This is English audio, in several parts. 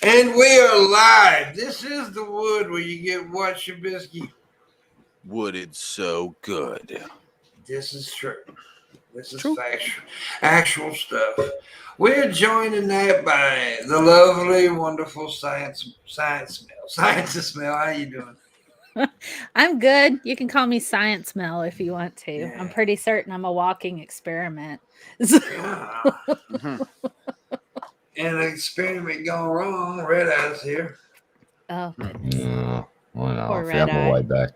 And we are live. This is the wood where you get what, Shabisky? Wooded so good. This is true. This is actual stuff. We're joined tonight by the lovely, wonderful science smell. Scientist smell. How you doing? I'm good. You can call me Science Mel if you want to. Yeah. I'm pretty certain I'm a walking experiment. Yeah. And an experiment gone wrong. Red Eye's here. Oh, Yeah, well, no, Poor I found my Red-Eye. way back.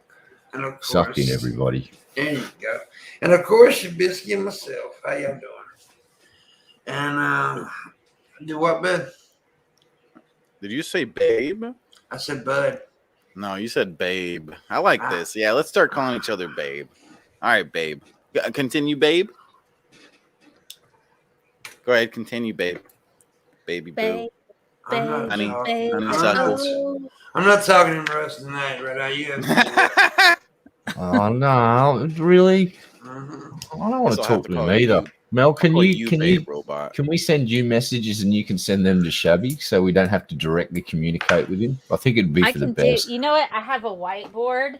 And of Sucked in course, everybody. there you go. And of course, Shabisky and myself. How y'all doing? And do what, bud? Did you say babe? I said, bud. No, you said babe. I like this. Yeah, let's start calling each other babe. All right, babe. Continue, babe. Go ahead, continue, babe. Baby boo. Honey, honeysuckles. I'm not talking in Russ tonight, Red Eye. You have Oh no, really? Mhm. I don't want to Guess I'll talk have to to call him either. you- Mel, can Call you babe, robot? can we send you messages and you can send them to Shabby so we don't have to directly communicate with him? I think it'd be I for the can best. do. You know what? I have a whiteboard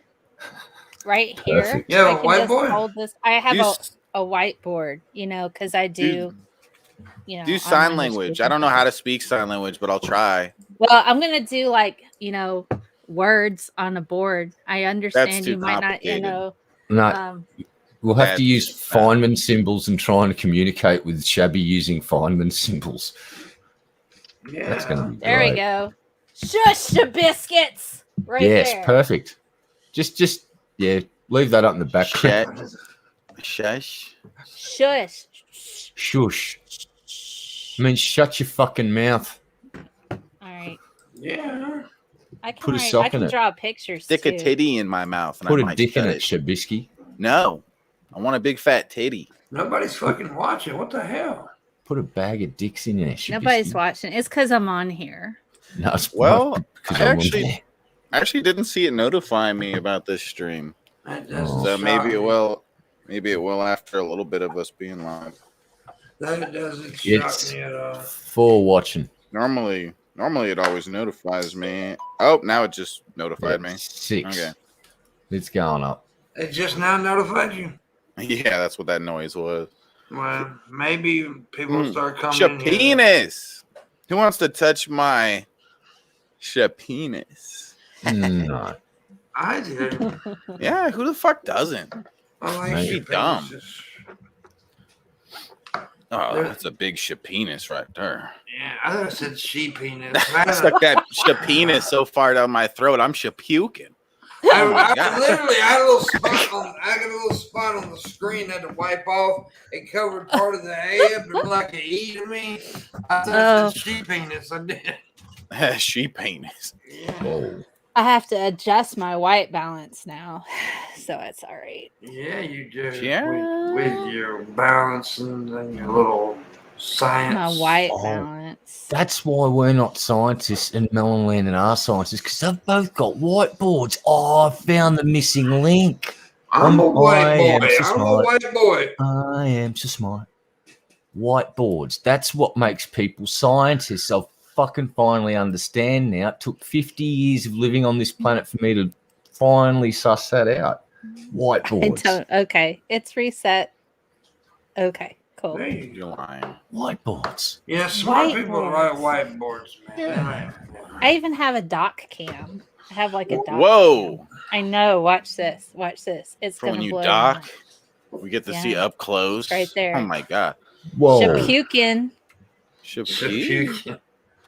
right here. Perfect. You have I a can just whiteboard? hold this. I have Do a whiteboard. You know, because I do. You know, Do sign online language. education I don't know how stuff. to speak sign language, but I'll try. Well, I'm gonna do words on a board. I understand too you might not. You complicated. know. No, we'll have to That's use Feynman symbols and try and communicate with Shabby using Feynman symbols. Yeah. That's going to be There great. we go. Shush the biscuits. Right Yes, there. perfect. Just leave that up in the background. Shush. Shush. Shush. I mean, shut your fucking mouth. All right. Yeah. I can Put a write, sock I in can it. draw pictures Stick a too. titty in my mouth and Put I a might dick in shut it, Shabisky. No. I want a big fat titty. Nobody's fucking watching. What the hell? Put a bag of dicks in there, Shabisky. Nobody's watching. It's because I'm on here. No, it's Well, because I I'm on actually- there. I actually didn't see it notifying me about this stream. That doesn't Oh. So shock maybe me. it will. Maybe it will after a little bit of us being live. That doesn't shock It's me at all. for watching. Normally it always notifies me. Oh, now it just notified me. 6. Okay. It's going up. It just now notified you. Yeah, that's what that noise was. Well, maybe people start coming in here. Shapenis. Who wants to touch my shapenis? No. I did. Yeah, who the fuck doesn't? I like Maybe your dumb. penises. Oh, that's a big shapenis right there. Yeah, I thought I said she penis. I stuck that shapenis so far down my throat, I'm shapuking. I literally I had a little spot on. I got a little spot on the screen. Had to wipe off. It covered part of the ab, but like an E to me. I thought I said she penis. I did. She penis. Yeah. Whoa. I have to adjust my white balance now, so it's all right. Yeah, you do. Yeah. With your balance and your little science. My white Oh. balance. That's why we're not scientists and Mel and Landon are scientists, because they've both got whiteboards. Oh, I found the missing link. I'm a white I boy. am so I'm a smart. white boy. I am so smart. Whiteboards. That's what makes people scientists. I fucking finally understand now. It took 50 years of living on this planet for me to finally suss that out. Whiteboards. Okay, it's reset. Okay, cool. There you You're lying. Whiteboards. Yeah, smart people Whiteboards. write whiteboards, man. I even have a dock cam. I have like a dock Whoa. cam. I know. Watch this. Watch this. It's For gonna when you blow your dock, mind. we get to see Yeah. up close. Right there. Oh my god. Whoa. Shapukin. Shapukin.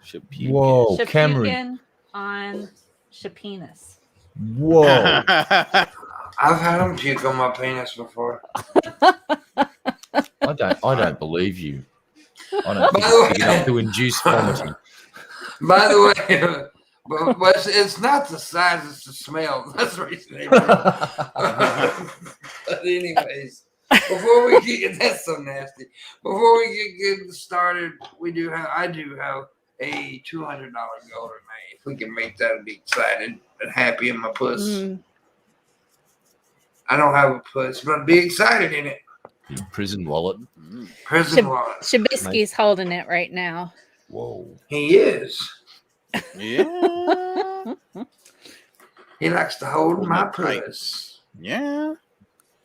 Shapukin. Whoa, Cameron. Shapukin on Shapenis. Whoa. I've had them puke on my penis before. I don't believe you. I don't By think the it's big way- enough to induce vomiting. By the way, but it's not the size; it's the smell. That's the reason. They but anyways, before we get that's so nasty. Before we get started, I do have a $200 goal tonight. If we can make that, I'd be excited and happy in my puss. Mm. I don't have a puss, but I'd be excited in it. Your prison wallet. Prison wallet. Shabisky's holding it right now. Whoa. He is. Yeah. He likes to hold Hold my it tight. puss. Yeah.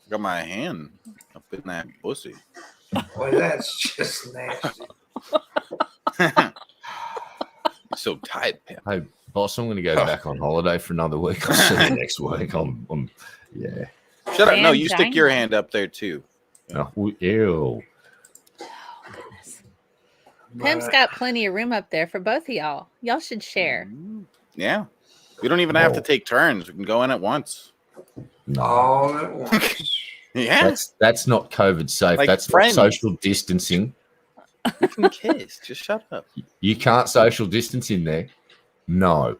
Got my hand up in that pussy. Boy, that's just nasty. It's so tight, Pimp. Hey, boss, I'm going to go back on holiday for another week. I'll see you next week. Yeah. Shut up. No, you Vangina. stick your hand up there too. Oh, ew. Pimp's got plenty of room up there for both of y'all. Y'all should share. Yeah. We don't even have to Whoa. take turns. We can go in at once. No. All at once. Yeah. That's not COVID safe. Like That's friends. not social distancing. You can kiss. Just shut up. You can't social distance in there. No.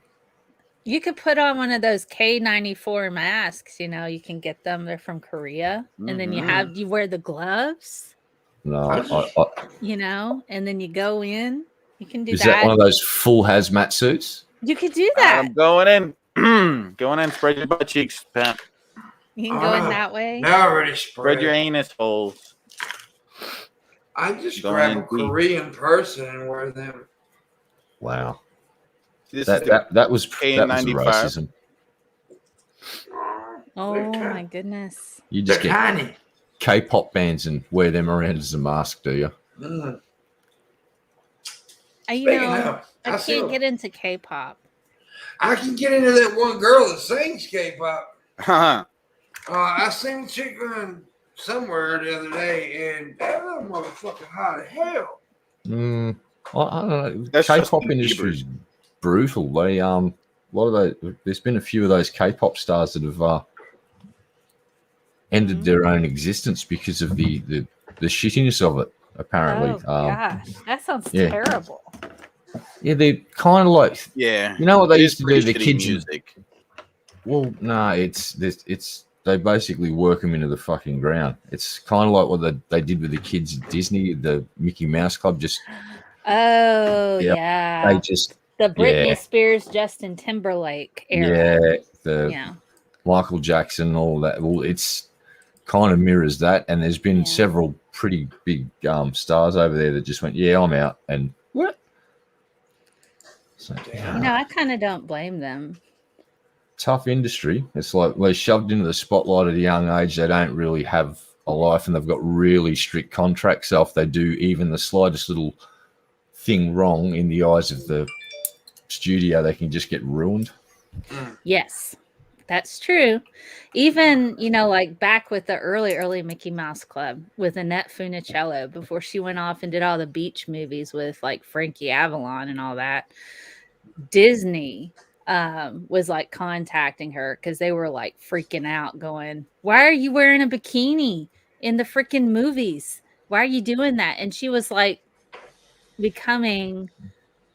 You could put on one of those K94 masks. You know, you can get them. They're from Korea, and then you wear the gloves. No. You know, and then you go in. You can do Is that. that one of those full hazmat suits? You could do that. I'm going in. Going in. Spread your butt cheeks, Pimp. You can go in that way. Now already Spread your anus holes. I just Going grab in a deep. Korean person and wear them. Wow. This is the That was K95. racism. Oh my goodness. You They're just get tiny. K-pop bands and wear them around as a mask, do you? Mm. You Speaking know, of, I can't get into K-pop. I can get into that one girl that sings K-pop. Haha. I seen a chick on somewhere the other day, and that little motherfucker hot as hell. I don't know. That's K-pop Justin industry is brutal. They a lot of those. There's been a few of those K-pop stars that have ended their own existence because of the shittiness of it. Apparently, Oh gosh, that sounds yeah. terrible. Yeah, they're kind of like, Yeah. you know what they It used is to do. pretty The shitty kids. music. Well, no, it's they basically work them into the fucking ground. It's kind of like what they did with the kids at Disney, the Mickey Mouse Club. Just Oh Yep. yeah, they just the Britney yeah. Spears, Justin Timberlake era. the Michael Jackson, all that. Well, it's kind of mirrors that, and there's been several pretty big stars over there that just went, yeah, I'm out, and what? So, You know, I kind of don't blame them. tough industry. It's like they're shoved into the spotlight at a young age. They don't really have a life, and they've got really strict contracts. So if they do even the slightest little thing wrong in the eyes of the studio, they can just get ruined. Yes, that's true. Even, you know, like back with the early Mickey Mouse Club with Annette Funicello, before she went off and did all the beach movies with like Frankie Avalon and all that, Disney was like contacting her because they were like freaking out, going, why are you wearing a bikini in the freaking movies? Why are you doing that? And she was like becoming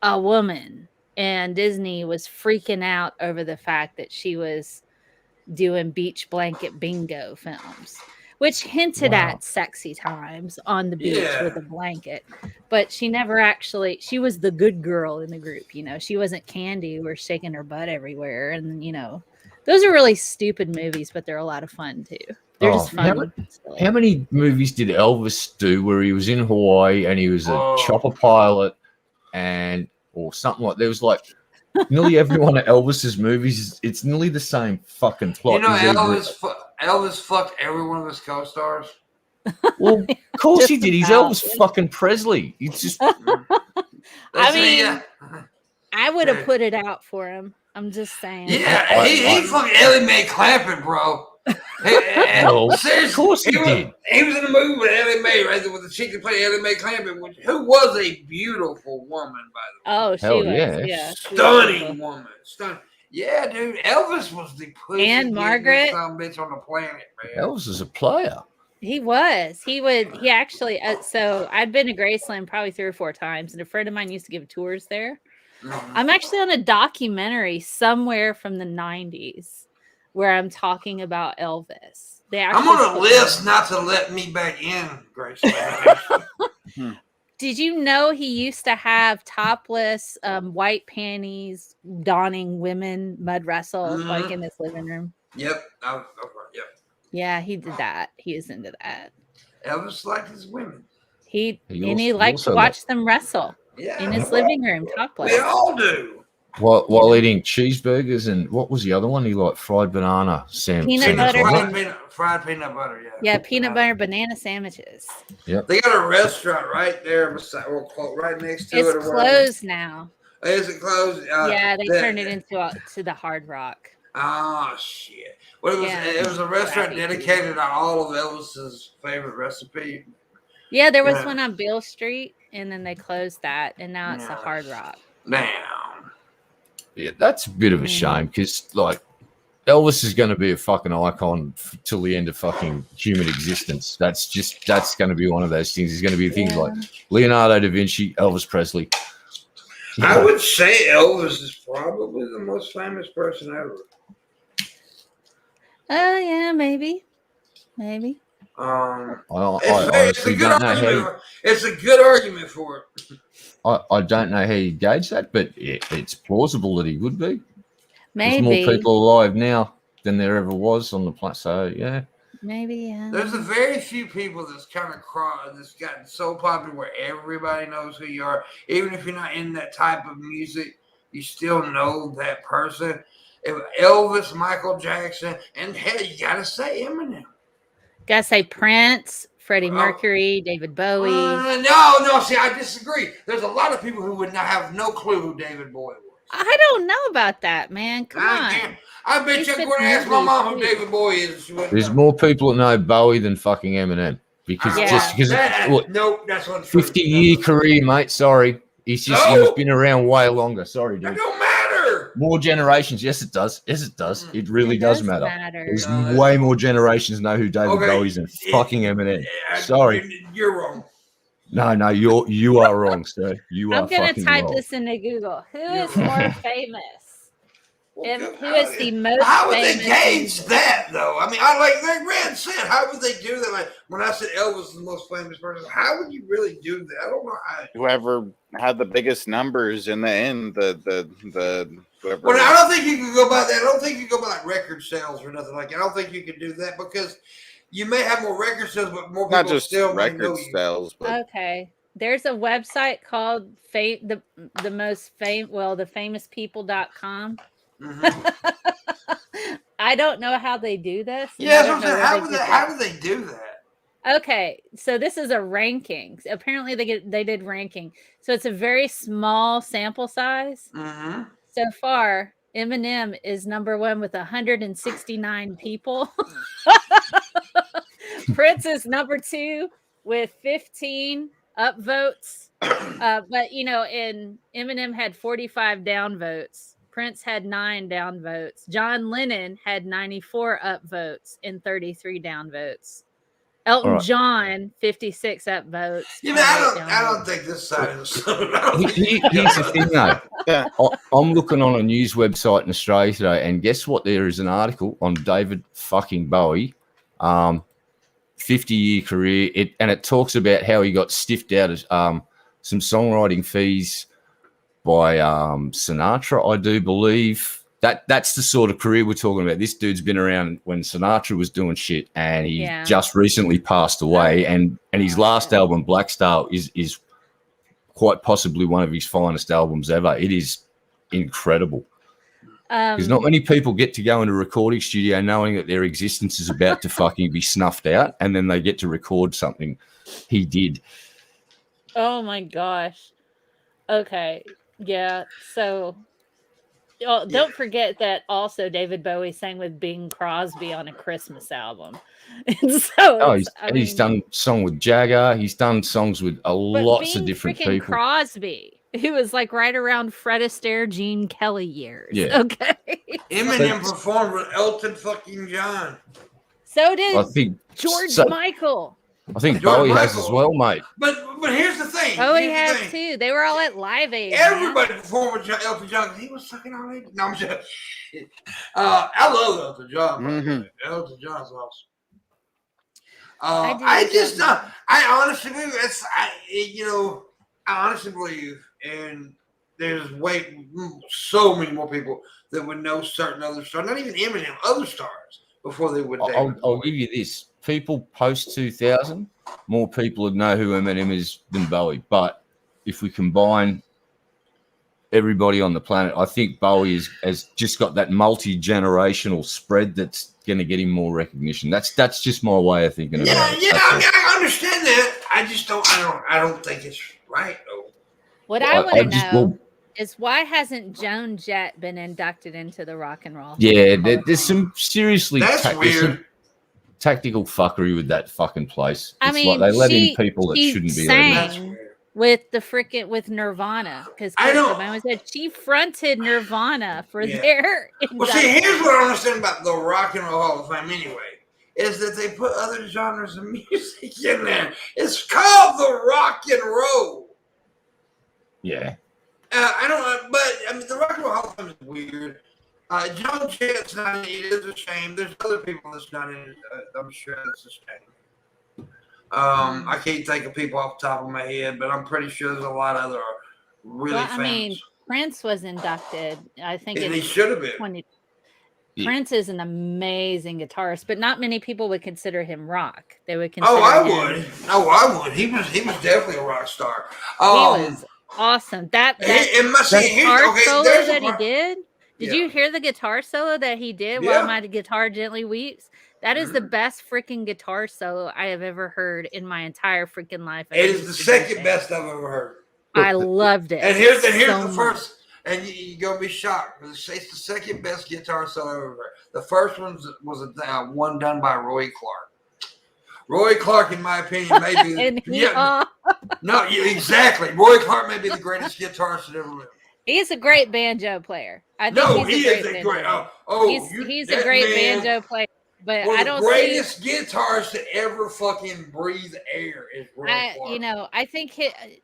a woman, and Disney was freaking out over the fact that she was doing beach blanket bingo films, which hinted at sexy times on the beach with a blanket. But she never actually, she was the good girl in the group, you know. She wasn't Candy, who was shaking her butt everywhere. And, you know, those are really stupid movies, but they're a lot of fun too. They're just fun. How many movies did Elvis do where he was in Hawaii and he was a chopper pilot or something like? There was like nearly every one of Elvis's movies. It's nearly the same fucking plot. You know, Elvis fucked every one of his co-stars. Well, of course he did. He's Elvis fucking Presley. He's just. I mean, I would have put it out for him. I'm just saying. Yeah, he fucking Ellie Mae Clampett, bro. Of course he did. He was in the movie with Ellie Mae, right? With the chick that played Ellie Mae Clampett, who was a beautiful woman, by the way. Oh, she was. Yeah. Stunning woman. Stunning. Yeah, dude. Elvis was the pussy and Margaret bitch on the planet, man. Elvis is a player. He was. He actually. So I'd been to Graceland probably 3 or 4 times, and a friend of mine used to give tours there. Mm-hmm. I'm actually on a documentary somewhere from the 90s where I'm talking about Elvis. I'm on a list not to let me back in, Graceland. Did you know he used to have topless white panties donning women mud wrestle like in his living room? Yep. Yeah, he did that. He is into that. Elvis liked his women. He liked to watch them wrestle. Yeah. in his living room, topless. We all do. While eating cheeseburgers and what was the other one? He liked fried banana Peanut butter. Fried peanut butter, yeah. Yeah, peanut butter banana sandwiches. Yep. They got a restaurant right there beside, right next to It's it. Or closed now. Is it closed? Yeah, they turned it into to the Hard Rock. Oh shit! Well, it was a restaurant dedicated to all of Elvis's favorite recipe. Yeah, there was one on Beale Street, and then they closed that, and now it's the Hard Rock. Damn. Yeah, that's a bit of a shame because, like, Elvis is going to be a fucking icon till the end of fucking human existence. That's going to be one of those things. There's going to be things like Leonardo da Vinci, Elvis Presley. I would say Elvis is probably the most famous person ever. Oh yeah, maybe. It's a good argument for it. I don't know how you gauge that, but it's plausible that he would be. Maybe. There's more people alive now than there ever was on the planet. So yeah. Maybe, yeah. There's a very few people that's kind of that's gotten so popular where everybody knows who you are. Even if you're not in that type of music, you still know that person. If Elvis, Michael Jackson, and hell, you gotta say Eminem. Gotta say Prince, Freddie Mercury, David Bowie. No, see, I disagree. There's a lot of people who would not have no clue who David Bowie was. I don't know about that, man. Come on. I bet you I'm going to ask my mom who David Bowie is. There's more people that know Bowie than fucking Eminem. Because nope, that's what 50-year career, mate. Sorry. He's been around way longer. Sorry, dude. It don't matter. More generations. Yes, it does. It really does matter. There's way more generations know who David Bowie is than fucking Eminem. Sorry. You're wrong. No, you are wrong, sir. I'm gonna type this into Google. Who is more famous? Who is the most famous? How would they gauge that, though? I mean, like Red said, how would they do that? Like when I said Elvis is the most famous person, how would you really do that? I don't know how. Whoever had the biggest numbers in the end, the whoever. Well, I don't think you can go by that. I don't think you can go by like record sales or nothing like that. I don't think you can do that because you may have more record sales, but more people not just still record sales. But okay, there's a website called the famouspeople.com. Mm-hmm. I don't know how they do this. Yeah, how do they do that? Okay, so this is a ranking. Apparently, they did ranking. So it's a very small sample size. Mm-hmm. So far, Eminem is number one with 169 people. Prince is number two with 15 upvotes. But Eminem had 45 downvotes. Prince had 9 downvotes. John Lennon had 94 upvotes and 33 downvotes. Elton John, 56 upvotes. Yeah, I don't think this side is. Here's the thing, though. Yeah. I'm looking on a news website in Australia today, and guess what? There is an article on David fucking Bowie, 50-year career, and it talks about how he got stiffed out of some songwriting fees by Sinatra, I do believe. That's the sort of career we're talking about. This dude's been around when Sinatra was doing shit, and he just recently passed away. And his last album, Black Star, is quite possibly one of his finest albums ever. It is incredible. Because not many people get to go in a recording studio knowing that their existence is about to fucking be snuffed out, and then they get to record something. He did. Oh my gosh. Okay. Yeah. So don't forget that also David Bowie sang with Bing Crosby on a Christmas album. And so he's done song with Jagger. He's done songs with lots of different people. Crosby, who was like right around Fred Astaire, Gene Kelly years. Yeah. Okay. Eminem performed with Elton fucking John. So did George Michael. I think Bowie has as well, mate. But here's the thing. Bowie has too. They were all at Live Aid. Everybody performed with Elton John. He was sucking all that. No, I'm just. I love Elton John. Mm-hmm. Elton John's awesome. I honestly believe I honestly believe, and there's so many more people that would know certain other stars, not even Eminem, other stars before they would. I'll give you this. People post 2000, more people would know who Eminem is than Bowie. But if we combine everybody on the planet, I think Bowie has just got that multi-generational spread that's going to get him more recognition. That's just my way of thinking about it. Yeah, I mean, I understand that. I just don't. I don't think it's right though. What I want to know is why hasn't Joan Jett been inducted into the Rock and Roll? Yeah, there's some seriously weird. Tactical fuckery with that fucking place. I mean, like they let in people that shouldn't be sang with Nirvana, because she fronted Nirvana for their induction. Well, see, here's what I understand about the Rock and Roll Hall of Fame anyway, is that they put other genres of music in there. It's called the Rock and Roll. Yeah. I don't, but I mean, the Rock and Roll Hall of Fame is weird. John Jett's not in it. It is a shame. There's other people that's not in it. I'm sure that's a shame. I can't think of people off the top of my head, but I'm pretty sure there's a lot of other really famous. I mean, Prince was inducted. I think he should have been. Prince is an amazing guitarist, but not many people would consider him rock. They would consider I would. He was definitely a rock star. He was awesome. That guitar solo that he did. Did you hear the guitar solo that he did while my guitar gently weeps? That is the best freaking guitar solo I have ever heard in my entire freaking life. It is the second best I've ever heard. I loved it. And here's the first, and you're going to be shocked. It's the second best guitar solo I've ever heard. The first one was one done by Roy Clark. Roy Clark, in my opinion, may be exactly. Roy Clark may be the greatest guitarist that ever lived. He's a great banjo player. He's a great banjo player. But I don't. The greatest guitarist to ever fucking breathe air is Roy Clark. I think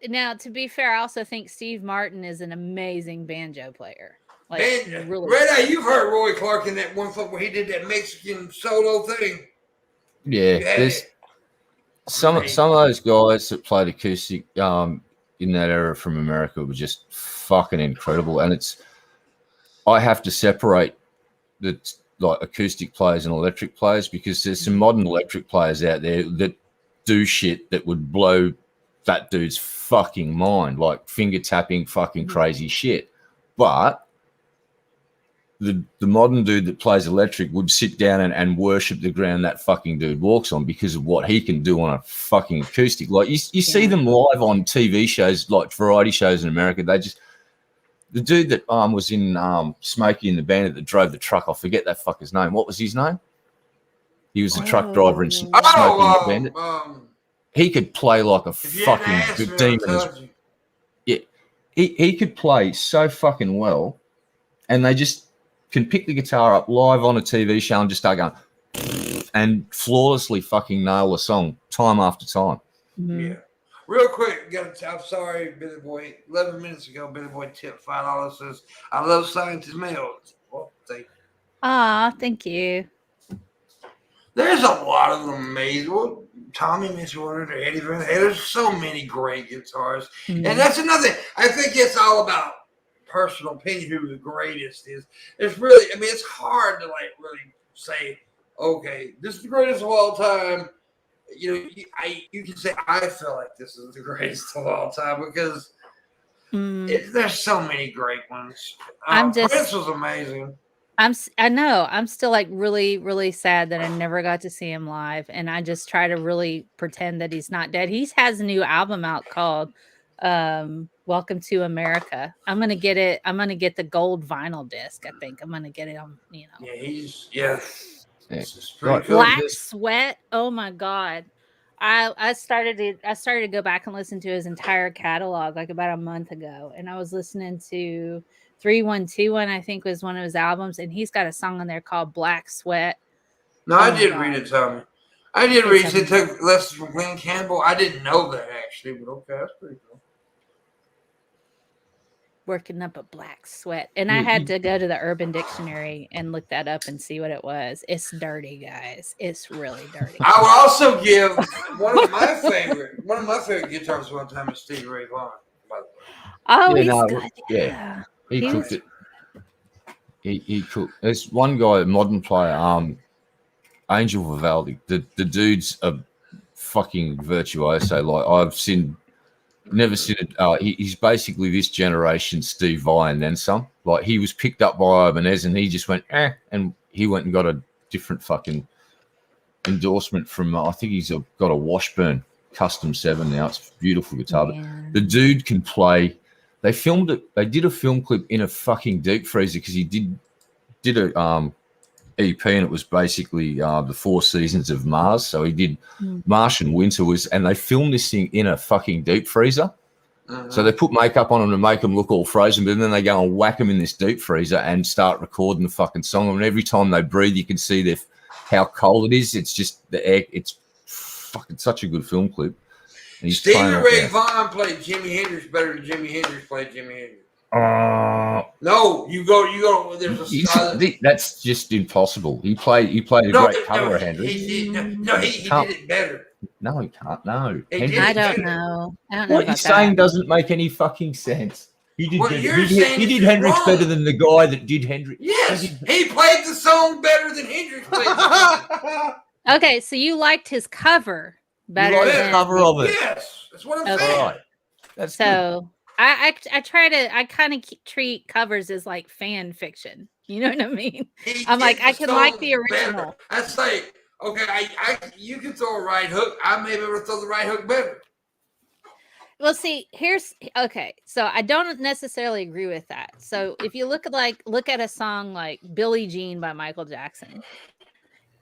now, to be fair, I also think Steve Martin is an amazing banjo player. Really, you've heard Roy Clark in that one where he did that Mexican solo thing. Yeah, there's some of those guys that played acoustic in that era from America were just fucking incredible, and I have to separate the acoustic players and electric players, because there's some modern electric players out there that do shit that would blow that dude's fucking mind, like finger tapping fucking crazy shit. But the modern dude that plays electric would sit down and worship the ground that fucking dude walks on because of what he can do on a fucking acoustic. Like you see them live on TV shows, like variety shows in America. The dude that was in Smokey and the Bandit that drove the truck, I forget that fucker's name. What was his name? He was a truck driver in Smokey and the Bandit. He could play like a fucking good demon. Yeah, he could play so fucking well, and they just can pick the guitar up live on a TV show and just start going and flawlessly fucking nail a song time after time. Yeah. Real quick, I'm sorry, Billy Boy. 11 minutes ago, Billy Boy tipped $5. Says, I love Scientist Mail. Well, thank you. Thank you. There's a lot of them amazing. Well, Tommy Mishorder, Eddie Van Halen. There's so many great guitarists. And that's another thing. I think it's all about personal opinion who the greatest is. It's really, it's hard to really say, okay, this is the greatest of all time. You can say I feel like this is the greatest of all time because there's so many great ones. Prince was amazing. I know. I'm still really, really sad that I never got to see him live, and I just try to really pretend that he's not dead. He has a new album out called Welcome to America. I'm gonna get it. I'm gonna get the gold vinyl disc. I think I'm gonna get it on. Yeah, Black Sweat. Oh my god. I started to go back and listen to his entire catalog about a month ago, and I was listening to 3121, I think was one of his albums, and he's got a song on there called Black Sweat. No, I did read it, Tommy. I did read it. It took lessons from Glenn Campbell. I didn't know that actually, but okay, that's pretty cool. Working up a black sweat, and I had to go to the Urban Dictionary and look that up and see what it was. It's dirty, guys. It's really dirty. I would also give one of my favorite guitarists of all time is Stevie Ray Vaughan. By the way. Oh, he's good. Yeah, he cooked it. He cooked. There's one guy, a modern player, Angel Vivaldi. The dude's a fucking virtuoso. Like I've seen Never seen it. He's basically this generation's Steve Vai and then some. Like he was picked up by Ibanez and he just went, and he went and got a different fucking endorsement from. I think he's got a Washburn Custom 7 now. It's a beautiful guitar. But the dude can play. They filmed it. They did a film clip in a fucking deep freezer because he did a EP and it was basically the 4 seasons of Mars. So he did Martian Winter and they filmed this thing in a fucking deep freezer. So they put makeup on them to make them look all frozen, but then they go and whack them in this deep freezer and start recording the fucking song. And every time they breathe, you can see how cold it is. It's just the air. It's fucking such a good film clip. And Stevie Ray Vaughan played Jimi Hendrix better than Jimi Hendrix played Jimi Hendrix. No, you go. There's a that's just impossible. He played a great cover of Hendrix. He did it better. No, he can't. No, I don't know. What you're saying doesn't make any fucking sense. He did Hendrix wrong. Better than the guy that did Hendrix. Yes, he played the song better than Hendrix played the song. Okay, so you liked his cover better than the cover of it. Yes, that's what I'm saying. Right. That's so. Good. I kind of treat covers as like fan fiction. You know what I mean? I'm like, I can like the original. Better. That's like, okay, you can throw a right hook. I may be able to throw the right hook better. Well, see, so I don't necessarily agree with that. So if you look at a song like Billie Jean by Michael Jackson,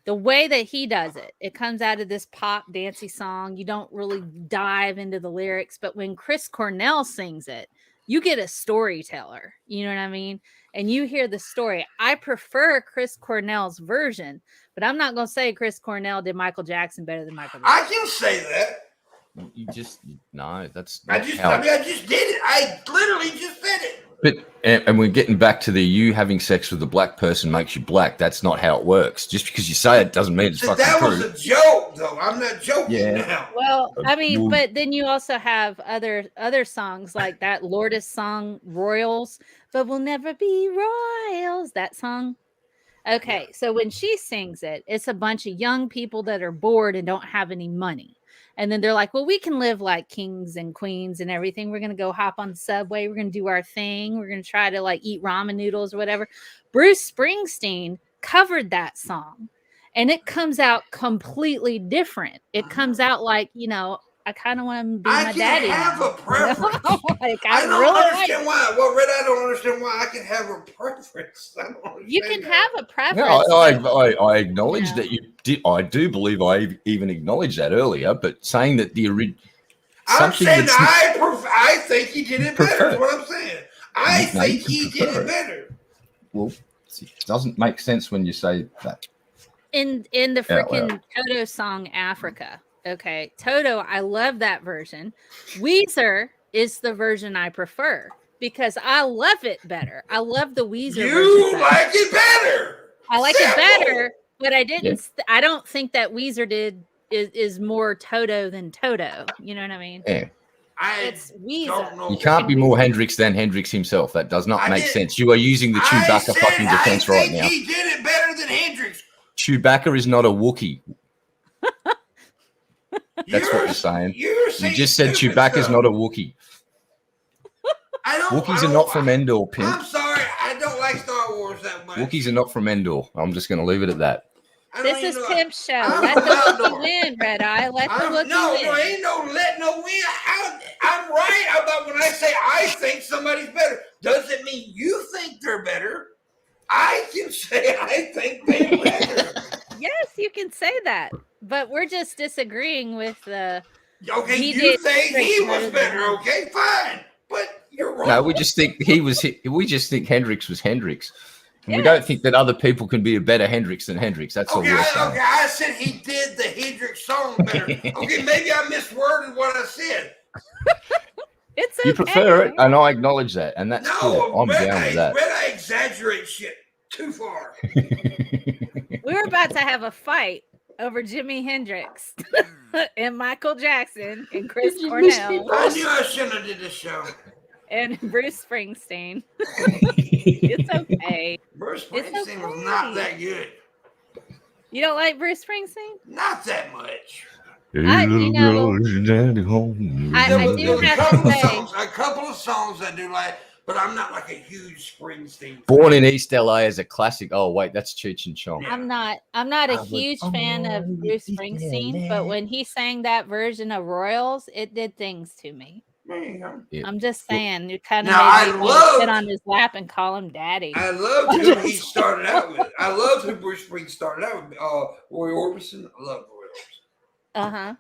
the way that he does it, it comes out of this pop dancey song. You don't really dive into the lyrics, but when Chris Cornell sings it, you get a storyteller. You know what I mean? And you hear the story. I prefer Chris Cornell's version, but I'm not going to say Chris Cornell did Michael Jackson better than Michael Jackson. I can say that. That's I just did it. I literally just said it. But and we're getting back to you having sex with a black person makes you black. That's not how it works. Just because you say it doesn't mean it's fucking true. That was a joke, though. I'm not joking now. Well, I mean, but then you also have other songs like that Lourdes song, Royals, but we'll never be royals. That song. Okay, so when she sings it, it's a bunch of young people that are bored and don't have any money. And then they're like, well, we can live like kings and queens and everything. We're going to go hop on the subway. We're going to do our thing. We're going to try to like eat ramen noodles or whatever. Bruce Springsteen covered that song and it comes out completely different. It comes out like, I kind of want to be my daddy. I can have a preference. I don't really understand why. Well, Red, I don't understand why I can have a preference. You can have a preference. No, I acknowledge that you did. I do believe I even acknowledged that earlier, but saying that the original. I'm saying I think he did it better. Is what I'm saying. I think he did it better. Well, it doesn't make sense when you say that. In the freaking Toto song Africa. Okay, Toto, I love that version. Weezer is the version I prefer because I love it better. I love the Weezer version. You like it better. I like it better, but I didn't. Yes. I don't think that Weezer is more Toto than Toto. You know what I mean? Yeah. It's Weezer. You can't be more Hendrix than Hendrix himself. That does not make sense. You are using the Chewbacca fucking defense right now. He did it better than Hendrix. Chewbacca is not a Wookiee. That's what you're saying. You just said Chewbacca's not a Wookiee. Wookiees are not from Endor, Pimp. I'm sorry. I don't like Star Wars that much. Wookiees are not from Endor. I'm just going to leave it at that. This is Pimp's show. Let the Wookiee win, Red Eye. Let the Wookiee win. No, ain't no let no win. I'm right about when I say I think somebody's better. Doesn't mean you think they're better. I can say I think they're better. Yes, you can say that. But we're just disagreeing with the. Okay, you think he was better. Okay, fine, but you're wrong. No, we just think we just think Hendrix was Hendrix. And we don't think that other people can be a better Hendrix than Hendrix. That's all we're saying. Okay, I said he did the Hendrix song better. Okay, maybe I misworded what I said. It's okay. You prefer it, and I acknowledge that, and that's cool. I'm down with that. Red Eye exaggerate shit too far. We were about to have a fight over Jimi Hendrix and Michael Jackson and Chris Cornell. I knew I shouldn't have did this show. And Bruce Springsteen. It's okay. Bruce Springsteen was not that good. You don't like Bruce Springsteen? Not that much. I do have to say- a couple of songs I do like, but I'm not like a huge Springsteen. Born fan. in East LA is a classic. Oh wait, that's Cheech and Chong. Yeah. I'm not a huge fan of Bruce Springsteen, but when he sang that version of Royals, it did things to me. There you go. Yeah. I'm just saying, you kind of Now, I made me want to sit loved- on his lap and call him daddy. I loved who he started out with. I loved who Bruce Springsteen started out with. Roy Orbison. I love Roy Orbison. Uh-huh.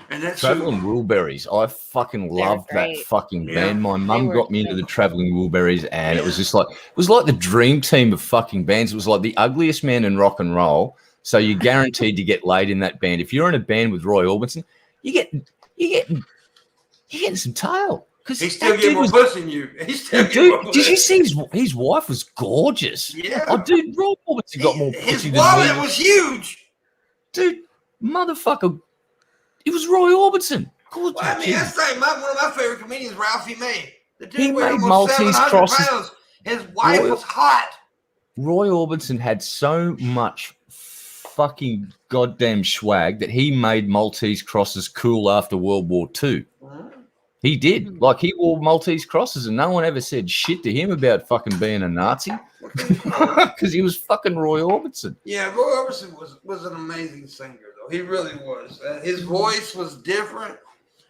And that's Traveling Wilburys. I fucking loved that great. fucking Yeah. band. My They mum were got me into great. the Traveling Wilburys, and it was just like the dream team of fucking bands. It was like the ugliest man in rock and roll. So you're guaranteed to get laid in that band. If you're in a band with Roy Orbison, you're getting some tail. Because he's still getting more puss than you. He's still getting Dude, more did you puss. see his wife was gorgeous? Yeah. Oh, dude, Roy Orbison got more His pussy wallet than me. was huge. Dude, motherfucker. It was Roy Orbison. Well, I mean, that's like one of my favorite comedians, Ralphie May. The dude He weighed made almost Maltese 700 crosses. pounds. His wife Roy- was hot. Roy Orbison had so much fucking goddamn swag that he made Maltese crosses cool after World War II. He did. Like, he wore Maltese crosses and no one ever said shit to him about fucking being a Nazi because he was fucking Roy Orbison. Yeah, Roy Orbison was an amazing singer, though. He really was. His voice was different,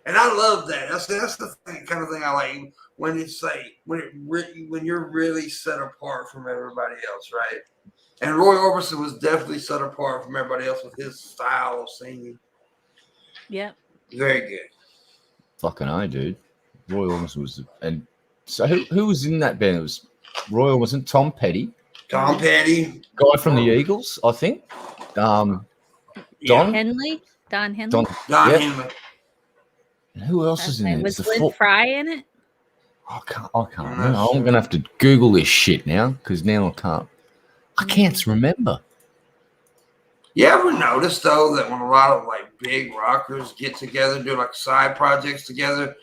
and I love that. That's the kind of thing I like when it's like when you're really set apart from everybody else, right? And Roy Orbison was definitely set apart from everybody else with his style of singing. Yep. Very good. Fucking I, dude. Roy Orbison was, and so who was in that band? It was Roy Orbison, Tom Petty, Tom Petty, guy from the Eagles, I think. Don Henley? Don Henley? Don. Don Yep. Henley. And who else is in there? Was It's the Lynn four- Fry in it? I can't remember. I'm gonna have to Google this shit now because now I can't remember. You ever notice though that when a lot of like big rockers get together, do like side projects together,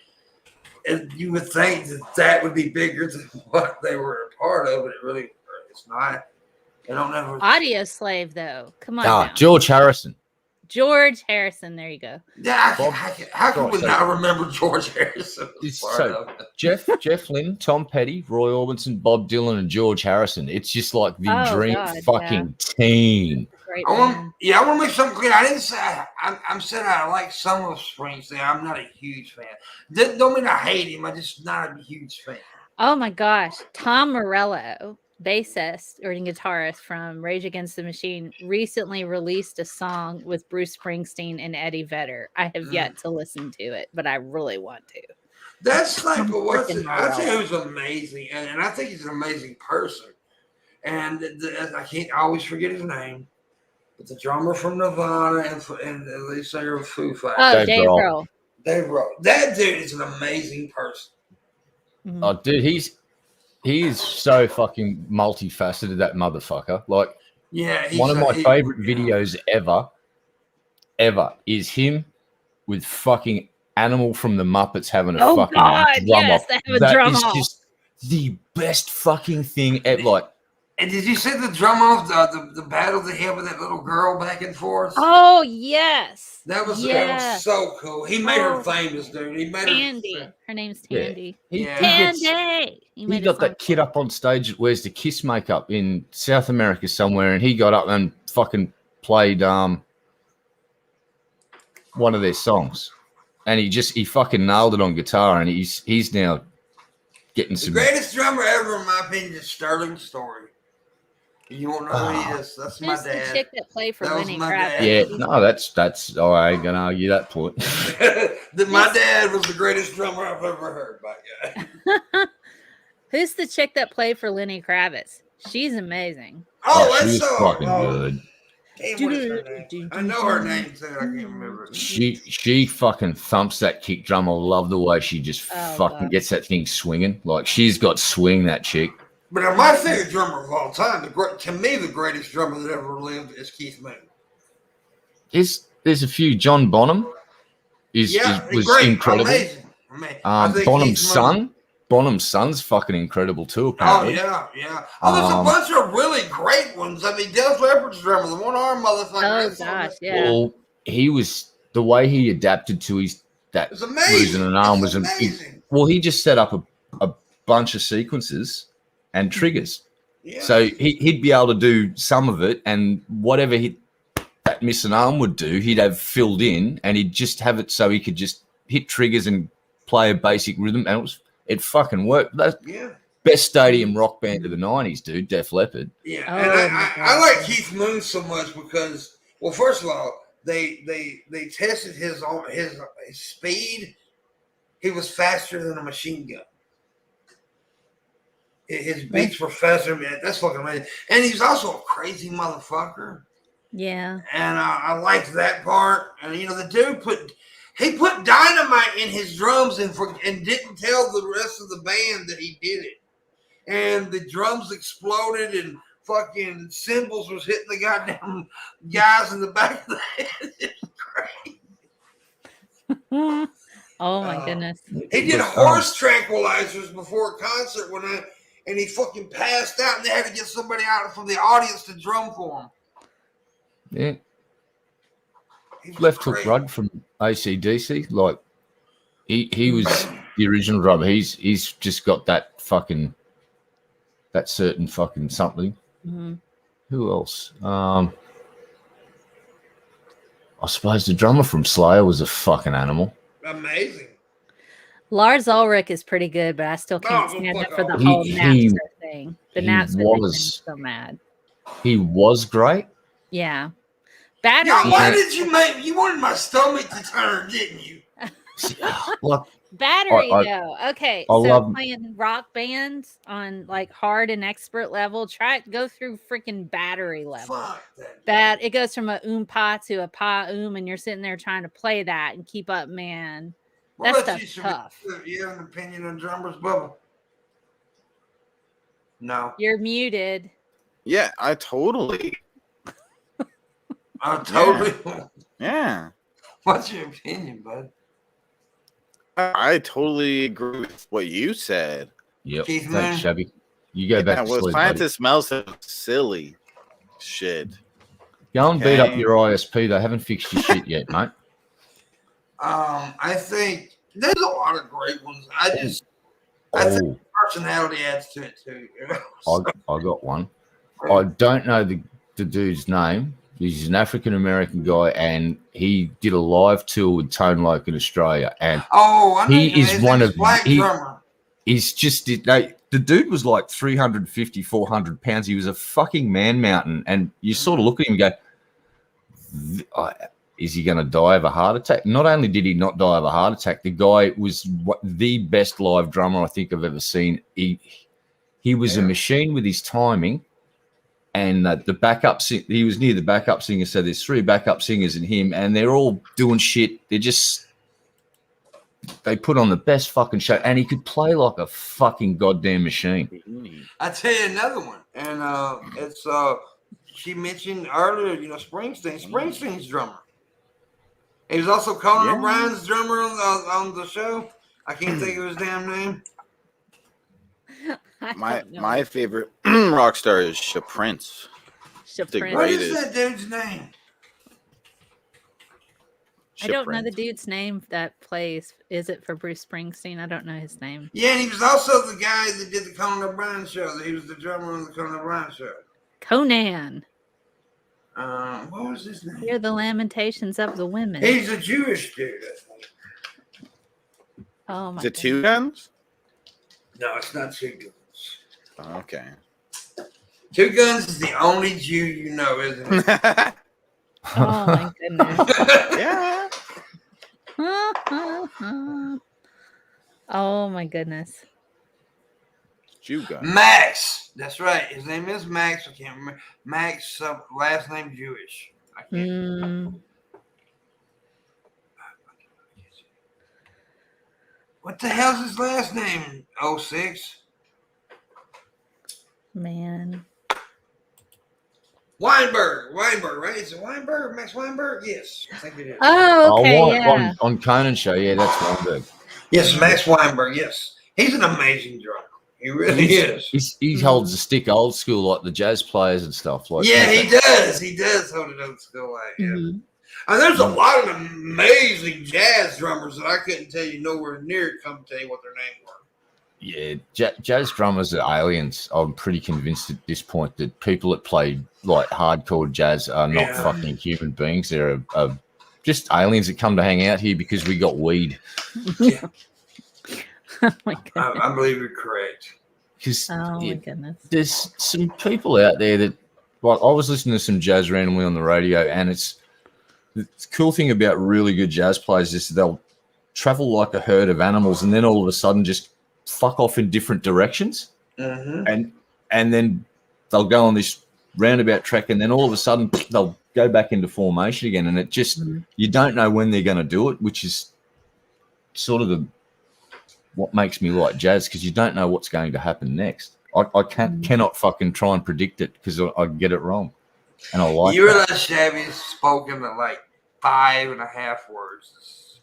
and you would think that would be bigger than what they were a part of, but it's not. They don't ever. Audio Slave, though. Come on. Ah, now. George Harrison. George Harrison. There you go. Yeah, Bob- how can we so- not remember George Harrison? It's Part so- of it? Jeff Lynne, Tom Petty, Roy Orbison, Bob Dylan, and George Harrison. It's just like the Oh, dream God, fucking team. Great I want band. to make something clear. I didn't say I'm saying I like some of Springsteen. I'm not a huge fan. Don't mean I hate him. I'm just not a huge fan. Oh my gosh. Tom Morello, bassist or guitarist from Rage Against the Machine, recently released a song with Bruce Springsteen and Eddie Vedder. I have yet to listen to it, but I really want to. That's like what's Freaking I tell you Morello. who's amazing, and I think he's an amazing person. And I always forget his name, but the drummer from Nirvana and the lead singer of Foo Fighters, Oh, Dave Dave Grohl. Grohl. Dave Grohl. That dude is an amazing person. Mhm. Oh, dude, he is so fucking multifaceted, that motherfucker. Like, Yeah, one of my favorite videos ever is him with fucking Animal from the Muppets having a Oh, fucking God, drum yes, off. they have a That drum is off. just the best fucking thing ever. Like, And did you see the drum off the battle they had with that little girl back and forth? Oh, yes. That was Yeah. so cool. He made her Oh. famous, dude. He made Tandy. her. Her name's Yeah. Tandy. he Yeah. gets, Tandy. he got that kid up on stage that wears the Kiss makeup in South America somewhere, and he got up and fucking played one of their songs, and he fucking nailed it on guitar, and he's now getting The some. greatest drummer ever, in my opinion, is Sterling Story. You won't know who he is. That's my Who's the dad. chick that played for That was Lenny my Kravitz? dad. Yeah, no, that's. Oh, I ain't gonna argue that point. My dad was the greatest drummer I've ever heard, by God. Who's the chick that played for Lenny Kravitz? She's amazing. Oh, she that's was so fucking oh, good. Damn, what is her name? I know her name, so I can't remember. She fucking thumps that kick drum. I love the way she just Oh, fucking God. gets that thing swinging. Like, she's got swing, that chick. But my favorite drummer of all time, to me, the greatest drummer that ever lived is Keith Moon. There's a few. John Bonham was great, incredible. amazing. I think Bonham's Keith son. Bonham's son's fucking incredible too, Oh apparently. yeah. Oh, there's a bunch of really great ones. I mean, Def Leppard's drummer, the one-arm motherfucker. Oh that's so gosh, good. yeah. Well, he was the way he adapted to that It's amazing. losing an arm It's was amazing. well, he just set up a bunch of sequences and triggers. Yeah. So he'd be able to do some of it, and whatever that missing arm would do, he'd have filled in, and he'd just have it so he could just hit triggers and play a basic rhythm, and it fucking worked. That's best stadium rock band of the 90s, dude, Def Leppard. Yeah, Oh, and I like Keith Moon so much because, well, first of all, they tested his speed. He was faster than a machine gun. His beats were faster. Man, that's fucking amazing. And he's also a crazy motherfucker. Yeah. And I liked that part. And you know, the dude put dynamite in his drums and didn't tell the rest of the band that he did it. And the drums exploded and fucking cymbals was hitting the goddamn guys in the back of the head. It's crazy. Oh my goodness. He did horse tranquilizers before a concert and he fucking passed out, and they had to get somebody out from the audience to drum for him. Yeah. He Left crazy. Hook Rud from AC/DC, like he was the original drummer. He's just got that certain fucking something. Mm-hmm. Who else? I suppose the drummer from Slayer was a fucking animal. Amazing. Lars Ulrich is pretty good, but I still can't Oh, stand fuck it for the off. whole He Napster thing. The he Napster thing was- makes me so mad. He was great. Yeah. Battery. Yeah, why did you wanted my stomach to turn, didn't you? Like, Battery I- though. Okay. I So love- playing rock bands on like hard and expert level, go through freaking battery level. Fuck that. That it goes from a pa to a pa and you're sitting there trying to play that and keep up, man. What That about you, stuff's tough. You have an opinion on drummers, Bubba? No. You're muted. Yeah, I totally. I totally. Yeah. What's your opinion, bud? I totally agree with what you said. Yep. Keith Thanks, Moon. Shabby. You go back to Well, sleep, buddy. scientists smells so silly shit. Go and beat up Okay. your ISP. They haven't fixed your shit yet, mate. I think there's a lot of great ones. I think Oh, personality adds to it too. You know? I got one. I don't know the dude's name. He's an African American guy, and he did a live tour with Tone Loc in Australia. And I know he is his one name's of Black drummer. he's just the dude was like 350, 400 pounds. He was a fucking man mountain, and you sort of look at him and go, is he going to die of a heart attack? Not only did he not die of a heart attack, the guy was the best live drummer I think I've ever seen. He was a machine with his timing. And the backup, he was near the backup singer. So there's 3 backup singers and him, and they're all doing shit. They put on the best fucking show, and he could play like a fucking goddamn machine. I tell you another one, and it's she mentioned earlier, you know, Springsteen's drummer. He was also Conan O'Brien's drummer on the show. I can't think of his damn name. My favorite rock star is Prince. The What is greatest. that dude's name? I don't know the Prince. dude's name that plays. Is it for Bruce Springsteen? I don't know his name. Yeah, and he was also the guy that did the Conan O'Brien show. He was the drummer on the Conan O'Brien show. Conan. What was his name? Hear the lamentations of the women. He's a Jewish dude, I think. Oh my Is it goodness. 2 Guns? No, it's not Two Guns. Okay. Two Guns is the only Jew you know, isn't it? Oh my goodness. Yeah. Oh my goodness. Jew Gun. Max. That's right. His name is Max. I can't remember. Max, last name Jewish. I can't. Mm, What the hell's his last name? 06? man. Weinberg, right? Is it Weinberg? Max Weinberg? Yes, I think it is. Oh, okay, yeah. on Conan show, yeah, that's Weinberg. Yes, Max Weinberg, yes. He's an amazing drummer. He really is. He holds the stick old school like the jazz players and stuff like Yeah, that. he does. He does hold it old school like him. Mhm. And there's a lot of amazing jazz drummers that I couldn't tell you nowhere near come tell you what their names were. Yeah, jazz drummers are aliens. I'm pretty convinced at this point that people that play like hardcore jazz are not fucking human beings. They're just aliens that come to hang out here because we got weed. Yeah. Oh my goodness. I believe you're correct. Because My goodness. there's some people out there that, like, I was listening to some jazz randomly on the radio, and it's the cool thing about really good jazz players is they'll travel like a herd of animals, and then all of a sudden just fuck off in different directions, and then they'll go on this roundabout track, and then all of a sudden they'll go back into formation again, and it just you don't know when they're going to do it, which is sort of what makes me like jazz, because you don't know what's going to happen next. I cannot fucking try and predict it because I get it wrong, and I like. You realize Shabby's spoken at like 5.5 words.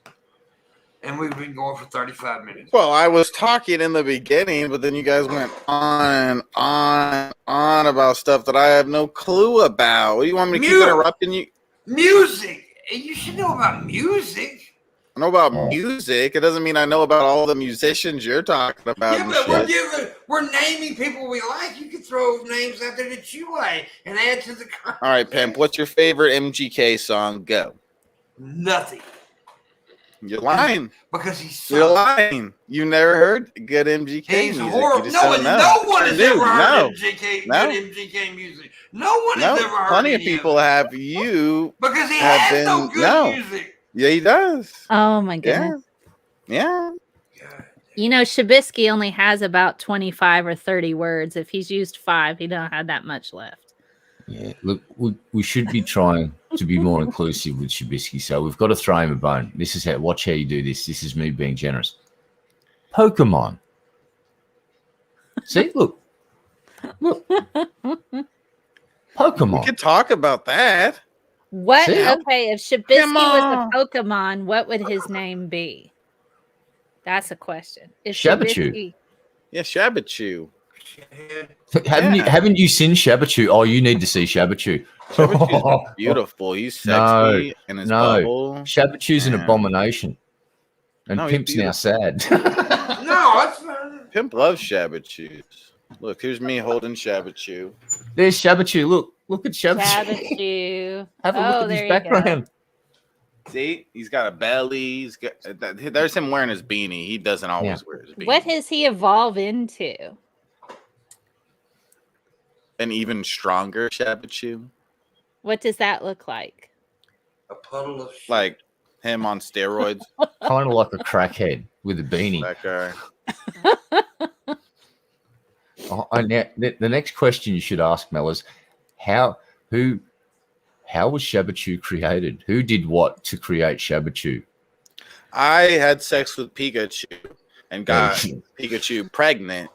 And we've been going for 35 minutes. Well, I was talking in the beginning, but then you guys went on and on about stuff that I have no clue about. What do you want me to keep interrupting you? Music. You should know about music. I know about music. It doesn't mean I know about all the musicians you're talking about. Yeah, but we're naming people we like. You could throw names out there that you like and add to the content. All right, Pimp, what's your favorite MGK song? Go. Nothing. You're lying. Because he's You're lying. You never heard good MGK He's music. horrible. You just don't know. No one has ever heard No. good MGK music. No one has ever heard Plenty of people have. You because he have has been, no good music. Yeah, he does. Oh my goodness. Yeah. You know, Shabisky only has about 25 or 30 words. If he's used 5, he don't have that much left. Yeah, look, we should be trying to be more inclusive with Shabisky, so we've got to throw him a bone. This is watch how you do this. This is me being generous. Pokemon. See, look. Pokemon. We could talk about that. What? See? Okay, if Shabisky was a Pokemon, what would his name be? That's a question. If Shabachu. Yeah, Shabachu. Haven't you seen Shabachu? Oh, you need to see Shabachu. Shabachu's beautiful. He's sexy and his bubble. Shabachu's an abomination. And Pimp's now sad. No, it's not. Pimp loves Shabachu. Look, here's me holding Shabachu. There's Shabachu. Look at Shabachu. Shabachu. Have a look at his background. See, he's got a belly. There's him wearing his beanie. He doesn't always wear his beanie. What has he evolved into? An even stronger Shabachu. What does that look like? A puddle of shit. Like him on steroids. Kind of like a crackhead with a beanie. That guy. The next question you should ask, Mel, is how was Shabachu created? Who did what to create Shabachu? I had sex with Pikachu and got Pikachu pregnant.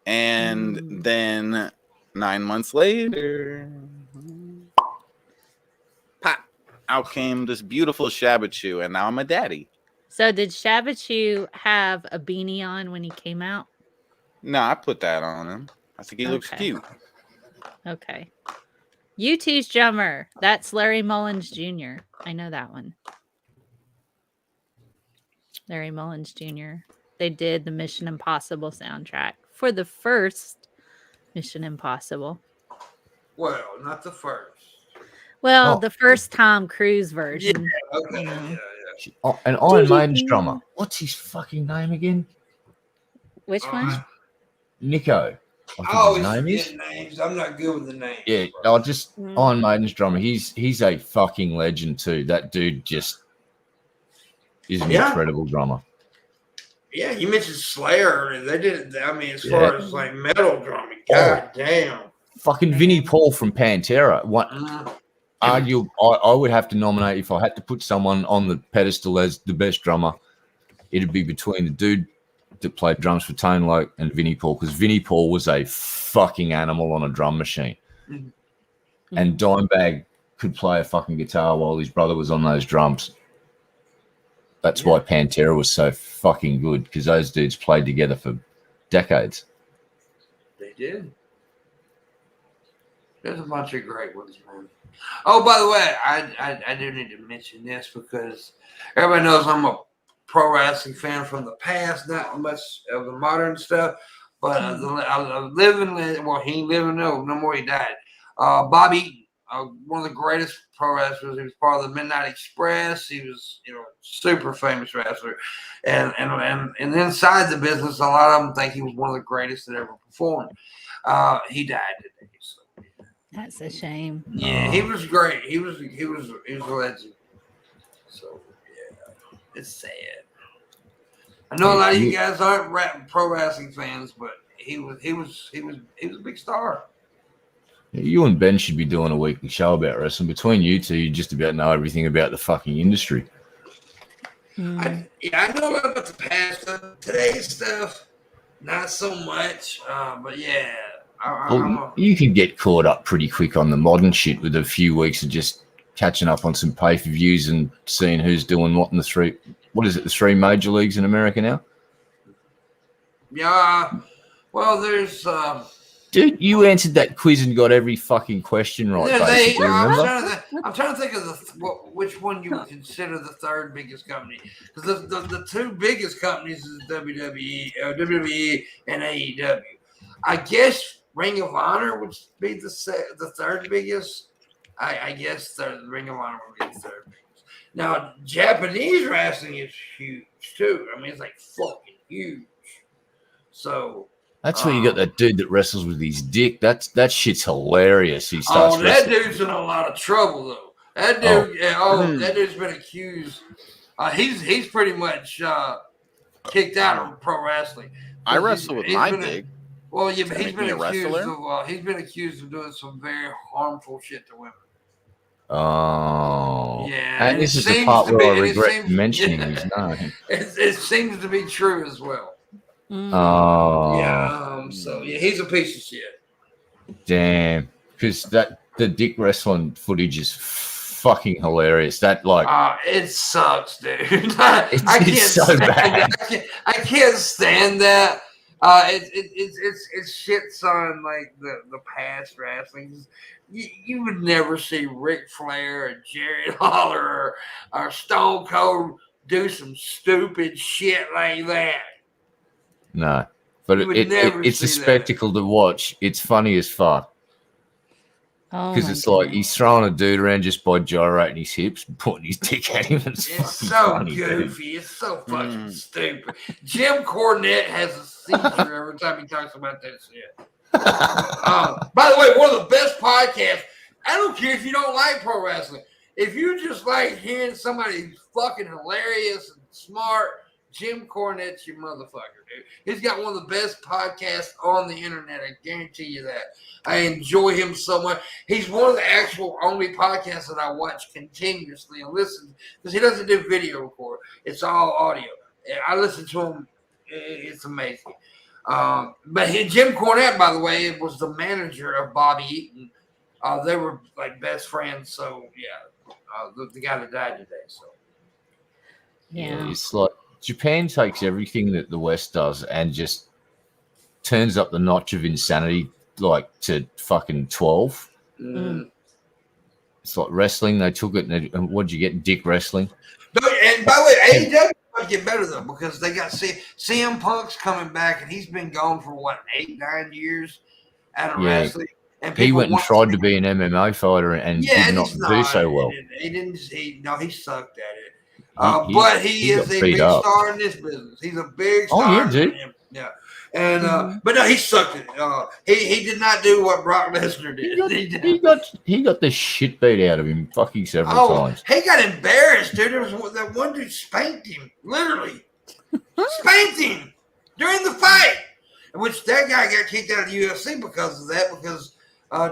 And then 9 months later, pop, out came this beautiful Shabachu, and now I'm a daddy. So did Shabachu have a beanie on when he came out? No, I put that on him. I think he looks cute. Okay. U2's drummer. That's Larry Mullins Jr. I know that one. Larry Mullins Jr. They did the Mission Impossible soundtrack for the first Mission Impossible. Well, not the first. Well, the first Tom Cruise version. Yeah, okay. Yeah. An Iron Maiden's drummer. What's his fucking name again? Which one? Nico. I his name forget is. names. I'm not good with the names. Yeah, bro. Iron Maiden's drummer. He's a fucking legend too. That dude just is an incredible drummer. Yeah, you mentioned Slayer earlier. They did. I mean, as far as like metal drumming, god damn. Fucking Vinnie Paul from Pantera. I would have to nominate, if I had to put someone on the pedestal as the best drummer, it'd be between the dude that played drums for Tone Loc and Vinnie Paul, because Vinnie Paul was a fucking animal on a drum machine. And Dimebag could play a fucking guitar while his brother was on those drums. That's why Pantera was so fucking good, because those dudes played together for decades. They did. There's a bunch of great ones, man. Oh, by the way, I do need to mention this because everybody knows I'm a pro wrestling fan from the past, not much of the modern stuff. But I live in, well, he ain't living no more. He died. Bobby Eaton, one of the greatest pro wrestlers. He was part of the Midnight Express. He was, super famous wrestler. And inside the business, a lot of them think he was one of the greatest that ever performed. He died today. So. That's a shame. Yeah, he was great. He was a legend. So yeah, it's sad. I know a lot of you guys aren't pro wrestling fans, but he was a big star. You and Ben should be doing a weekly show about wrestling. Between you two, you just about know everything about the fucking industry. I know a lot about the past stuff. Today's stuff, not so much. But yeah. You can get caught up pretty quick on the modern shit with a few weeks of just catching up on some pay-per-views and seeing who's doing what in the three major leagues in America now? Yeah. Well, there's... Dude, you answered that quiz and got every fucking question right, basically, remember? I'm trying to think of which one you would consider the third biggest company. Because the two biggest companies is WWE and AEW. I guess Ring of Honor would be the third biggest. I guess the Ring of Honor would be the third biggest. Now, Japanese wrestling is huge, too. I mean, it's like fucking huge. So... That's where you got that dude that wrestles with his dick. That shit's hilarious. He starts that dude's in a lot of trouble, though. That dude, that dude's been accused. He's pretty much kicked out of pro wrestling. I wrestle with my dick. Well, yeah, but he's been accused of doing some very harmful shit to women. Oh, yeah, and this is the part where I regret mentioning his name. It seems to be true as well. Oh, yeah. So yeah, he's a piece of shit. Damn, because the dick wrestling footage is fucking hilarious. That it sucks, dude. It's so bad. I can't stand that. It shits on like the past wrestling. You would never see Ric Flair or Jerry Lawler or Stone Cold do some stupid shit like that. No, but it's a spectacle to watch. It's funny as fuck. Because it's like he's throwing a dude around just by gyrating his hips and putting his dick at him. It's so funny, goofy. Dude. It's so fucking stupid. Jim Cornette has a seizure every time he talks about that shit. By the way, one of the best podcasts. I don't care if you don't like pro wrestling. If you just like hearing somebody who's fucking hilarious and smart, Jim Cornette's your motherfucker, dude. He's got one of the best podcasts on the internet. I guarantee you that. I enjoy him so much. He's one of the actual only podcasts that I watch continuously and listen because he doesn't do video record. It's all audio. I listen to him. It's amazing. But Jim Cornette, by the way, was the manager of Bobby Eaton. They were like best friends. So yeah, the guy that died today. So yeah, it's like Japan takes everything that the West does and just turns up the notch of insanity like to fucking 12. It's like wrestling. They took it and what'd you get? Dick wrestling. And by the way, AEW might get better though because they got CM Punk's coming back and he's been gone for what 8-9 years out of wrestling. And he went and tried to be an MMA fighter and did not do so well. He sucked at it. But he is a big star in this business. He's a big star. Oh yeah, dude. Yeah. And but no, he sucked it. He did not do what Brock Lesnar did. He got the shit beat out of him fucking several times. He got embarrassed, dude. There was that one dude spanked him, literally spanked him during the fight, which that guy got kicked out of the UFC because of that. Because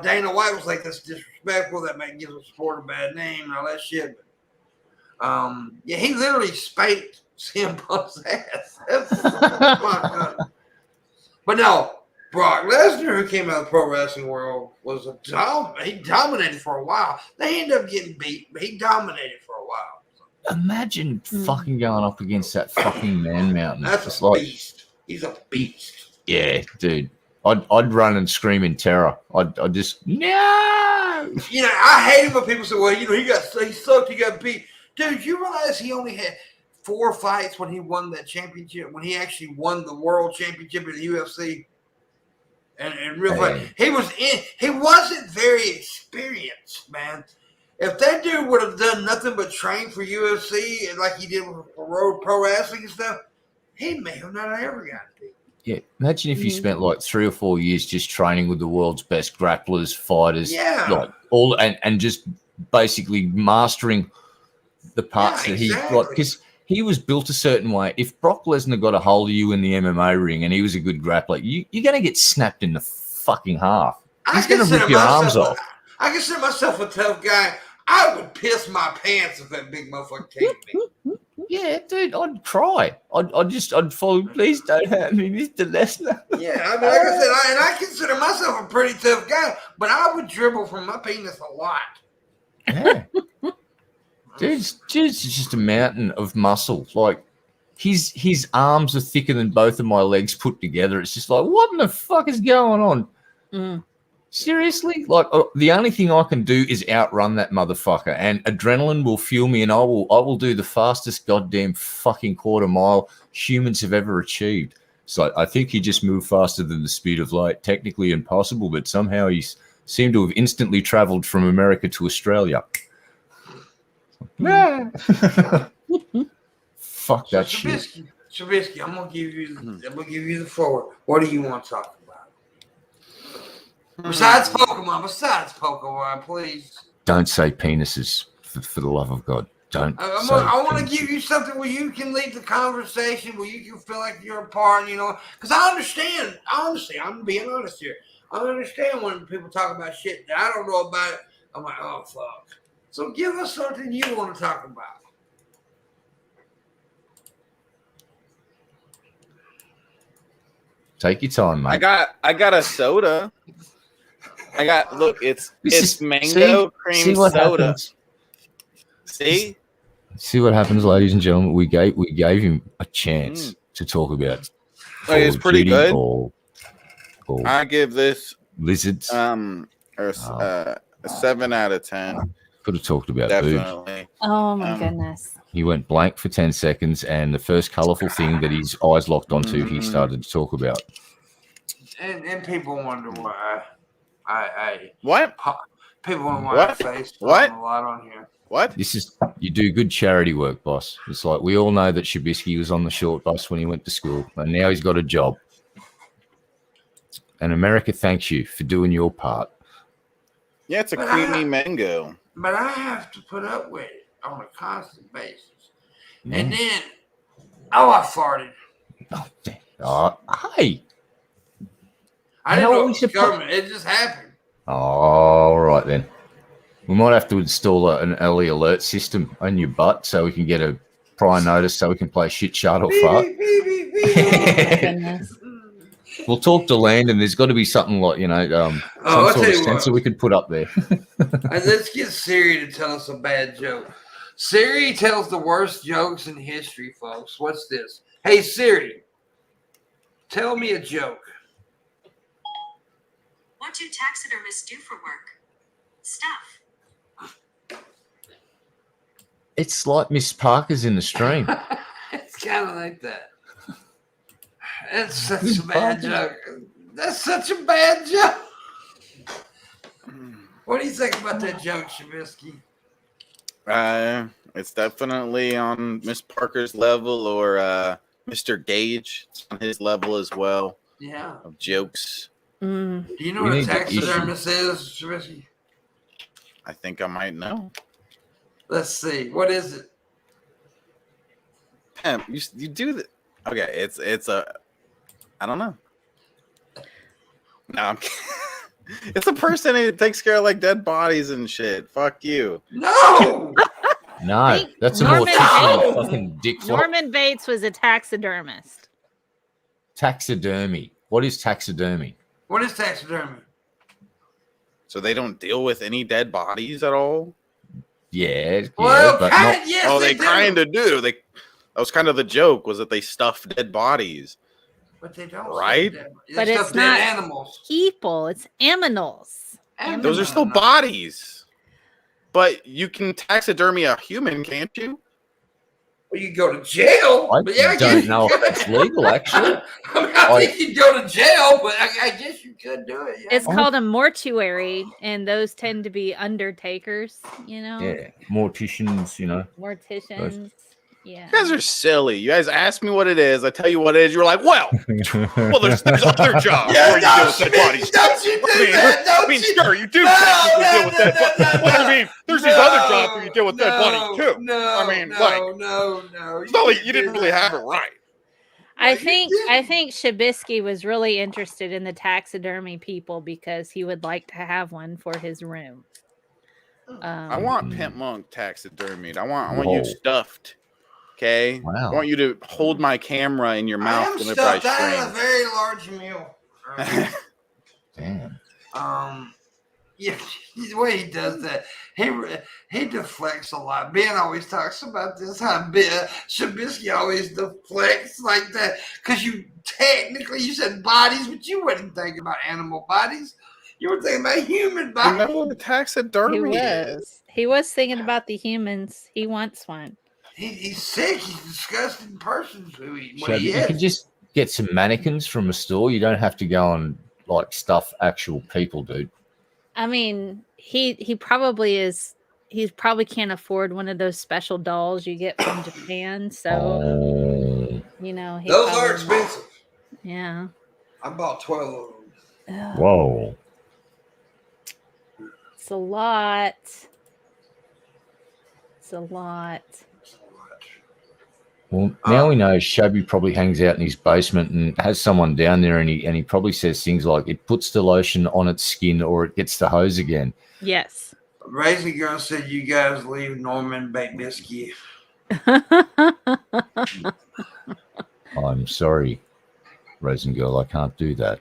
Dana White was like, "That's disrespectful. That gives the sport a bad name and all that shit." But, yeah, he literally spanked CM Punk's ass. That's fucked up. But no, Brock Lesnar, who came out of the pro wrestling world, was he dominated for a while. They ended up getting beat, but he dominated for a while. Imagine fucking going up against that fucking Man Mountain. That's a beast. He's a beast. Yeah, dude. I'd run and scream in terror. I'd just no. You know, I hate it when people say, "Well, you know, he sucked. He got beat." Dude, you realize he only had 4 fights when he won that championship? When he actually won the world championship in the UFC, and real fight, he wasn't very experienced, man. If that dude would have done nothing but train for UFC and like he did with road pro wrestling and stuff, he may have not ever gotten beat. Yeah, imagine if you spent like 3 or 4 years just training with the world's best grapplers, fighters, like all and just basically mastering the parts that he got, because he was built a certain way. If Brock Lesnar got a hold of you in the MMA ring and he was a good grappler, you're going to get snapped in the fucking half. He's going to rip your arms off. I consider myself a tough guy. I would piss my pants if that big motherfucker came to me. Yeah, dude, I'd cry. I'd follow. Please don't hurt me, Mr. Lesnar. Yeah, I mean, like I said, I consider myself a pretty tough guy, but I would dribble from my penis a lot. Yeah. Dude's just a mountain of muscle. Like his arms are thicker than both of my legs put together. It's just like, what in the fuck is going on? Seriously? Like the only thing I can do is outrun that motherfucker, and adrenaline will fuel me, and I will do the fastest goddamn fucking quarter mile humans have ever achieved. So I think he just moved faster than the speed of light. Technically impossible, but somehow he seemed to have instantly traveled from America to Australia. Yeah. Fuck that shit. Shabisky, I'm gonna give you the floor. What do you want to talk about? Besides Pokemon, please. Don't say penises, for the love of God. Don't. I want to give you something where you can lead the conversation, where you can feel like you're a part, you know. Because I understand. Honestly, I'm being honest here. I understand when people talk about shit that I don't know about. I'm like, oh, fuck. So give us something you want to talk about. Take your time, mate. I got a soda. It's mango cream soda. Happens. See what happens, ladies and gentlemen. We gave him a chance to talk about. It's pretty good. Or I give this lizards a 7 out of 10. Could have talked about definitely. Oh my goodness. He went blank for 10 seconds, and the first colourful thing that his eyes locked onto, he started to talk about. And people wonder why what? People wonder why I face a lot on here. What? You do good charity work, boss. It's like we all know that Shabisky was on the short bus when he went to school, and now he's got a job. And America thanks you for doing your part. Yeah, it's a creamy mango. But I have to put up with it on a constant basis. And then, I farted. Hey. I didn't know it was coming. It just happened. All right, then. We might have to install an early alert system on your butt so we can get a prior notice so we can play shit, shut, or fart. We'll talk to land, and there's got to be something like, some sort of sensor we could put up there. Let's get Siri to tell us a bad joke. Siri tells the worst jokes in history, folks. What's this? Hey, Siri, tell me a joke. What do taxidermists do for work? Stuff. It's like Miss Parker's in the stream. It's kind of like that. That's such a bad joke. That's such a bad joke. What do you think about that joke, Shabisky? It's definitely on Miss Parker's level, or Mr. Gage. It's on his level as well. Yeah. Of jokes. Do you know what a taxidermist is, Shabisky? I think I might know. Let's see. What is it? You do that. Okay, it's a. I don't know. No, I'm kidding. It's a person who takes care of like dead bodies and shit. Fuck you. No. No, that's a more fucking dick flop. Norman Bates was a taxidermist. Taxidermy. What is taxidermy? What is taxidermy? So they don't deal with any dead bodies at all? Yeah. Well, but they kind of do. That was kind of the joke, was that they stuff dead bodies. But they don't. Right? Stuff dead. They But stuff it's dead not animals. people, it's aminals. Those are still bodies. But you can taxidermy a human, can't you? Well, you go to jail. I But yeah, I don't guess know you if could. it's legal, actually. I think you'd go to jail, but I guess you could do it. Yeah. It's called a mortuary, and those tend to be undertakers, Yeah, morticians, morticians. Yeah. You guys are silly. You guys ask me what it is. I tell you what it is. You're like, well, there's other jobs where you deal with dead bodies. Don't you do that? I mean, sure, you do technically deal with dead bodies. Well, I mean, there's these other jobs where you deal with dead bodies too. No, I mean, no. It's not like you didn't really have it right. I think Shabisky was really interested in the taxidermy people because he would like to have one for his room. I want Pimpmunk taxidermied. I want you Whoa. stuffed. Okay. Wow. I want you to hold my camera in your mouth whenever I stuffed. I had a stream. very large meal. Damn. Yeah, the way he does that, he deflects a lot. Ben always talks about this, how Shabisky always deflects like that. Because you said bodies, but you wouldn't think about animal bodies. You were thinking about human You bodies. know what the taxidermy is? He was thinking about the humans. He wants one. He's sick. He's a disgusting person. What he You could is. just get some mannequins from a store. You don't have to go and stuff actual people, dude. I mean, he probably is. He probably can't afford one of those special dolls you get from Japan. So, he Those probably, are expensive. Yeah. I bought 12 of them. Ugh, Whoa. it's a lot. It's a lot. Well, now we know Shabby probably hangs out in his basement and has someone down there, and he probably says things like, "It puts the lotion on its skin, or it gets the hose again." Yes. Raisin Girl said you guys leave Norman Bakebisky. I'm sorry, Raisin Girl, I can't do that.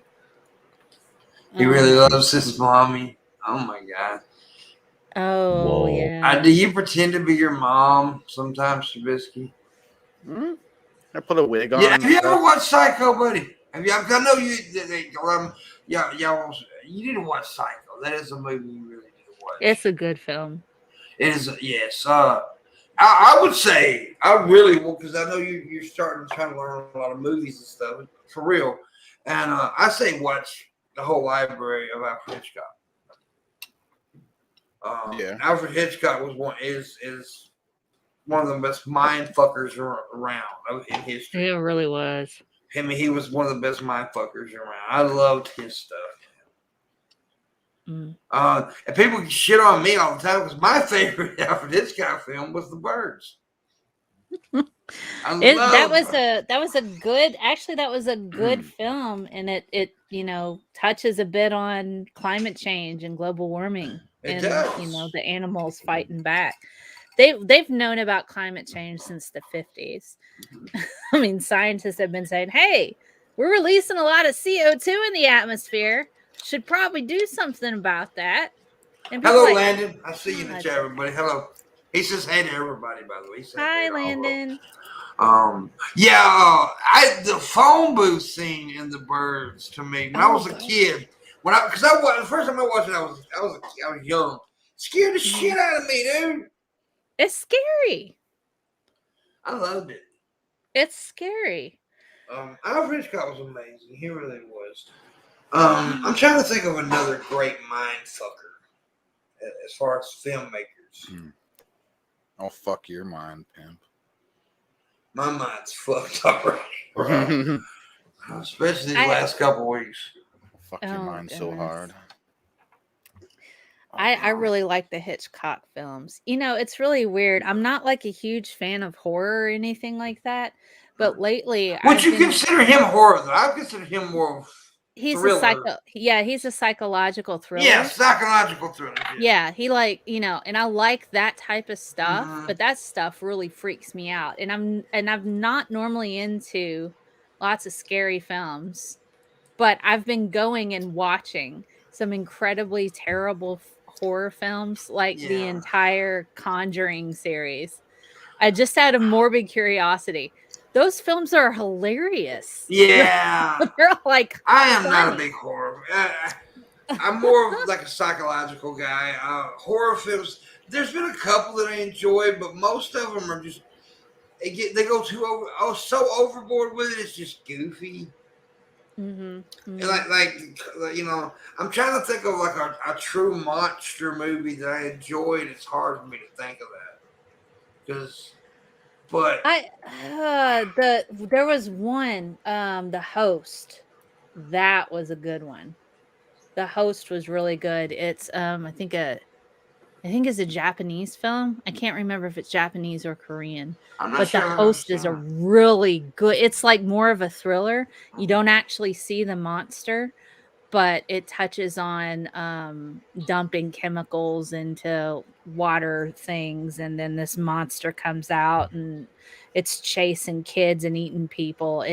He really loves his mommy. Oh my god. Oh, Whoa. yeah. Do you pretend to be your mom sometimes, Shabisky? I put a wig on. Yeah. Have you and ever stuff. watched Psycho, buddy? Have you? I know you. You need to watch Psycho. That is a movie you really need to watch. It's a good film. It is. Yes. I would say I really will, because I know you're starting to try to learn a lot of movies and stuff for real. And I say watch the whole library of Alfred Hitchcock. Yeah. Alfred Hitchcock was is one of the best mind fuckers around in history. It really was. I mean, he was one of the best mind fuckers around. I loved his stuff. Mm. And people can shit on me all the time because my favorite Alfred Hitchcock film was The Birds. That was a good film, and it touches a bit on climate change and global warming, It and does. the animals fighting back. They've known about climate change since the 50s. I mean, scientists have been saying, "Hey, we're releasing a lot of CO2 in the atmosphere. Should probably do something about that." And people Hello, like, Landon. I see you in the "Oh, chat, everybody. Hello. He says hey to everybody, by the way. He says Hi, hey to all of them. Landon. The phone booth scene in The Birds to me when I was a kid, the first time I watched it, I was young, scared the shit out of me, dude. It's scary. I loved it. It's scary. Alfred Hitchcock was amazing. He really was. I'm trying to think of another great mind fucker as far as filmmakers. Oh, fuck your mind, pimp. My mind's fucked already, bro. Especially these last couple weeks. Fuck your mind so goodness. hard. I really like the Hitchcock films. It's really weird. I'm not like a huge fan of horror or anything like that, but lately Would you consider him horror though? I consider him more of he's thriller. he's a psychological thriller. Yeah, psychological thriller. Yeah, he and I like that type of stuff, Mhm. but that stuff really freaks me out. And I'm not normally into lots of scary films, but I've been going and watching some incredibly terrible horror films, like the entire Conjuring series. I just out of morbid curiosity. Those films are hilarious. Yeah, They're like I am not a funny. big horror. I'm more of like a psychological guy. Horror films. There's been a couple that I enjoy, but most of them are just they go too so overboard with it. It's just goofy. And like I'm trying to think of like a true monster movie that I enjoyed. It's hard for me to think of that but there was one, The Host. That was a good one. The Host was really good. It's I think it's a Japanese film. I can't remember if it's Japanese or Korean. I'm not But The sure. Host is a really good. It's like more of a thriller. You don't actually see the monster, but it touches on dumping chemicals into water things, and then this monster comes out and it's chasing kids and eating people.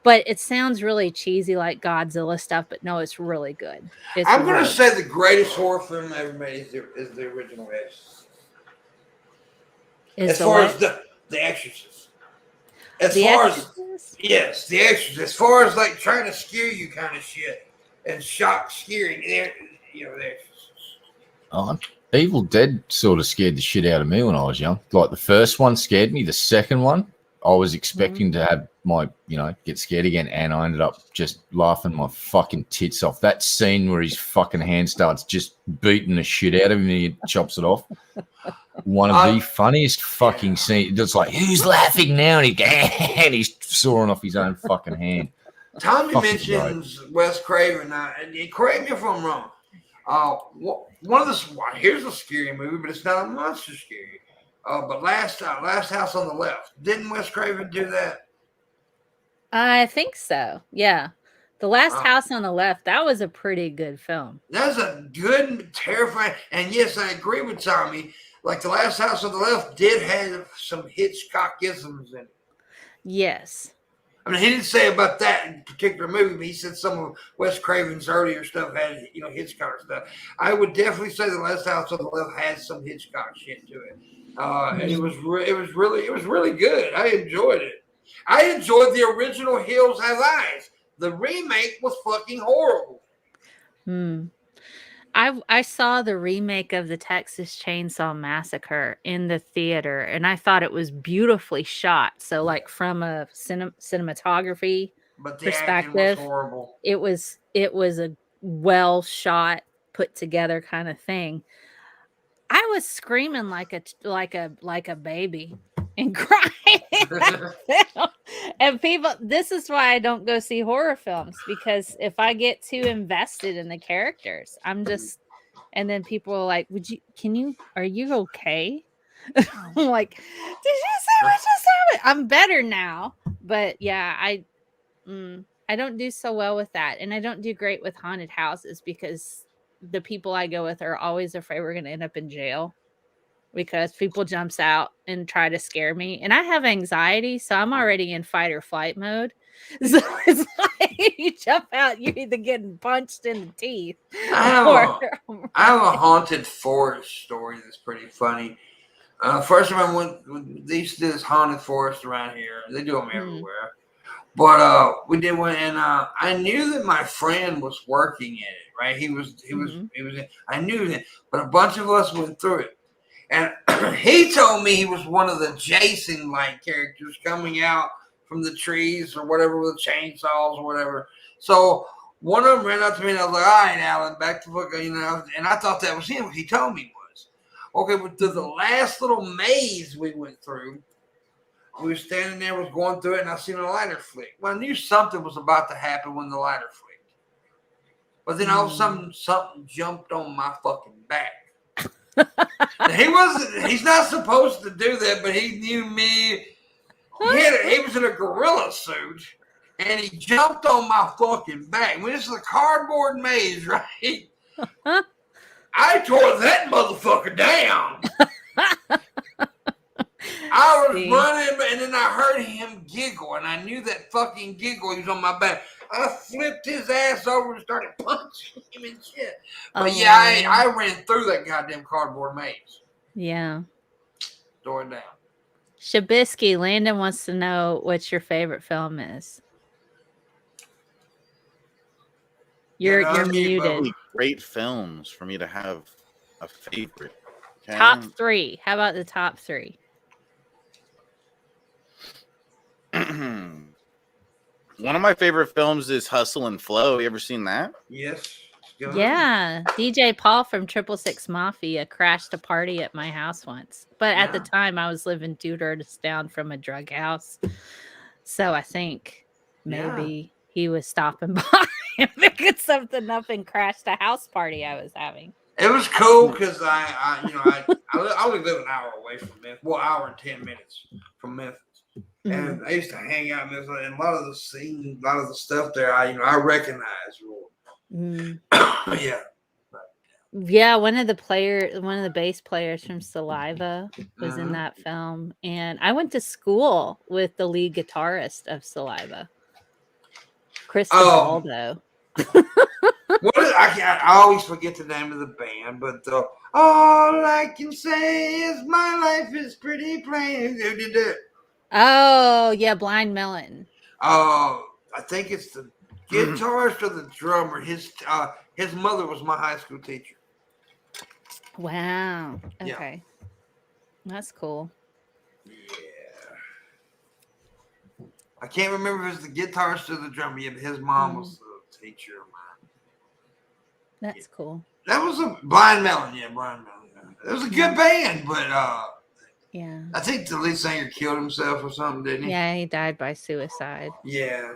But it sounds really cheesy like Godzilla stuff, but no, it's really good. I'm going to say the greatest horror film ever made is the original Exorcist. As far as the Exorcist. Yes, the Exorcist. As far as like trying to scare you kind of shit and shock scaring, the Exorcist. Evil Dead sort of scared the shit out of me when I was young. Like the first one scared me. The second one, I was expecting to have get scared again, and I ended up just laughing my fucking tits off. That scene where his fucking hand starts just beating the shit out of him and he chops it off. One of the funniest fucking scenes. It's like, who's laughing now? And he's sawing off his own fucking hand. Tommy mentions Wes Craven. And correct me if I'm wrong. Here's a scary movie, but it's not a monster scary. But Last House on the Left. Didn't Wes Craven do that? I think so. Yeah. The Last House on the Left, that was a pretty good film. That's a good, terrifying, and yes, I agree with Tommy. Like The Last House on the Left did have some Hitchcockisms in it. Yes. I mean, he didn't say about that particular movie, but he said some of Wes Craven's earlier stuff had, Hitchcock stuff. I would definitely say The Last House on the Left had some Hitchcock shit to it, and it was really good. I enjoyed it. I enjoyed the original Hills Have Eyes. The remake was fucking horrible. I saw the remake of the Texas Chainsaw Massacre in the theater, and I thought it was beautifully shot. So, like from a cinematography perspective, was horrible. It was a well shot, put together kind of thing. I was screaming like a baby and crying. And people, this is why I don't go see horror films, because if I get too invested in the characters, and then people are like, are you okay? I'm like, did you see what just happened? I'm better now. But yeah, I don't do so well with that. And I don't do great with haunted houses because the people I go with are always afraid we're going to end up in jail because people jumps out and try to scare me. And I have anxiety, so I'm already in fight or flight mode. So it's like you jump out, you're either getting punched in the teeth. I have a haunted forest story that's pretty funny. First time they used to do this haunted forest around here. They do them everywhere. But we did one, and I knew that my friend was working in it. Right, he was. I knew that, but a bunch of us went through it, and he told me he was one of the Jason-like characters coming out from the trees or whatever with chainsaws or whatever. So one of them ran up to me, and I was like, "All right, Alan, back to fucking," and I thought that was him. What he told me was okay. But through the last little maze we went through. We were standing there, was going through it, and I seen a lighter flick. Well, I knew something was about to happen when the lighter flicked. But then all of a sudden, something jumped on my fucking back. He's not supposed to do that, but he knew me. He was in a gorilla suit, and he jumped on my fucking back. When it's a cardboard maze, right? I tore that motherfucker down. I was running, and then I heard him giggle, and I knew that fucking giggle. He was on my back. I flipped his ass over and started punching him and shit. But I ran through that goddamn cardboard maze. Yeah. Tore it down. Shabisky, Landon wants to know what your favorite film is. You're unmute, muted. Bubba. Great films for me to have a favorite. Okay? Top 3. How about the top 3? One of my favorite films is Hustle and Flow. You ever seen that? Yes. Go Yeah, DJ Paul from 666 Mafia crashed a party at my house once. But at the Yeah. time, I was living 2 doors down from a drug house. So I think maybe he was stopping by and picking something up and crashed a house party I was having. It was cool because I only live an hour away from Memphis. Well, hour and 10 minutes from Memphis. And I used to hang out in Memphis, and a lot of the scene, a lot of the stuff there, I recognize. Yeah. Yeah, one of the bass players from Saliva was in that film, and I went to school with the lead guitarist of Saliva, Chris DeBaldo. I always forget the name of the band, but all I can say is my life is pretty plain. Who did that? Oh yeah, Blind Melon. I think it's the guitarist or the drummer. His mother was my high school teacher. Wow. Yeah. Okay. That's cool. Yeah. I can't remember if it was the guitarist or the drummer. Yeah, but his mom was the teacher of mine. That's cool. That was a Blind Melon. Yeah, Blind Melon. It was a good band, but yeah. I think the lead singer killed himself or something, didn't he? Yeah, he died by suicide. Yeah.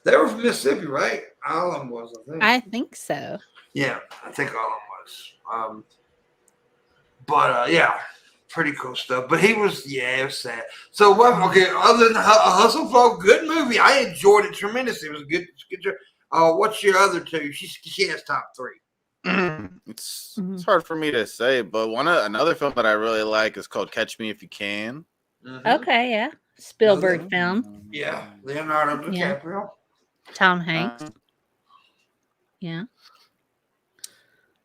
They were from Mississippi, right? All of them was, I think. I think so. Yeah, I think all of them was. But yeah, pretty cool stuff. But he was, it was sad. So what? Okay, other than Hustle Flow, good movie. I enjoyed it tremendously. It was good. What's your other two? She has top 3. It's hard for me to say, but another film that I really like is called Catch Me If You Can. Okay, yeah. Spielberg film. Yeah, Leonardo DiCaprio. Tom Hanks. Yeah.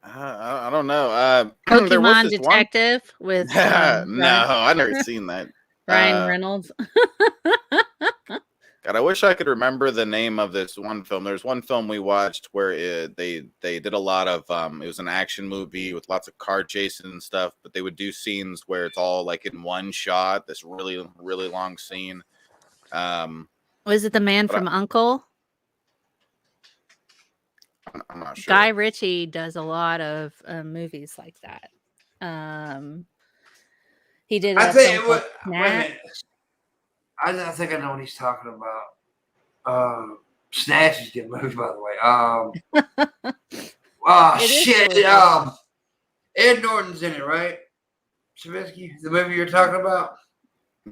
I don't know. Pokemon Detective with no, I've never seen that. Ryan Reynolds. God, I wish I could remember the name of this one film. There's one film we watched where they did a lot of it was an action movie with lots of car chases and stuff, but they would do scenes where it's all like in one shot, this really, really long scene. Was it The Man from U.N.C.L.E.? I'm not sure. Guy Ritchie does a lot of movies like that. He did. I think. Wait a minute. I think I know what he's talking about. Snatch is a good movie, by the way. Shit. Ed Norton's in it, right? Shabisky, the movie you're talking about.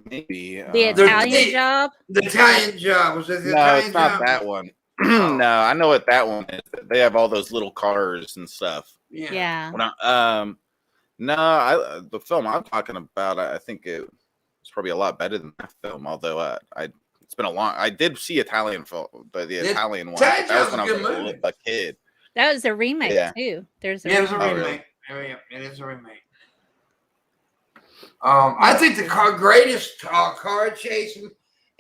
Maybe the Italian Job. The Italian Job was it? The no, Italian it's not Job? that one. No, I know what that one is. They have all those little cars and stuff. Yeah. Well, the film I'm talking about, I think it's probably a lot better than that film. Although it's been a long. I did see Italian film, but the Italian one. That was when I was a kid. That was a remake too. There's it was a remake. It is a remake. I think the greatest car chase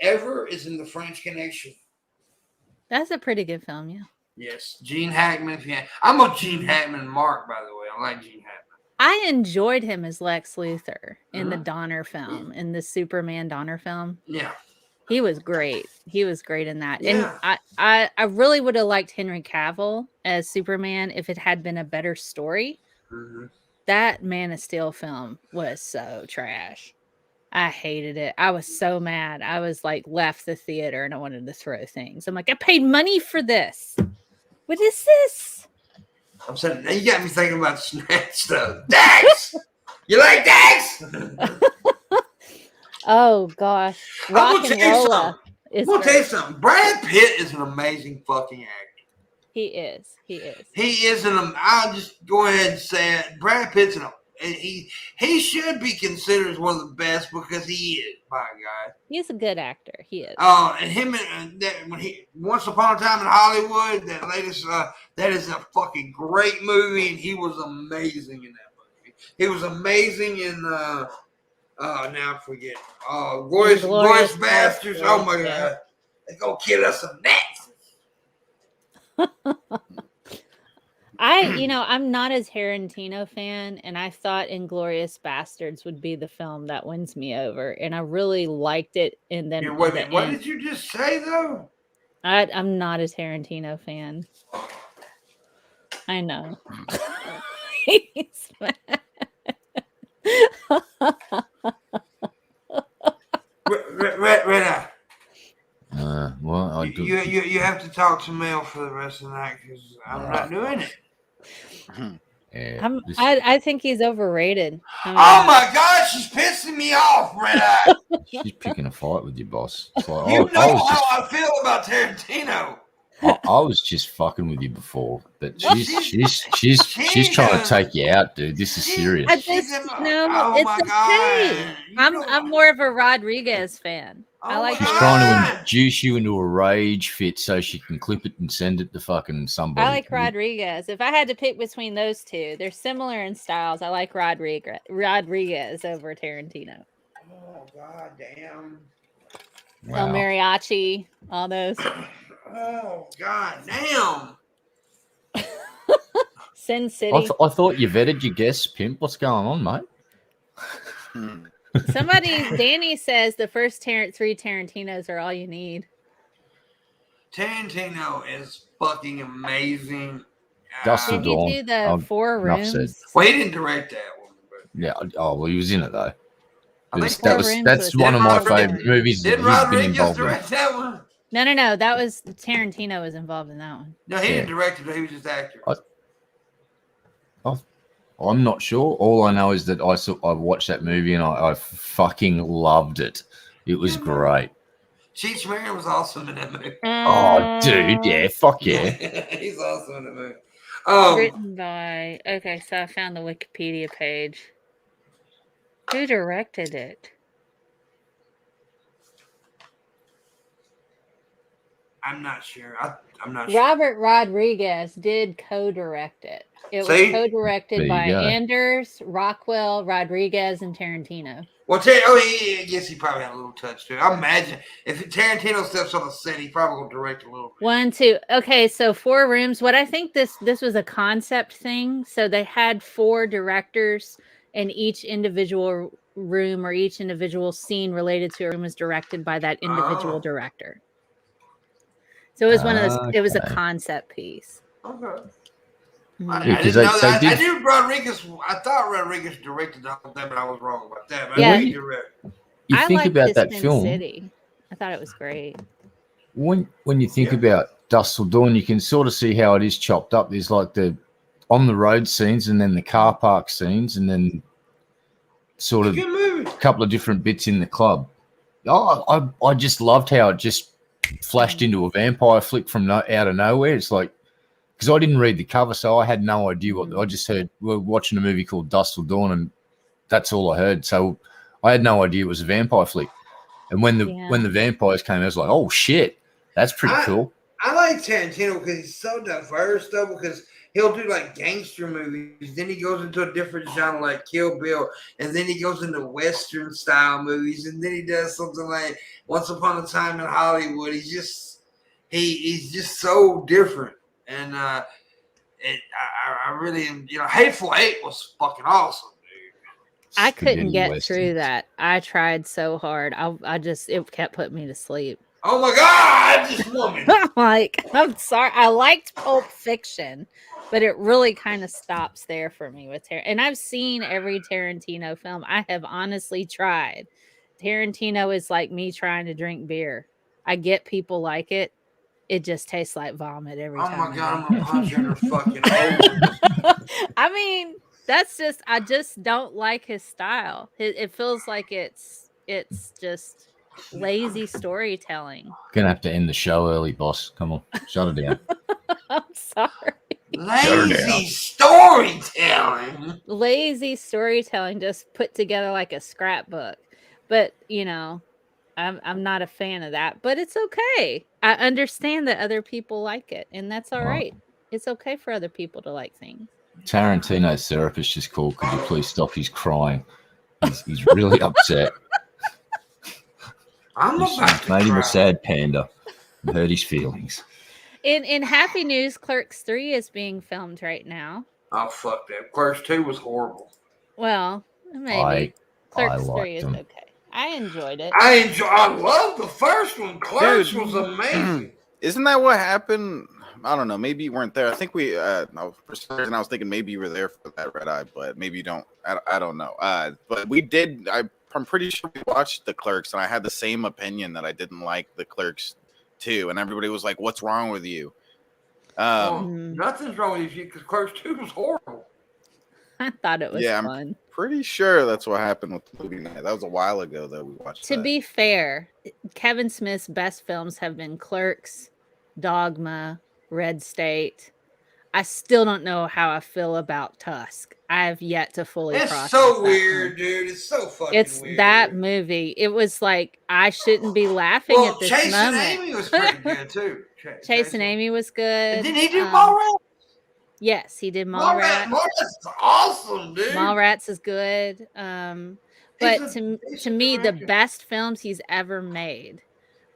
ever is in The French Connection. That's a pretty good film, yeah. Yes, Gene Hackman. I'm a Gene Hackman mark, by the way. I like Gene Hackman. I enjoyed him as Lex Luthor in the Donner film, in the Superman Donner film. Yeah. He was great. He was great in that. Yeah. And I really would have liked Henry Cavill as Superman if it had been a better story. Mm-hmm. That Man of Steel film was so trash. I hated it. I was so mad. I was like left the theater and I wanted to throw things. I'm like, I paid money for this. What is this? I'm saying, you got me thinking about Snatch stuff. Dax! You like Dax? Oh gosh. I'm gonna tell you something. Brad Pitt is an amazing fucking actor. He is. He is. He is I'll just go ahead and say it. Brad Pitt's he should be considered as one of the best because he is, by God. He's a good actor. He is. And him when he Once Upon a Time in Hollywood, that is a fucking great movie, and he was amazing in that movie. He was amazing in Oh, now I forget. Oh, Glorious Inglourious Bastards. Oh my yeah. God. They're gonna kill us some Nazis. I'm not as Tarantino fan, and I thought Inglorious Bastards would be the film that wins me over, and I really liked it. And then Wait a minute, what did you just say though? I'm not a Tarantino fan. I know. He's mad. Red Eye. Well, I do. You have to talk to Mel for the rest of the night because I'm not doing it. Yeah, I think he's overrated. Oh my God, she's pissing me off, Red Eye. she's picking a fight with your boss. It's like, You know how I feel about Tarantino. I was just fucking with you before, but she's trying to take you out, dude. This is serious. I just, oh my God. I'm more of a Rodriguez fan. I like. She's trying to induce you into a rage fit so she can clip it and send it to fucking somebody. I like Rodriguez. If I had to pick between those two, they're similar in styles. I like Rodriguez over Tarantino. Oh God damn. El Mariachi, all those. Oh God damn. Sin City. I thought you vetted your guests, Pimp. What's going on, mate? Danny says the first three Tarantinos are all you need. Tarantino is fucking amazing. Did you do the Four Rooms? Well, he didn't direct that one. But... Yeah. Oh, well, he was in it though. That's one of my favorite movies. Did Rodriguez direct that one? No. That was Tarantino was involved in that one. No, he didn't direct it. He was just actor. I'm not sure. All I know is that I watched that movie and I fucking loved it. It was great. Cheech Marin was awesome in that movie. Oh, dude, yeah, fuck yeah. He's awesome in the movie. Written by. Okay, so I found the Wikipedia page. Who directed it? I'm not sure. I'm not sure. Robert Rodriguez did co-direct it. It was co-directed by Anders, Rockwell, Rodriguez, and Tarantino. Well, I guess he probably had a little touch too. I imagine if Tarantino steps on the set, he probably will direct a little bit. 1, 2. Okay, so 4 rooms. What I think this was a concept thing. So they had 4 directors, and each individual room or each individual scene related to a room was directed by that individual director. So it was one of those. It was a concept piece. Okay. Mm-hmm. I knew Rodriguez. I thought Rodriguez directed the whole thing, but I was wrong about that. But yeah, you think about that film. City. I thought it was great. When you think about Dusk Till Dawn, you can sort of see how it is chopped up. There's like the on the road scenes, and then the car park scenes, and then sort of a couple of different bits in the club. Oh, I just loved how it just flashed into a vampire flick from out of nowhere. It's like, because I didn't read the cover, so I had no idea what. I just heard we're watching a movie called Dusk Till Dawn, and that's all I heard. So I had no idea it was a vampire flick. And when the vampires came, I was like, oh shit, that's pretty cool. I like Tarantino because he's so diverse, though, because he'll do like gangster movies, then he goes into a different genre like Kill Bill, and then he goes into Western style movies, and then he does something like Once Upon a Time in Hollywood. He's just so different. And I really, Hateful Eight was fucking awesome, dude. I couldn't get through that. I tried so hard. It kept putting me to sleep. Oh my God, this woman. I'm sorry. I liked Pulp Fiction, but it really kind of stops there for me with Tarantino. And I've seen every Tarantino film. I have honestly tried. Tarantino is like me trying to drink beer. I get people like it. It just tastes like vomit every time. Oh my God, I'm gonna punch her fucking over. I mean, I just don't like his style. It feels like it's just lazy storytelling. Gonna have to end the show early, boss. Come on, shut it down. I'm sorry. Lazy storytelling. Lazy storytelling, just put together like a scrapbook. But I'm not a fan of that. But it's okay. I understand that other people like it, and that's all right. It's okay for other people to like things. Tarantino's therapist just called. Could you please stop his crying? He's really upset. I'm He's about to made him cry. a sad panda. Hurt his feelings. In happy news, Clerks 3 is being filmed right now. Oh, fuck that. Clerks 2 was horrible. Well, maybe. Clerks 3 liked is them. okay. I enjoyed it. I love the first one. Clerks Dude. was amazing. Isn't that what happened? I don't know. Maybe you weren't there. I think we. No, for some reason I was thinking maybe you were there for that red eye, but maybe you don't. I don't know. But we did. I'm pretty sure we watched the Clerks, and I had the same opinion that I didn't like the Clerks 2, and everybody was like, "What's wrong with you?" Well, nothing's wrong with you because Clerks 2 was horrible. I thought it was Yeah, I'm fun. pretty sure that's what happened with the movie night. That was a while ago that we watched. To that. be fair, Kevin Smith's best films have been Clerks, Dogma, Red State. I still don't know how I feel about Tusk. I have yet to fully It's process so that weird, one. dude. It's so fucking It's weird. that movie. It was like I shouldn't be laughing Well, at this Chasing moment. Amy was pretty good too. Chasing Amy was good. And didn't he do Mallrats? Yes, he did Mallrats. Mallrats is awesome, dude. Mallrats is good. But to me, the best films he's ever made.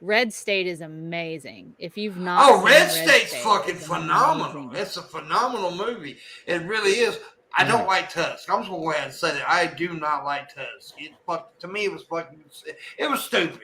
Red State is amazing. If you've not seen Red State's State, fucking it's phenomenal. amazing. It's a phenomenal movie. It really is. I don't like Tusk. I'm just gonna go ahead and say that I do not like Tusk. To me, it was fucking. It was stupid.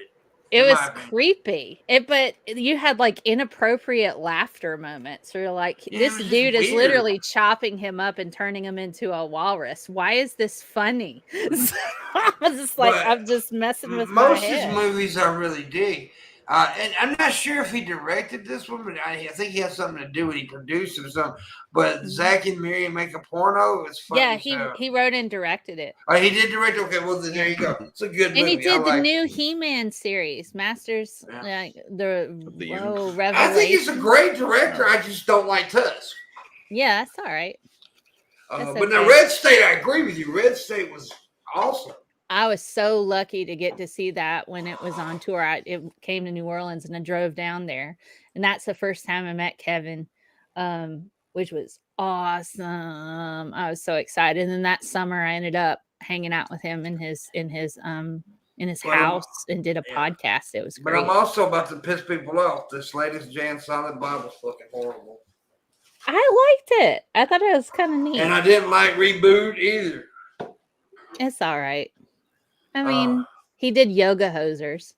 It was creepy. But you had like inappropriate laughter moments. Where you're like, this dude is literally chopping him up and turning him into a walrus. Why is this funny? So I was just like, I'm just messing with my head. Most of his movies I really dig. And I'm not sure if he directed this one, but I think he had something to do with he produced it or something. But Zach and Miriam Make a Porno. It's fun. Yeah, he wrote and directed it. Oh, he did direct. Okay, well then there you go. It's a good movie. And he did the new He-Man series, Masters. The Revelation. I think he's a great director. I just don't like Tusk. Yeah, that's all right. But the Red State, I agree with you. Red State was awesome. I was so lucky to get to see that when it was on tour. It came to New Orleans and I drove down there. And that's the first time I met Kevin, which was awesome. I was so excited. And then that summer I ended up hanging out with him in his house and did a podcast. It was great. But I'm also about to piss people off. This latest Jan Silent Bob was fucking horrible. I liked it. I thought it was kind of neat. And I didn't like Reboot either. It's all right. I mean, he did Yoga Hosers,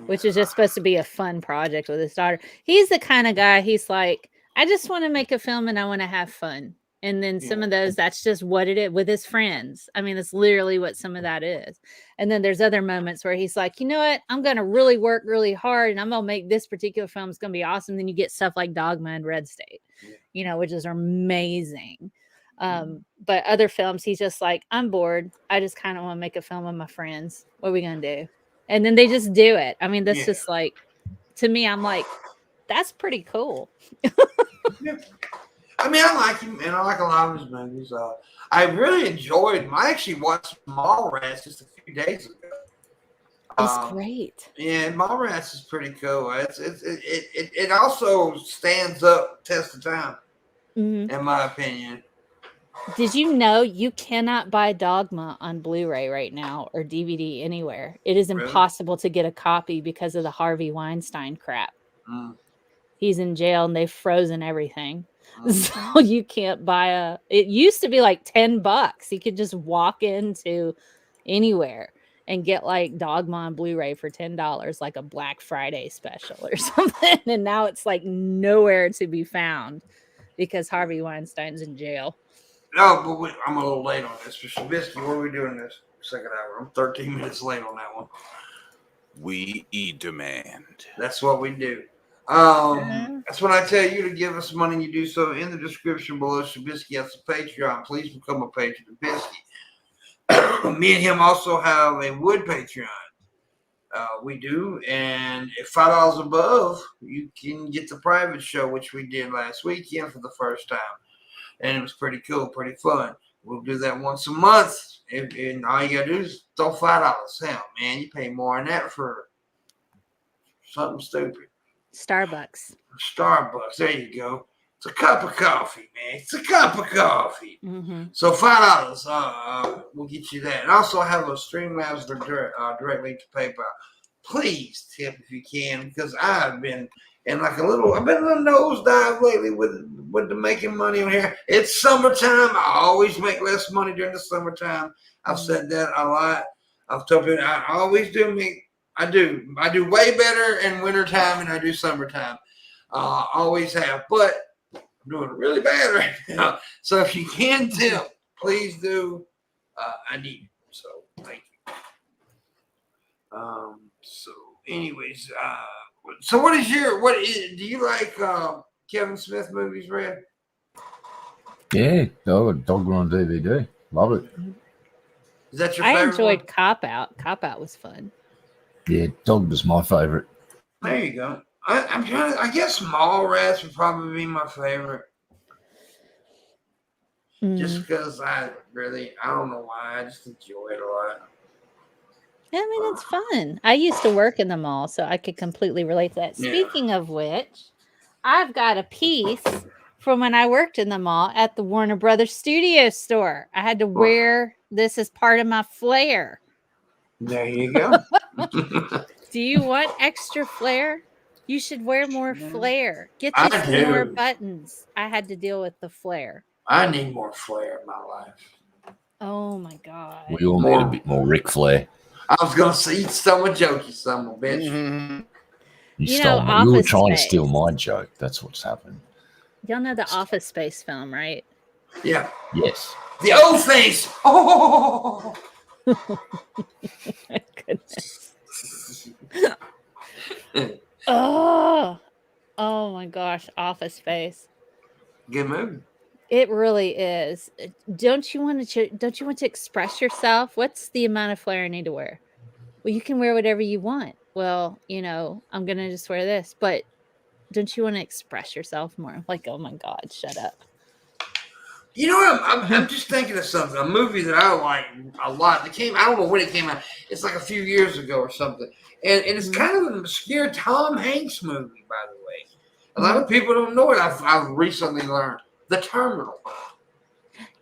which is just supposed to be a fun project with his daughter. He's the kind of guy, he's like, I just want to make a film and I want to have fun. And then some of those, that's just what it is with his friends. I mean, that's literally what some of that is. And then there's other moments where he's like, you know what? I'm going to really work really hard and I'm going to make this particular film. It's going to be awesome. Then you get stuff like Dogma and Red State, which is amazing. But other films, he's just like, I'm bored. I just kind of want to make a film with my friends. What are we going to do? And then they just do it. I mean, that's just like, to me, I'm like, that's pretty cool. I mean, I like him, and I like a lot of his movies. I really enjoyed him. I actually watched Mallrats just a few days ago. It's great. Yeah, Mallrats is pretty cool. It also stands up test of time, in my opinion. Did you know you cannot buy Dogma on Blu-ray right now or DVD anywhere? It is impossible to get a copy because of the Harvey Weinstein crap. He's in jail and they've frozen everything. So you can't buy it used to be like $10. You could just walk into anywhere and get like Dogma on Blu-ray for $10, like a Black Friday special or something. And now it's like nowhere to be found because Harvey Weinstein's in jail. No, but I'm a little late on this. For Shabisky, what are we doing this second hour? I'm 13 minutes late on that one. We demand. That's what we do. That's when I tell you to give us money. You do so in the description below. Shabisky has a Patreon. Please become a patron of Shabisky. Me and him also have a wood Patreon. We do, and at $5 above, you can get the private show, which we did last weekend for the first time, and it was pretty cool, pretty fun. We'll do that once a month, and all you gotta do is throw $5. Hell, man, you pay more than that for something stupid. Starbucks. There you go. It's a cup of coffee, man. It's a cup of coffee. Mm-hmm. So $5, we'll get you that. And also have a Streamlabs direct link to PayPal. Please tip if you can, because I've been in a little nosedive lately with the making money on here. It's summertime. I always make less money during the summertime. I've said that a lot. I've told people I always do I do way better in wintertime than I do summertime. Always have, but I'm doing really bad right now. So if you can tip, please do. I need it. So thank you. So anyways, so do you like Kevin Smith movies, Red? Yeah, I got Dogma on DVD. Love it. Is that your I favorite enjoyed one? Cop Out. Cop Out was fun. Yeah, Dogma's my favorite. There you go. I'm trying to. I guess Mallrats would probably be my favorite, just because I don't know why. I just enjoy it a lot. I mean, it's fun. I used to work in the mall, so I could completely relate to that. Yeah. Speaking of which, I've got a piece from when I worked in the mall at the Warner Brothers Studio store. I had to wear this as part of my flair. There you go. Do you want extra flair? You should wear more flair. Get I this more do. buttons. I had to deal with the flair. I need more flair in my life. Oh my God. We all need a bit more Ric Flair. I was gonna say, you stole my joke, you son of a bitch. Mm-hmm. You know, You were Office trying to Space. steal my joke. That's what's happened. Y'all know the Office Space film, right? Yeah. Yes. The old face. Oh. My goodness. Oh my gosh, Office Space. Good movie. It really is. Don't you want to express yourself? What's the amount of flair I need to wear? Well, you can wear whatever you want. Well, I'm gonna just wear this, but don't you want to express yourself more? Like, oh my God, shut up. You know what? I'm just thinking of something. A movie that I like a lot. I don't know when it came out. It's like a few years ago or something. And it's kind of an obscure Tom Hanks movie, by the way. A lot of people don't know it. I've recently learned. The Terminal.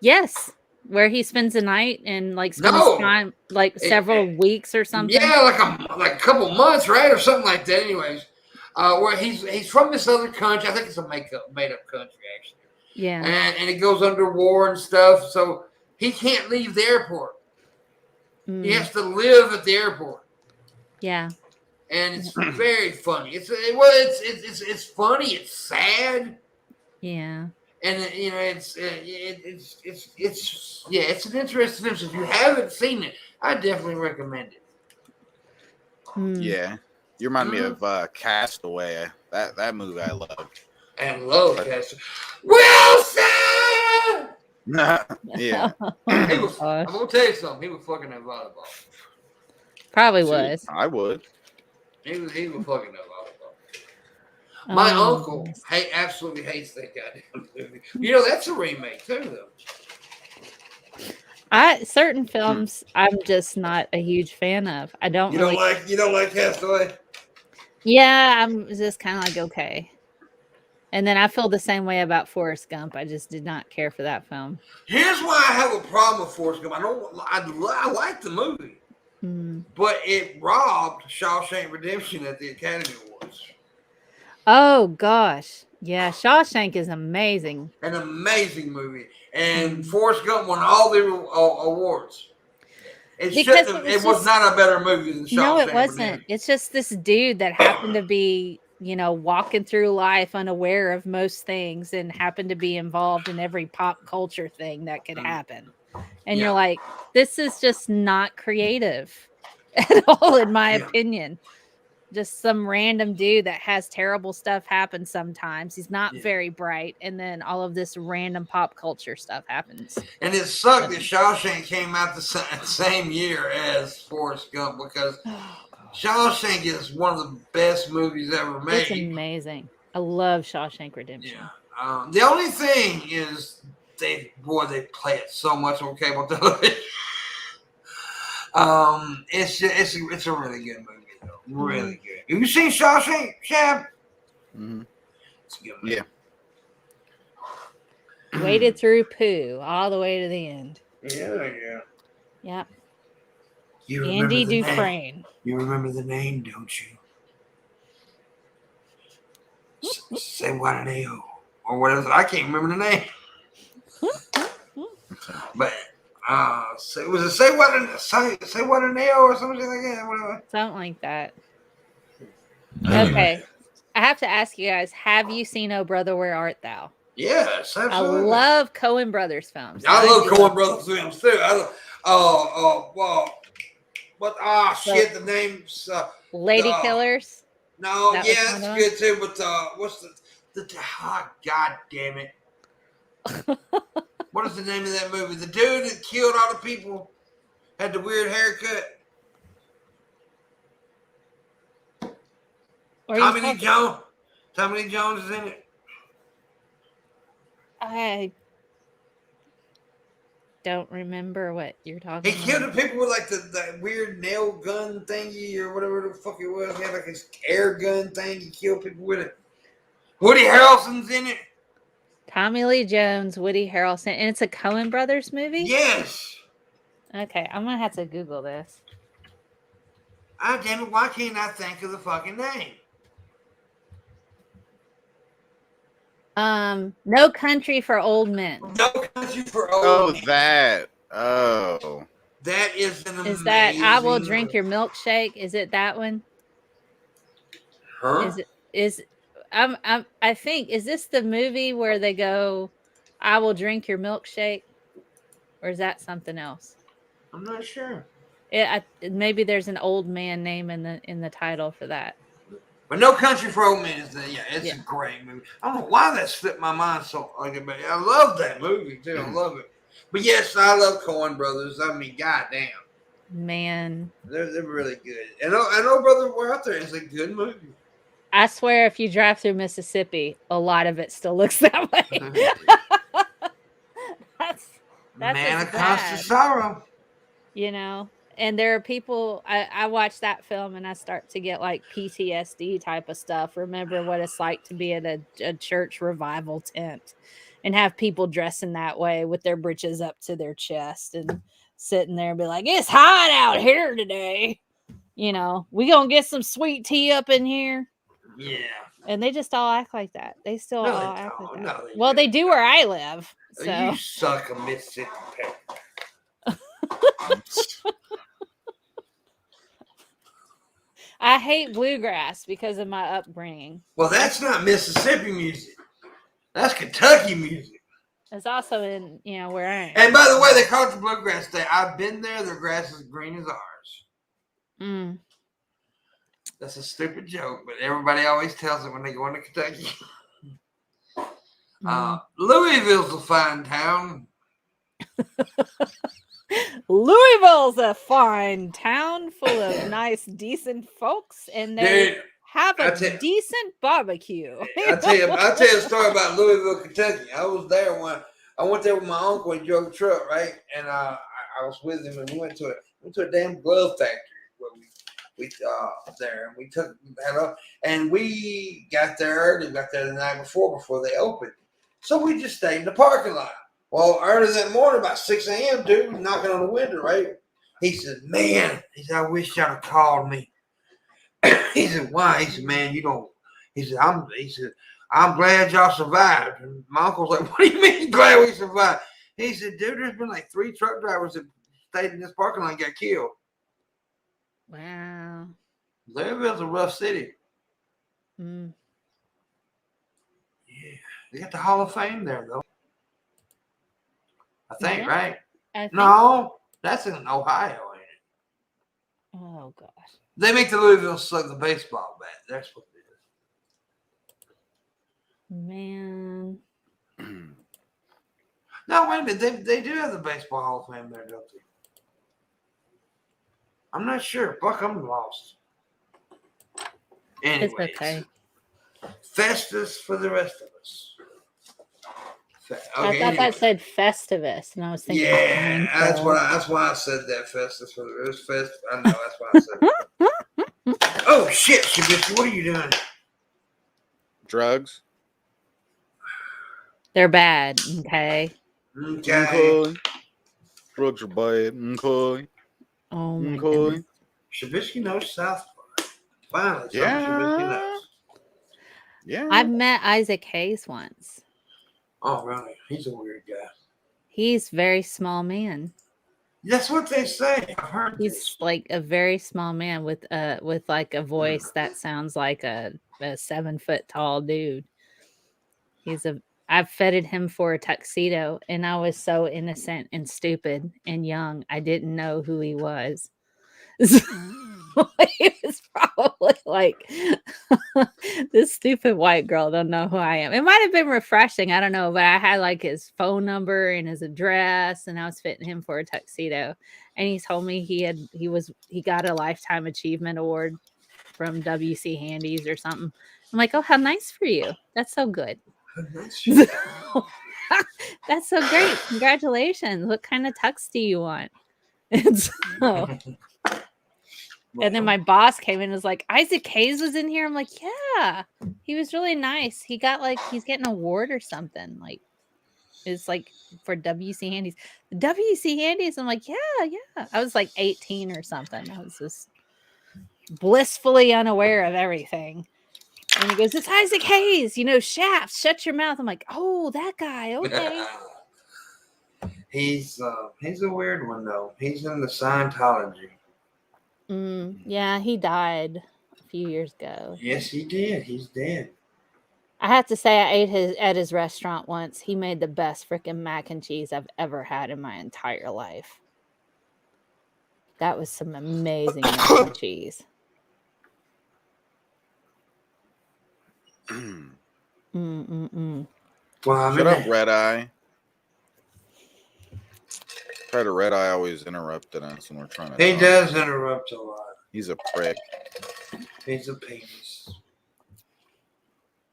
Yes, where he spends the night and spends time several weeks or something. Yeah, like a couple months, right, or something like that. Anyways, where he's from this other country. I think it's a made up country actually. Yeah, and it goes under war and stuff, so he can't leave the airport. He has to live at the airport. Yeah, and it's very funny. It's funny. It's sad. Yeah. And it's an interesting film. So if you haven't seen it, I definitely recommend it. Yeah, you remind me of Castaway. That movie I love. And love Castaway. Wilson. Yeah. I'm gonna tell you something. He was fucking that volleyball. Probably Dude, was. I would. He was fucking that volleyball. My uncle absolutely hates that goddamn movie. That's a remake too, though. Certain films I'm just not a huge fan of. I don't. You don't like Castaway? Yeah, I'm just kind of like okay. And then I feel the same way about Forrest Gump. I just did not care for that film. Here's why I have a problem with Forrest Gump. I like the movie, but it robbed Shawshank Redemption at the Academy Awards. Oh gosh, yeah, Shawshank is amazing. An amazing movie, and Forrest Gump won all the awards. It was not a better movie than Shawshank. No, it wasn't. Redemption. It's just this dude that happened to be, walking through life unaware of most things and happened to be involved in every pop culture thing that could happen. And you're like, this is just not creative at all, in my opinion. Just some random dude that has terrible stuff happen sometimes. He's not very bright. And then all of this random pop culture stuff happens. And it sucked that Shawshank came out the same year as Forrest Gump, because Shawshank is one of the best movies ever made. It's amazing. I love Shawshank Redemption. Yeah. The only thing is they play it so much on cable television. It's a really good movie though. Really good. Have you seen Shawshank, Shab? Mm-hmm. It's a good movie. Waded through poo all the way to the end. Yeah. Yep. You remember Andy the name? Dufresne. You remember the name, don't you? Say what an A.O. or whatever. I can't remember the name. But was it say what an A.O. or something like that? Whatever. Something like that. Anyway. Okay. I have to ask you guys, have you seen Oh Brother, Where Art Thou? Yes, I absolutely. love Coen Brothers films. I love do. Coen Brothers films too. Shit, the name's Lady Killers. no, That was yeah, one it's of good too. But what's God damn it! What is the name of that movie? The dude that killed all the people had the weird haircut. Tommy Lee Jones. Tommy Lee Jones is in it. I don't remember what you're talking He about. killed the people with like the weird nail gun thingy or whatever the fuck it was. He had like his air gun thing. He killed people with it. Woody Harrelson's in it. Tommy Lee Jones, Woody Harrelson, and it's a Coen Brothers movie? Yes. Okay, I'm gonna have to Google this. Ah, damn it! Why can't I think of the fucking name? No Country for Old Men. No Country for Old Oh, Men. that. Oh. That is an amazing. Is that I Will Drink Your Milkshake? Is it that one? Huh? I think, is this the movie where they go, I will drink your milkshake? Or is that something else? I'm not sure. Maybe there's an old man name in the title for that. But No Country for Old Men is a great movie. I don't know why that slipped my mind so like it, but I love that movie too. I love it. But yes, I love Coen Brothers. I mean, goddamn, Man, they're really good. And I know Brother We're Out There is a good movie. I swear, if you drive through Mississippi, a lot of it still looks that way. that's Man as of Constant Sorrow. You know, and there are people, I watch that film and I start to get like PTSD type of stuff. Remember what it's like to be at a church revival tent and have people dressing that way with their breeches up to their chest and sitting there and be like, it's hot out here today. You know, we gonna get some sweet tea up in here. Yeah. And they just all act like that. They still No, all they act don't. like No, that. they Well, they don't. do where I live. So You suck a Mississippi pepper. I hate bluegrass because of my upbringing. Well, that's not Mississippi music. That's Kentucky music. It's also in, where I am. And by the way, they call it the Bluegrass State. I've been there. Their grass is green as ours. Mm. That's a stupid joke, but everybody always tells it when they go into Kentucky. Louisville's a fine town. Louisville's a fine town full of nice, decent folks, and they have a decent barbecue. I'll tell you a story about Louisville, Kentucky. I was there I went there with my uncle. He drove a truck, right? And I was with him, and we went to a damn glove factory where we there, and we took that up, and we got there early. We got there the night before they opened, so we just stayed in the parking lot. Well, early that morning, about 6 a.m., dude was knocking on the window, right? He said, man, I wish y'all had called me. He said, why? He said, man, you don't. He said, I'm glad y'all survived. And my uncle's like, what do you mean glad we survived? He said, dude, there's been like 3 truck drivers that stayed in this parking lot and got killed. Wow. Louisville's a rough city. Mm. Yeah. They got the Hall of Fame there, though. I think, right? No, that's in Ohio, ain't it? Oh, gosh. They make the Louisville Slug the baseball bat. That's what it is. Man. No, wait a minute. They do have the Baseball Hall of Fame there, don't they? I'm not sure. Fuck, I'm lost. Anyways, It's okay. Festus for the rest of us. I thought that said Festivus, and I was thinking. Yeah, that's why I said that. Festus for the fest. I know that's why I said it. Oh shit, Shabisky, what are you doing? Drugs. They're bad. Okay. Okay. Drugs are bad. Okay. Oh my Okay. goodness. Shabisky knows South Park. Finally, something Yeah. Shabisky knows. Yeah. I've met Isaac Hayes once. Oh, really? He's a weird guy. He's very small man. That's what they say. I've heard He's this. like a very small man with like a voice that sounds like a 7 foot tall dude. I've feted him for a tuxedo, and I was so innocent and stupid and young. I didn't know who he was. So he was probably like, this stupid white girl don't know who I am. It might have been refreshing. I don't know, but I had like his phone number and his address, and I was fitting him for a tuxedo. And he told me he got a lifetime achievement award from WC Handy's or something. I'm like, oh, how nice for you. That's so good. That's so great. Congratulations. What kind of tux do you want? And then my boss came in and was like, Isaac Hayes was in here. I'm like, yeah, he was really nice. He's getting an award or something. Like, it's like for WC Handy's. WC Handy's. I'm like, yeah. I was like 18 or something. I was just blissfully unaware of everything. And he goes, it's Isaac Hayes, Shafts, shut your mouth. I'm like, oh, that guy. Okay. He's a weird one though. He's in the Scientology. Yeah, he died a few years ago. Yes, he did. He's dead. I have to say, I ate at his restaurant once. He made the best freaking mac and cheese I've ever had in my entire life. That was some amazing mac and cheese. Well, Shut up, Red Eye. Try to Red Eye always interrupted us when we're trying to. He talk. does interrupt a lot. He's a prick. He's a penis.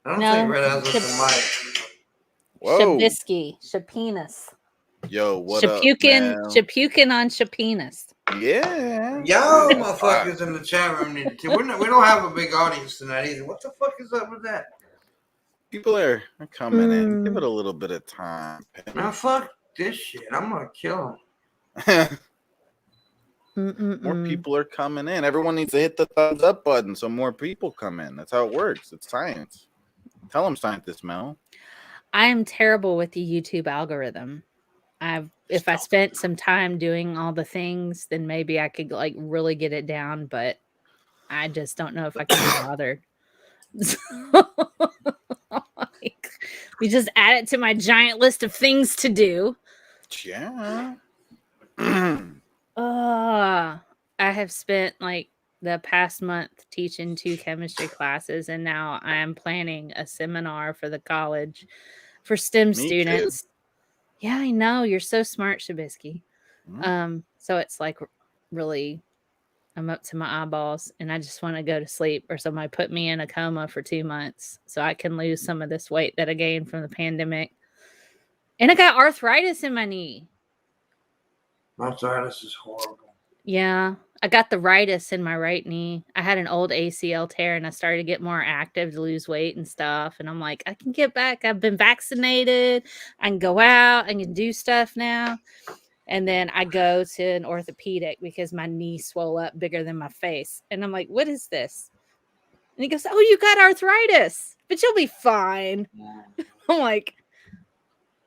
I don't think Red Eye's with the mic. Whoa. Shabisky. Shapinas. Yo, what Shapukin, up, man? Shapukin on Shapinas. Yeah. Y'all motherfuckers in the chat room need to. We don't have a big audience tonight either. What the fuck is up with that? People are coming in. Give it a little bit of time. Now fuck this shit. I'm gonna kill him. More people are coming in. Everyone needs to hit the thumbs up button so more people come in. That's how it works. It's science. Tell them scientist, Mel. I am terrible with the YouTube algorithm. If I spent some time doing all the things, then maybe I could like really get it down, but I just don't know if I can be bothered. Like, we just add it to my giant list of things to do. Yeah. I have spent like the past month teaching 2 chemistry classes, and now I am planning a seminar for the college for STEM students. Too. Yeah, I know. You're so smart, Shabisky. So it's like really, I'm up to my eyeballs and I just want to go to sleep, or somebody put me in a coma for 2 months so I can lose some of this weight that I gained from the pandemic. And I got arthritis in my knee. Arthritis is horrible. Yeah, I got the rightus in my right knee. I had an old ACL tear and I started to get more active to lose weight and stuff. And I'm like, I can get back. I've been vaccinated. I can go out. I can do stuff now. And then I go to an orthopedic because my knee swelled up bigger than my face. And I'm like, what is this? And he goes, oh, you got arthritis, but you'll be fine. I'm like,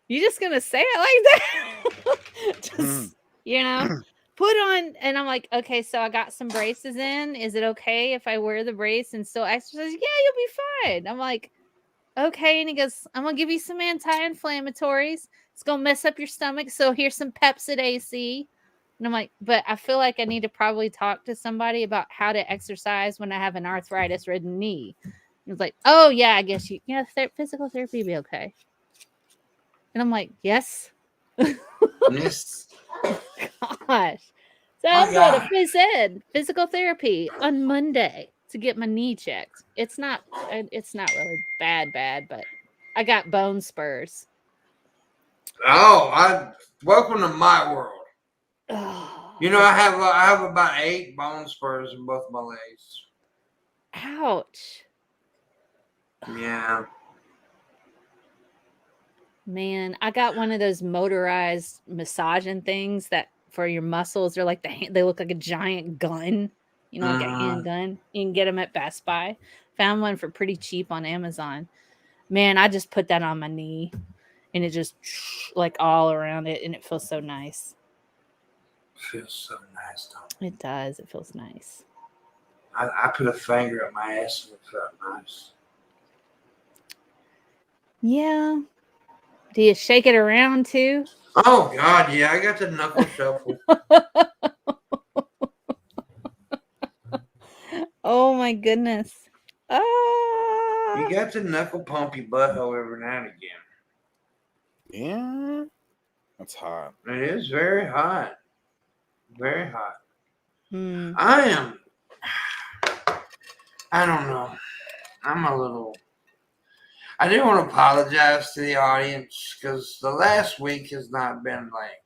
you just going to say it like that? Just, put on. And I'm like, okay, so I got some braces in. Is it okay if I wear the brace and still exercise? Yeah, you'll be fine. I'm like, okay. And he goes, I'm going to give you some anti-inflammatories. It's going to mess up your stomach. So here's some Pepsid AC. And I'm like, but I feel like I need to probably talk to somebody about how to exercise when I have an arthritis-ridden knee. He was like, oh, yeah, I guess physical therapy would be okay. And I'm like, yes. Yes. Gosh. So I'm going to phys ed, physical therapy on Monday to get my knee checked. It's not really bad, but I got bone spurs. Oh, welcome to my world. I have about 8 bone spurs in both my legs. Ouch. Yeah. Man, I got one of those motorized massaging things that for your muscles. They're like they look like a giant gun, like a handgun. You can get them at Best Buy. Found one for pretty cheap on Amazon. Man, I just put that on my knee, and it just like all around it, and it feels so nice. Feels so nice, don't It does. It feels nice. I put a finger up my ass and it felt nice. Yeah. Do you shake it around too? Oh God, yeah, I got the knuckle shuffle. Oh my goodness. You got to knuckle pump your butthole every now and again. Yeah, that's hot. It is very hot. Very hot. Hmm. I don't know. I do want to apologize to the audience because the last week has not been like,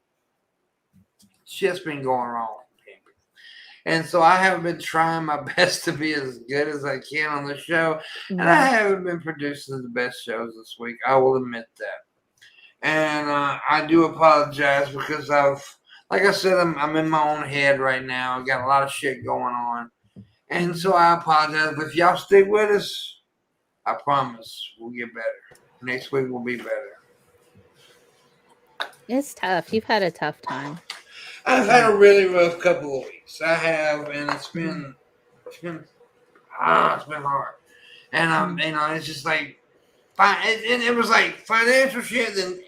shit's been going wrong. And so I haven't been trying my best to be as good as I can on the show. And I haven't been producing the best shows this week. I will admit that. And I do apologize because like I said, I'm in my own head right now. I've got a lot of shit going on. And so I apologize. But if y'all stick with us, I promise we'll get better. Next week will be better. It's tough. You've had a tough time. I've had a really rough couple of weeks. I have, and it's been hard. And it's just like, and it was like financial shit, and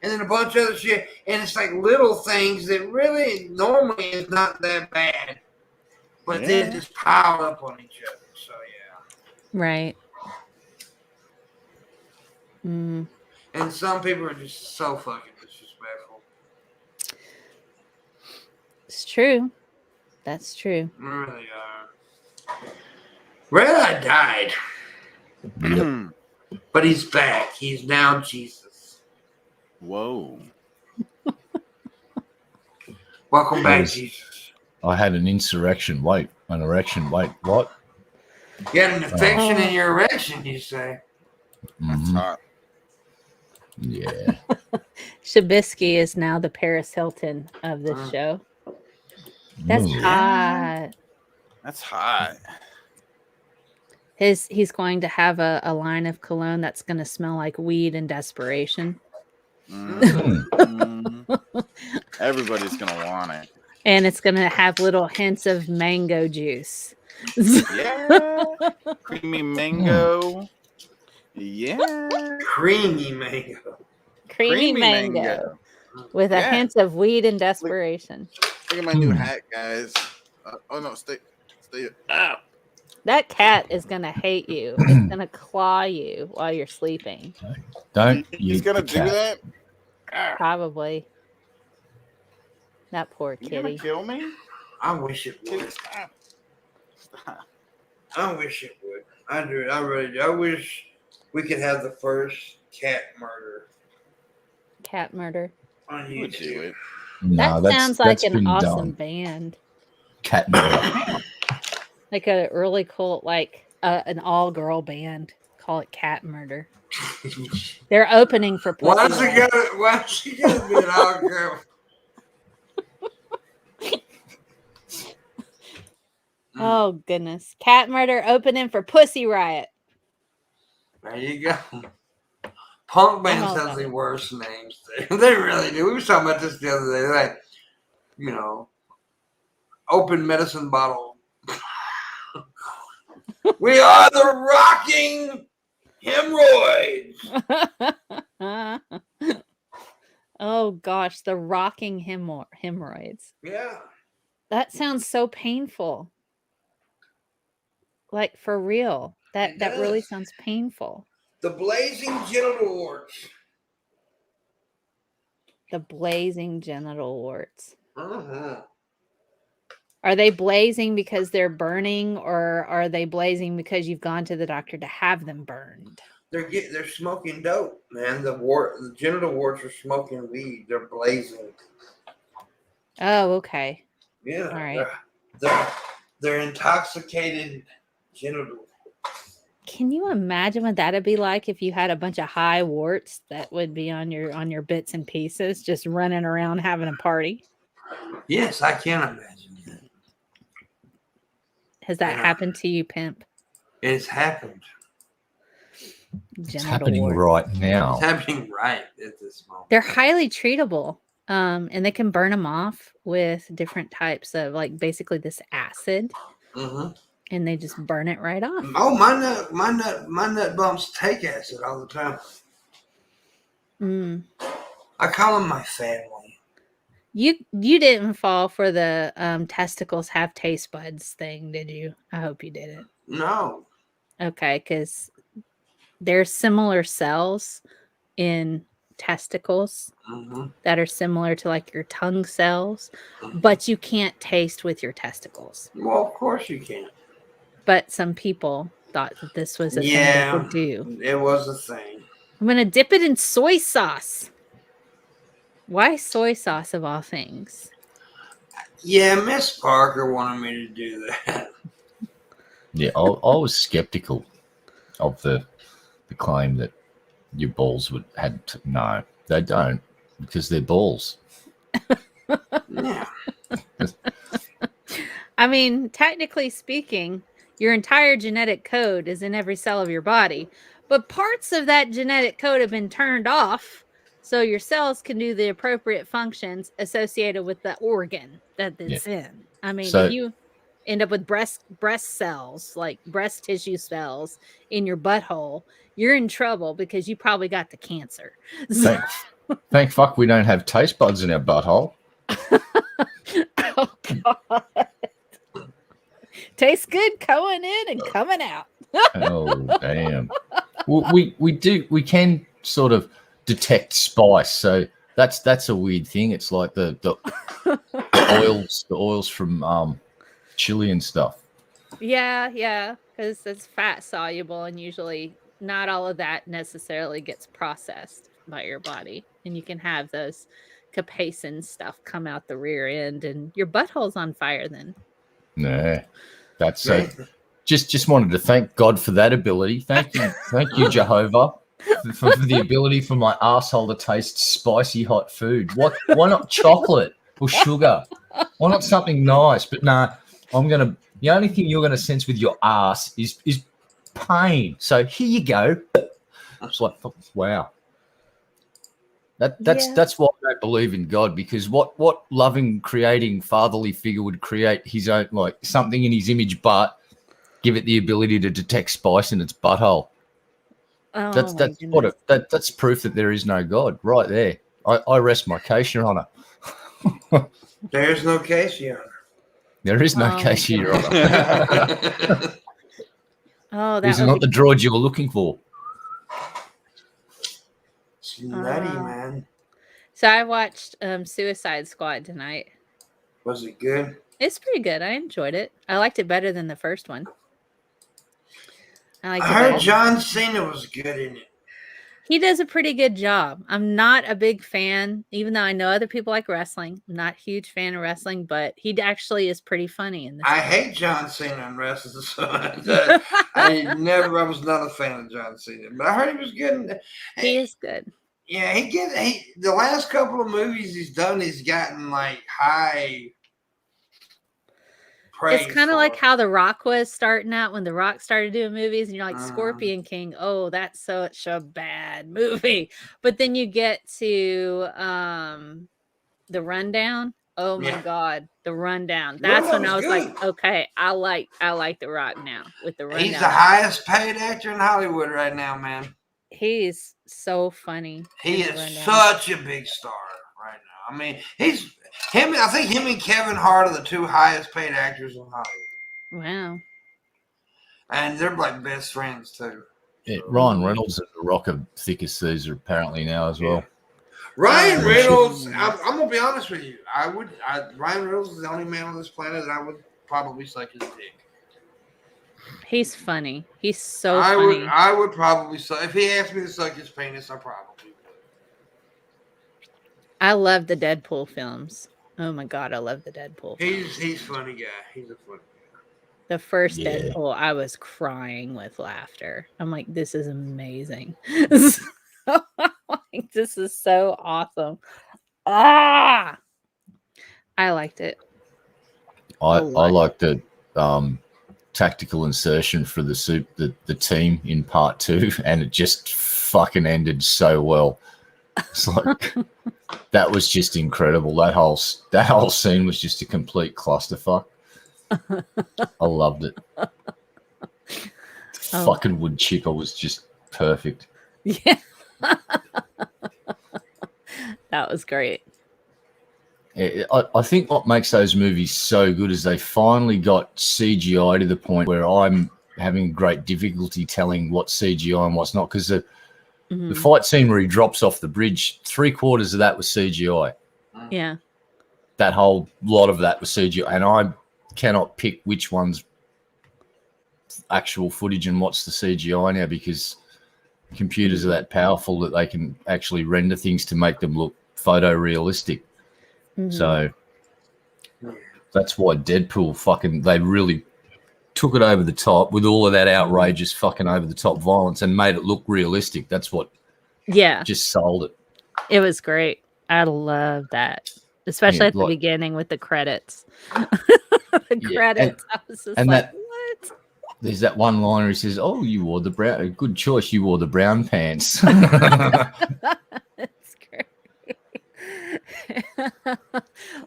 then a bunch of other shit, and it's like little things that really normally is not that bad, but then just pile up on each other. So yeah. Right. Mm. And some people are just so fucking disrespectful. It's true. That's true. They really are. Red Eye died. Yep. But he's back. He's now Jesus. Whoa. Welcome back, Yes. Jesus. I had an insurrection. Wait, an erection. Wait, what? You had an infection in your erection, you say? That's Mhm. hot. Yeah. Shabisky is now the Paris Hilton of this show. That's Ooh. hot. That's hot. He's going to have a line of cologne that's going to smell like weed and desperation. Everybody's gonna want it. And it's going to have little hints of mango juice. Yeah. Creamy mango. Yeah. Creamy mango. Creamy mango. With a hint of weed and desperation. Look at my new hat, guys. Oh no, stay. Ah. That cat is going to hate you. It's going to claw you while you're sleeping. Don't He's eat gonna the do cat. that. Ah. Probably. That poor You gonna kitty. kill me? I wish it would. Stop. Stop. I wish it would. I do. I really do. I wish we could have the first cat murder Cat murder. on You would do YouTube. it. No, That sounds like that's an been awesome done. band. Cat murder. Like a really cool, like an all-girl band. Call it Cat Murder. They're opening for Pussy Why's Riot. she gotta be an all girl? Oh goodness. Cat Murder opening for Pussy Riot. There you go. Punk bands all have about the it. worst names. They really do. We were talking about this the other day. Like, open medicine bottle. We are the rocking hemorrhoids. Oh gosh, the rocking hemorrhoids. Yeah. That sounds so painful. Like for real. That really does. sounds painful. The blazing genital warts. The blazing genital warts. Uh-huh. Are they blazing because they're burning, or are they blazing because you've gone to the doctor to have them burned? They're smoking dope, man. The genital warts are smoking weed. They're blazing. Oh, okay. Yeah. All right. They're intoxicated genital. Can you imagine what that'd be like if you had a bunch of high warts that would be on your bits and pieces, just running around having a party? Yes, I can imagine that. Has that Yeah. happened to you, Pimp? It's happened. It's Genital happening warts. right now. It's happening right at this moment. They're highly treatable, and they can burn them off with different types of, like, basically this acid, Mm-hmm. and they just burn it right off. Oh, my nut bumps take acid all the time. Mm. I call them my family. You didn't fall for the testicles have taste buds thing, did you? I hope you didn't. No. Okay, because there's similar cells in testicles Mm-hmm. that are similar to like your tongue cells, Mm-hmm. but you can't taste with your testicles. Well, of course you can. But some people thought that this was a thing they could do. It was a thing. I'm gonna dip it in soy sauce. Why soy sauce of all things? Yeah, Miss Parker wanted me to do that. Yeah, I was skeptical of the claim that your balls no, they don't, because they're balls. Yeah. I mean, technically speaking, your entire genetic code is in every cell of your body, but parts of that genetic code have been turned off so your cells can do the appropriate functions associated with the organ that it's in. I mean, So- if you end up with breast cells, like breast tissue cells in your butthole, you're in trouble because you probably got the cancer. Thank fuck we don't have taste buds in our butthole. Oh, God. Tastes good going in and coming out. Oh damn. Well, we can sort of detect spice, so that's a weird thing. It's like the oils from chili and stuff. Yeah, because it's fat soluble, and usually not all of that necessarily gets processed by your body, and you can have those capsaicin stuff come out the rear end, and your butthole's on fire then. Nah, that's just wanted to thank God for that ability. Thank you, Jehovah, for the ability for my asshole to taste spicy hot food. Why not chocolate or sugar? Why not something nice? But nah, the only thing you're gonna sense with your ass is pain. So here you go. It's like, wow. That's why I don't believe in God, because what loving, creating, fatherly figure would create his own, like, something in his image, but give it the ability to detect spice in its butthole? Oh, That's proof that there is no God right there. I rest my case, Your Honor. There's no case, Your Honor. There is no case, Your Honor. Oh, These are not the droids you were looking for. It's nutty, man. So I watched Suicide Squad tonight. Was it good? It's pretty good. I enjoyed it. I liked it better than the first one. I heard John Cena was good in it. He does a pretty good job. I'm not a big fan, even though I know other people like wrestling. I'm not a huge fan of wrestling, but he actually is pretty funny in this. I hate John Cena in wrestling, so I was not a fan of John Cena, but I heard he was good. He is good. Yeah, the last couple of movies he's done, he's gotten like high praise. It's kind of like how The Rock was starting out when The Rock started doing movies, and you're like, Scorpion King, oh, that's such a bad movie. But then you get to The Rundown. Oh my God, The Rundown. That's when I was like, okay, I like The Rock now with The Rundown. He's the highest paid actor in Hollywood right now, man. He's so funny. He is such a big star right now. I mean, I think him and Kevin Hart are the two highest paid actors in Hollywood. Wow. And they're like best friends too. Yeah, Ryan Reynolds and The Rock are thick as Caesar apparently now as well. Ryan Reynolds, I'm gonna be honest with you. Ryan Reynolds is the only man on this planet that I would probably suck his dick. He's funny. He's so funny. I would probably suck. If he asked me to suck his penis, I probably would. I love the Deadpool films. Oh my God, I love the Deadpool. He's a funny guy. He's a funny guy. The first Yeah. Deadpool, I was crying with laughter. I'm like, this is amazing. Like, this is so awesome. Ah, I liked it. I lot. like the tactical insertion for the team in part 2, and it just fucking ended so well. It's like that was just incredible. That whole scene was just a complete clusterfuck. I loved it. The fucking wood chipper was just perfect. Yeah. That was great. I think what makes those movies so good is they finally got CGI to the point where I'm having great difficulty telling what's CGI and what's not, because the fight scene where he drops off the bridge, 3/4 of that was CGI. Yeah. That whole lot of that was CGI, and I cannot pick which one's actual footage and what's the CGI now, because computers are that powerful that they can actually render things to make them look photorealistic. So that's why Deadpool they really took it over the top with all of that outrageous fucking over the top violence and made it look realistic. That's what just sold it. It was great. I love that. Especially at the beginning with the credits. Credits. I was just like, what? There's that one liner he says, "Oh, you wore the brown. Good choice. You wore the brown pants." That's great.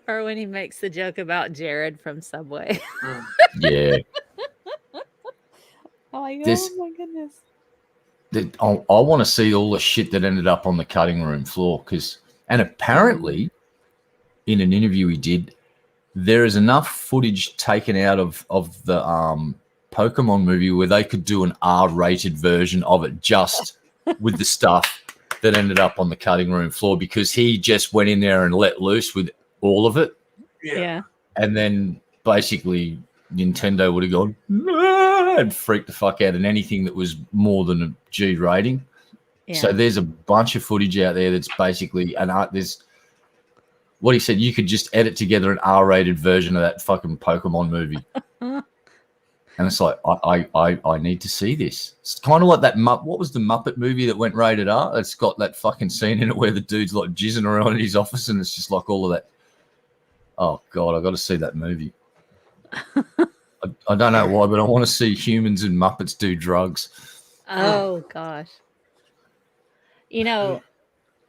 Or when he makes the joke about Jared from Subway. Yeah. Oh my goodness. I want to see all the shit that ended up on the cutting room floor, and apparently, in an interview he did, there is enough footage taken out of the Pokemon movie where they could do an R-rated version of it just with the stuff that ended up on the cutting room floor, because he just went in there and let loose with all of it. Yeah. And then basically Nintendo would have gone and freaked the fuck out, and anything that was more than a G rating. Yeah. So there's a bunch of footage out there that's basically there's what he said, you could just edit together an R-rated version of that fucking Pokemon movie. And it's like, I need to see this. It's kind of like that what was the Muppet movie that went rated R? It's got that fucking scene in it where the dude's like jizzing around in his office, and it's just like all of that. Oh God, I got to see that movie. I don't know why, but I want to see humans and Muppets do drugs. Oh gosh. You know,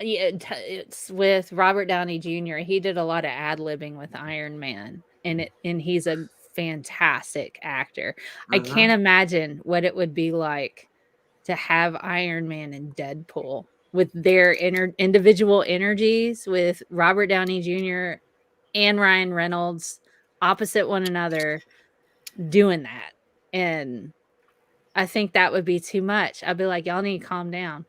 it's with Robert Downey Jr. He did a lot of ad-libbing with Iron Man, and he's a fantastic actor. I can't imagine what it would be like to have Iron Man and Deadpool with their individual energies, with Robert Downey Jr. and Ryan Reynolds opposite one another doing that. And I think that would be too much. I'd be like, y'all need to calm down.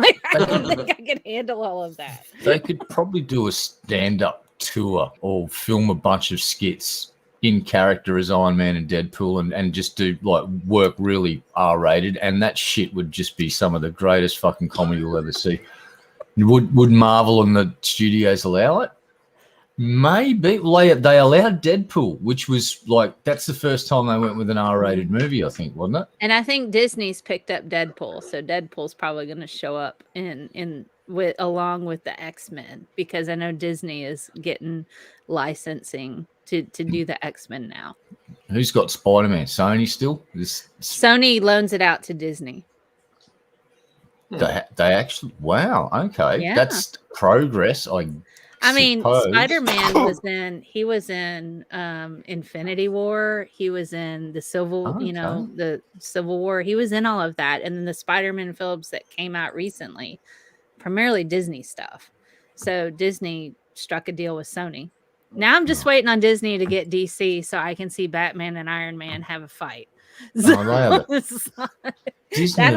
I don't think I could handle all of that. They could probably do a stand-up tour or film a bunch of skits in character as Iron Man and Deadpool, and just do like work really R-rated, and that shit would just be some of the greatest fucking comedy you'll ever see. Would Marvel and the studios allow it? Maybe. They allowed Deadpool, which was like, that's the first time they went with an R-rated movie, I think, wasn't it? And I think Disney's picked up Deadpool, so Deadpool's probably going to show up along with the X-Men, because I know Disney is getting licensing to do the X-Men now. Who's got Spider-Man? Sony still? Sony loans it out to Disney. They actually, wow, okay. Yeah. That's progress, I mean, Spider-Man was in Infinity War. He was in the Civil War. He was in all of that. And then the Spider-Man films that came out recently, primarily Disney stuff. So Disney struck a deal with Sony. Now I'm just waiting on Disney to get DC so I can see Batman and Iron Man have a fight. Disney are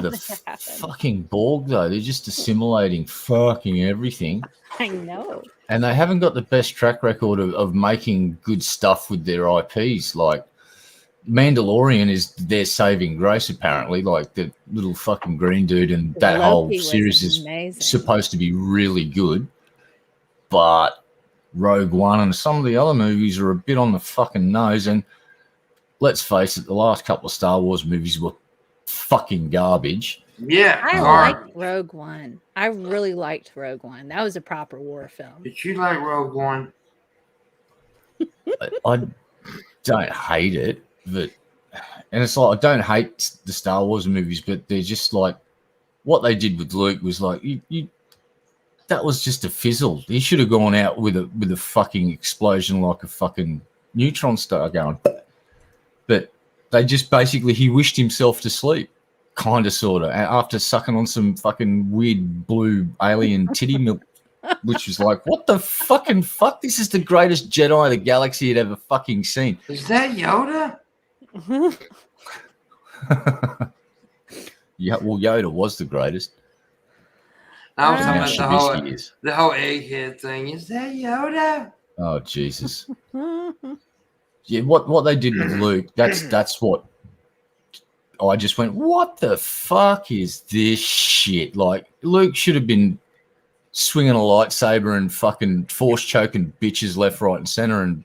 the fucking Borg, though. They're just assimilating fucking everything. I know. And they haven't got the best track record of making good stuff with their IPs. Like, Mandalorian is their saving grace, apparently. Like, the little fucking green dude, and that whole series is supposed to be really good. But Rogue One and some of the other movies are a bit on the fucking nose. And let's face it, the last couple of Star Wars movies were fucking garbage. Yeah, I garbage. liked Rogue One. I really liked Rogue One. That was a proper war film. Did you like Rogue One? I don't hate it, but and it's like I don't hate the Star Wars movies, but they're just like what they did with Luke was like you that was just a fizzle. He should have gone out with a fucking explosion like a fucking neutron star going. But they just basically he wished himself to sleep, kind of, sort of, after sucking on some fucking weird blue alien titty milk, which was like, what the fucking fuck? This is the greatest Jedi the galaxy had ever fucking seen. Is that Yoda? Yeah, well, Yoda was the greatest. I was Uh, talking Now about Shabisky is. the whole egghead thing. Is that Yoda? Oh Jesus! Yeah, what they did with Luke, that's what I just went, what the fuck is this shit? Like, Luke should have been swinging a lightsaber and fucking force choking bitches left, right, and center. And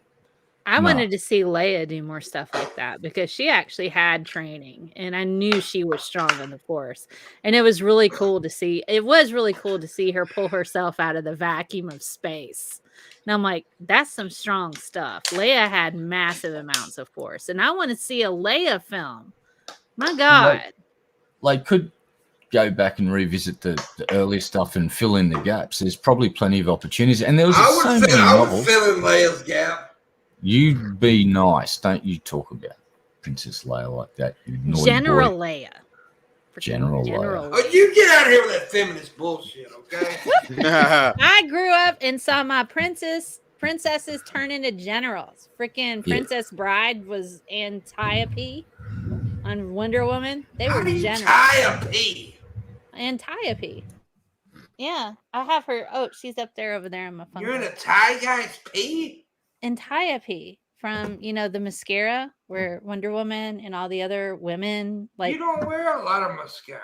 I No. wanted to see Leia do more stuff like that because she actually had training and I knew she was strong in the Force. And it was really cool to see. It was really cool to see her pull herself out of the vacuum of space. And I'm like, that's some strong stuff. Leia had massive amounts of Force. And I want to see a Leia film. My God. like, could go back and revisit the earlier stuff and fill in the gaps. There's probably plenty of opportunities. And there was so many I would novels. fill in Leia's gap. You be nice. Don't you talk about Princess Leia like that, you naughty General boy. Leia. Freaking General Leia. Oh, you get out of here with that feminist bullshit, okay? I grew up and saw my princesses turn into generals. Freaking Yeah. Princess Bride was Antiope on Wonder Woman. They How were do you generals. tie a pea? Antiope. Yeah, I have her. Oh, she's up there over there on my phone. You're in a tie guy's pea? Antiope from the mascara where Wonder Woman and all the other women You don't wear a lot of mascara.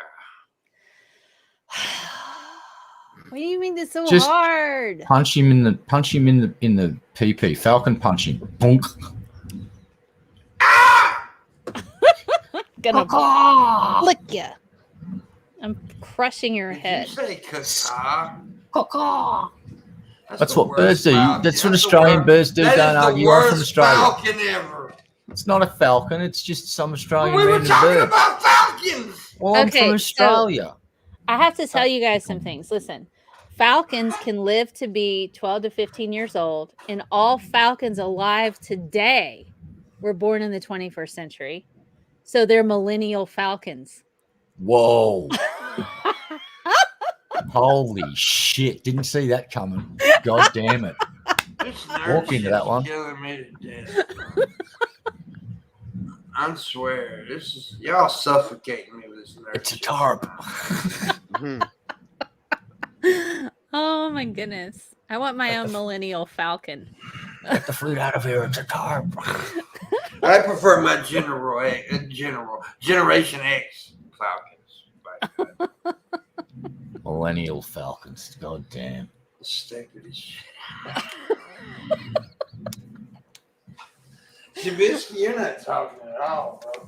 What do you mean it's so Just hard? Punch him in the PP. Falcon punch him. Bonk. Gonna flick you. I'm crushing your Did head. you say caca? That's the what birds worst do. falcon. That's what That's the Australian worst- birds do. That Don't is the argue. I'm from worst Australia. falcon ever. It's not a falcon. It's just some Australian We were random talking bird. about falcons. Well, I'm Okay, from so- Australia. I have to tell you guys some things. Listen, falcons can live to be 12 to 15 years old, and all falcons alive today were born in the 21st century. So they're millennial falcons. Whoa. Holy shit. Didn't see that coming. God damn it. This nerd Walk into that shit's one. killing me to death. I swear, this is y'all suffocating me with this nerd. It's a shit. tarp. Oh my goodness. I want my own millennial falcon. Get the fruit out of here. It's a tarp. I prefer my Generation X falcons. But Millennial falcons. God damn. stick with this shit. Shabisky, you're not talking at all, bro.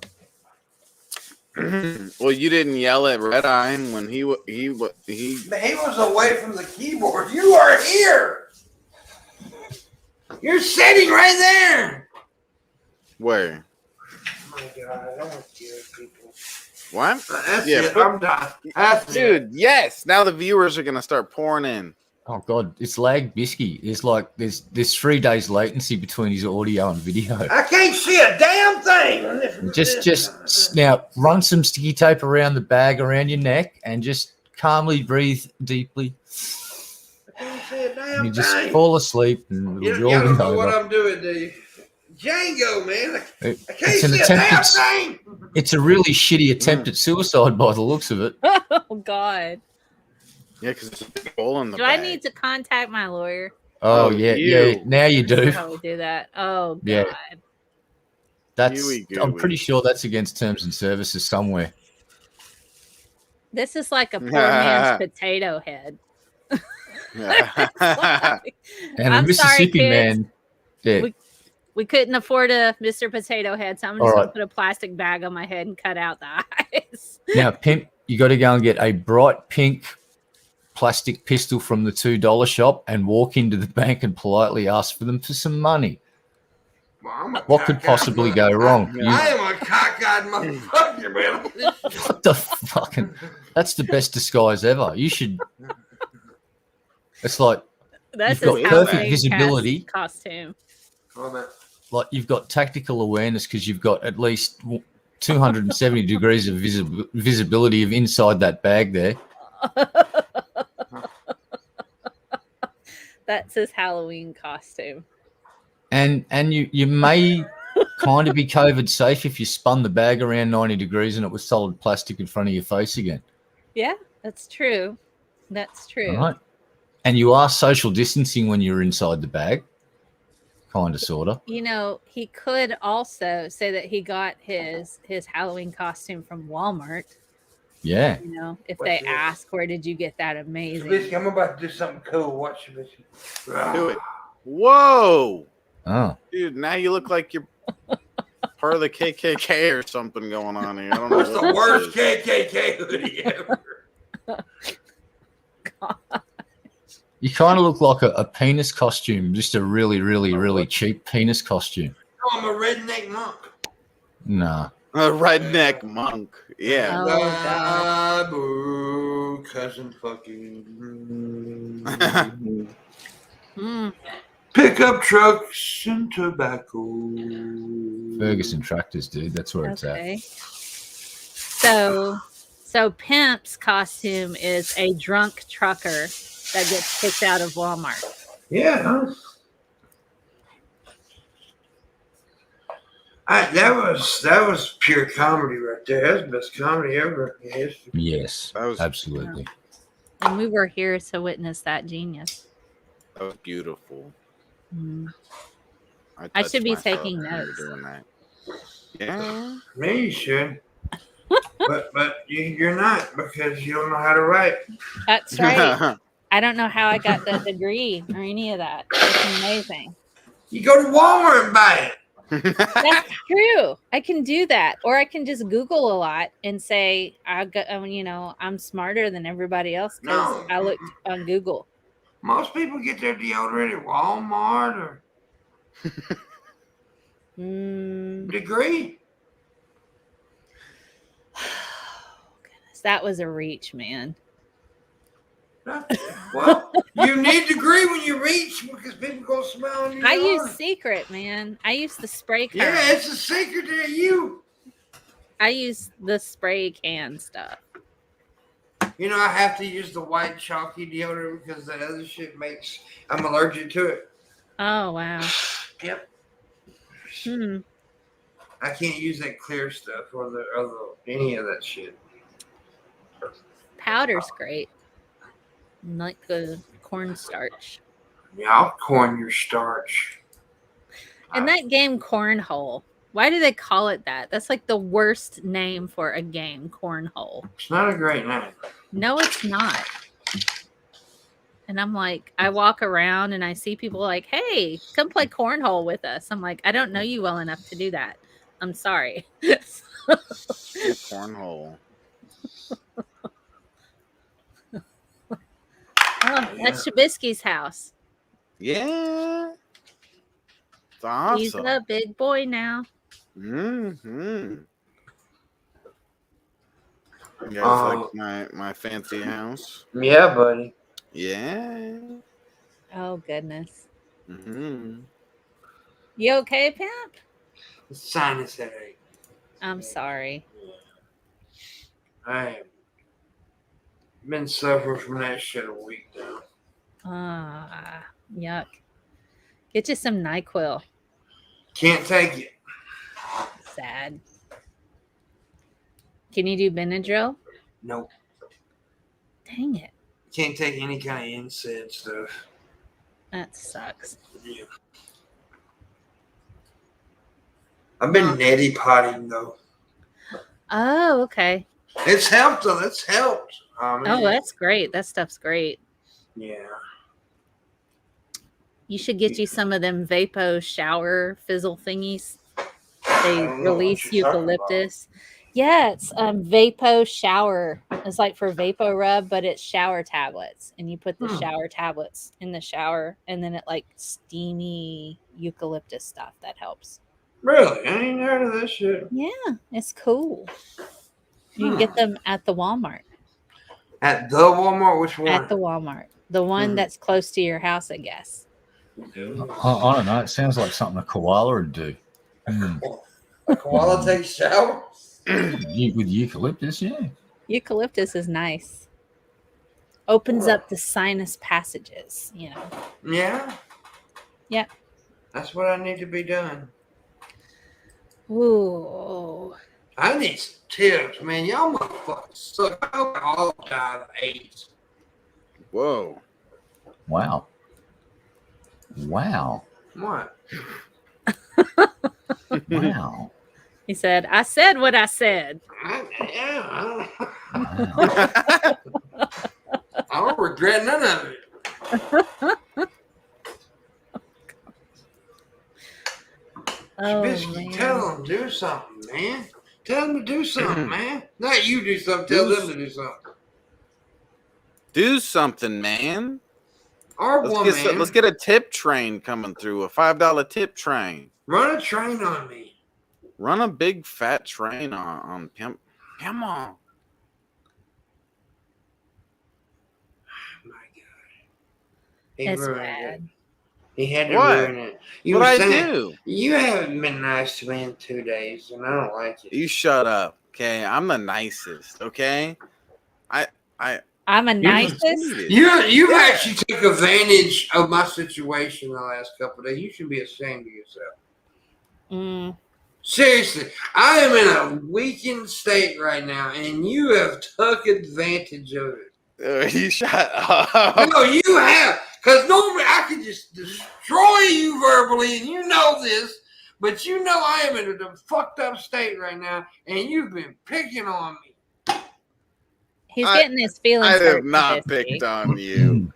Well, you didn't yell at Red Eye when he Man, he was away from the keyboard. You are here. You're sitting right there. where? Oh my God, I don't want to hear people. What? That's Yeah, it. put- I'm done. That's Dude, yes. Now the viewers are gonna start pouring in. Oh God, it's lag bisky. There's 3 days latency between his audio and video. I can't see a damn thing. Just now run some sticky tape around the bag around your neck and just calmly breathe deeply. I can't see a damn And you just thing. fall asleep and You it'll don't all be know what over. I'm doing, do you? Django, man. I can't It's an see a attempt damn at, thing. it's a really shitty attempt at suicide by the looks of it. Oh God. Yeah, because it's a big hole in the Do I bag. need to contact my lawyer? Oh, Oh, yeah, you. yeah. Now you do. How we do that? Oh God. Yeah. That's Gooey, I'm gooey. pretty sure that's against terms and services somewhere. This is like a poor man's potato head. And I'm a Mississippi sorry, kids. man. Yeah. We- We couldn't afford a Mr. Potato Head, so I'm All just gonna right. put a plastic bag on my head and cut out the eyes. Now, pimp, you got to go and get a bright pink plastic pistol from the $2 shop and walk into the bank and politely ask for them for some money. Well, I'm a What could cockeyed possibly mother- go wrong? I am a cockeyed motherfucker, man. What the fucking? That's the best disguise ever. You should. It's like That's You've his got perfect Halloween visibility. costume. Oh, man. like you've got tactical awareness because you've got at least 270 degrees of visibility of inside that bag there. That's his Halloween costume. And you may kind of be COVID safe if you spun the bag around 90 degrees and it was solid plastic in front of your face again. Yeah, that's true. That's true. All right. And you are social distancing when you're inside the bag. Kind of, sort of. You know, he could also say that he got his Halloween costume from Walmart. Yeah. You know, if What's they this? ask, where did you get that amazing? Shabisky, I'm about to do something cool. Watch Shabisky. Do it. Whoa, Oh. dude! Now you look like you're part of the KKK or something going on here. I don't know. What's the what worst this is. KKK hoodie ever? You kind of look like a penis costume, just a really, really, really cheap penis costume. No, I'm a redneck monk. Nah. A redneck monk. Yeah. Oh, God. Boo, cousin fucking. Mm. Pickup trucks and tobacco. Ferguson tractors, dude. That's where it's at. Okay. So Pimp's costume is a drunk trucker that gets kicked out of Walmart. Yeah. Huh? That was pure comedy right there. That's the best comedy ever in history. Yes, That was- absolutely. And we were here to witness that genius. That was beautiful. Mm. I touched should be myself taking when you were notes. doing that. Yeah. Maybe you should. but you're not because you don't know how to write. That's right. I don't know how I got the degree or any of that. It's amazing. You go to Walmart and buy it. That's true. I can do that, or I can just Google a lot and say I got, I'm smarter than everybody else because No. I looked on Google. Most people get their deodorant at Walmart or Mm, degree. goodness, that was a reach, man. Well, you need degree when you reach because people go smell on you. I use Secret, man. I use the spray can. Yeah, it's a secret to you. I use the spray can stuff. You know, I have to use the white chalky deodorant because that other shit makes I'm allergic to it. Oh wow. Yep. Hmm. I can't use that clear stuff or the any of that shit. Powder's great. Like the cornstarch. Yeah, I'll corn your starch. And that game, Cornhole. Why do they call it that? That's like the worst name for a game, Cornhole. It's not a great name. No, it's not. And I'm like, I walk around and I see people like, hey, come play Cornhole with us. I'm like, I don't know you well enough to do that. I'm sorry. Cornhole. Oh, that's Shabisky's house. Yeah. It's awesome. He's a big boy now. Mm-hmm. You guys Oh. like my fancy house? Yeah, buddy. Yeah. Oh, goodness. Mm-hmm. You okay, Pimp? Sinus headache. I'm sorry. I have been suffering from that shit a week now. Ah, yuck. Get you some NyQuil. Can't take it. Sad. Can you do Benadryl? Nope. Dang it. Can't take any kind of NSAID stuff. That sucks. Yeah. I've been neti potting though. Oh, okay. It's helped though. It's helped. Oh, that's great. That stuff's great. Yeah. You should get you some of them Vapo shower fizzle thingies. They don't know what release you're talking about. eucalyptus. Yeah, it's Vapo shower. It's like for Vapo rub, but it's shower tablets, and you put the shower tablets in the shower, and then it like steamy eucalyptus stuff that helps. Really? I ain't heard of this shit. Yeah, it's cool. You can get them at the Walmart. At the Walmart? Which one? At the Walmart, the one that's close to your house, I guess. I don't know. It sounds like something a koala would do. A koala takes shower? With eucalyptus, yeah. Eucalyptus is nice. Opens up the sinus passages, you know. Yeah? Yep. That's what I need to be doing. Ooh. I need some tips, man. Y'all motherfuckers suck. I hope I all die of AIDS. Whoa. Wow. Wow. What? Wow. He said, I said what I said. I Wow. don't regret none of it. Shabisky, man. tell them do something, man. Tell them to do something, man. Not you do something. Tell them to do something. Do something, man. Or woman. Let's get a tip train coming through. A $5 tip train. Run a train on me. Run a big fat train on Pimpmunk. My God. He That's ruined bad. it. He had to What? ruin it. You What were I saying, do? You haven't been nice to me in 2 days, and I don't like it. You shut up, okay? I'm the nicest, okay? I'm a nicest. You've actually took advantage of my situation the last couple of days. You should be ashamed of yourself. Mm. Seriously, I am in a weakened state right now, and you have took advantage of it. You shut up. No, you have. Because normally I could just destroy you verbally, and you know this, but you know I am in a fucked up state right now, and you've been picking on me. He's getting his feelings I hurt. have not Shabisky. picked on you.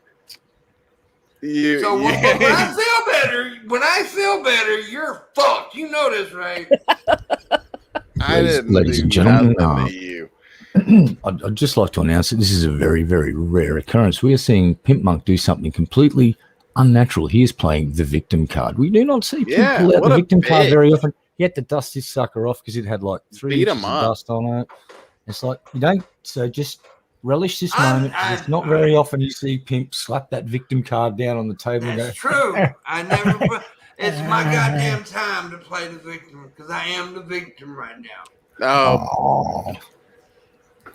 So when I feel better, you're fucked. You know this, right? I didn't Ladies do and gentlemen, nothing to you. I'd just like to announce that this is a very, very rare occurrence. We are seeing Pimpmunk do something completely unnatural. He is playing the victim card. We do not see Pimp pull out what the a victim card bitch. very often. He had to dust his sucker off because it had like 3 Beat inches him of up. dust on it. It's like, you don't, so just relish this I'm- moment. 'Cause it's not very often you see Pimp slap that victim card down on the table and That's go, true. I never. It's my goddamn time to play the victim because I am the victim right now. Oh, oh,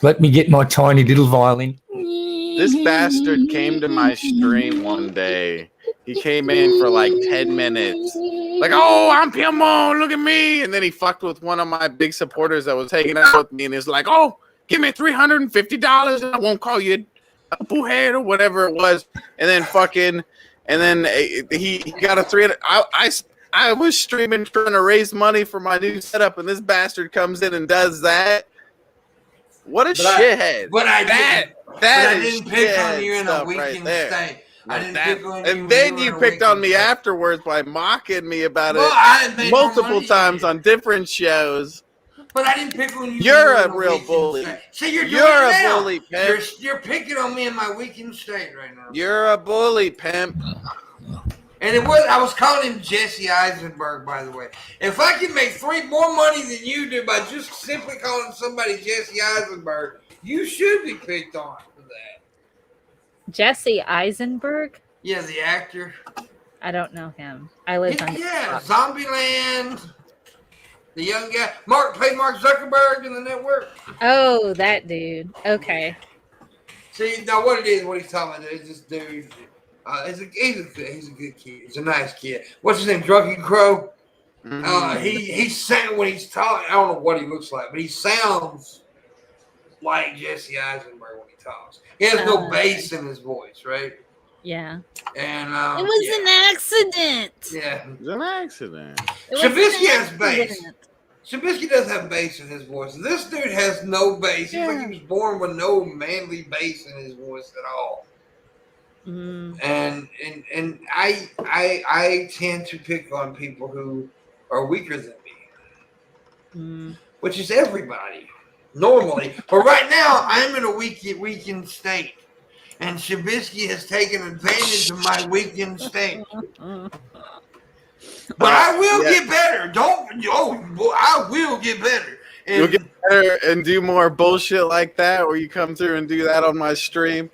let me get my tiny little violin. this bastard came to my stream one day. He came in for like 10 minutes. Like, oh, I'm Pimpmunk, look at me. And then he fucked with one of my big supporters that was hanging out with me and is like, oh, give me $350 and I won't call you a boohead or whatever it was. And then he got a 300. I was streaming trying to raise money for my new setup, and this bastard comes in and does that. What a shithead! I didn't pick on you in a weakened state. I didn't pick on you. And then you picked on me afterwards by mocking me about it more multiple money times than you. on different shows. But I didn't pick on you. You're when a you were in real weakened bully. state. See, you're doing You're it a now. bully, Pimp. You're picking on me in my weakened state right now. You're a bully, Pimp. And I was calling him Jesse Eisenberg, by the way. If I can make more money than you do by just simply calling somebody Jesse Eisenberg, you should be picked on for that. Jesse Eisenberg? Yeah, the actor. I don't know him. I live on Zombieland. The young guy. Played Mark Zuckerberg in the network. Oh, that dude. Okay. See, now what it is, what he's talking about is this dude. He's a good kid. He's a nice kid. What's his name? Drunken Crow. He sang when he's talking. I don't know what he looks like, but he sounds like Jesse Eisenberg when he talks. He has no bass in his voice, right? Yeah. And it was an accident. Yeah. It was an accident. Shabisky has bass. Shabisky does have bass in his voice. This dude has no bass. He's like he was born with no manly bass in his voice at all. Mm, and I tend to pick on people who are weaker than me, mm. which is everybody normally. But right now, I'm in a weakened state, and Shabisky has taken advantage of my weakened state. But I will get better. I will get better. And You'll get better and do more bullshit like that, where you come through and do that on my stream,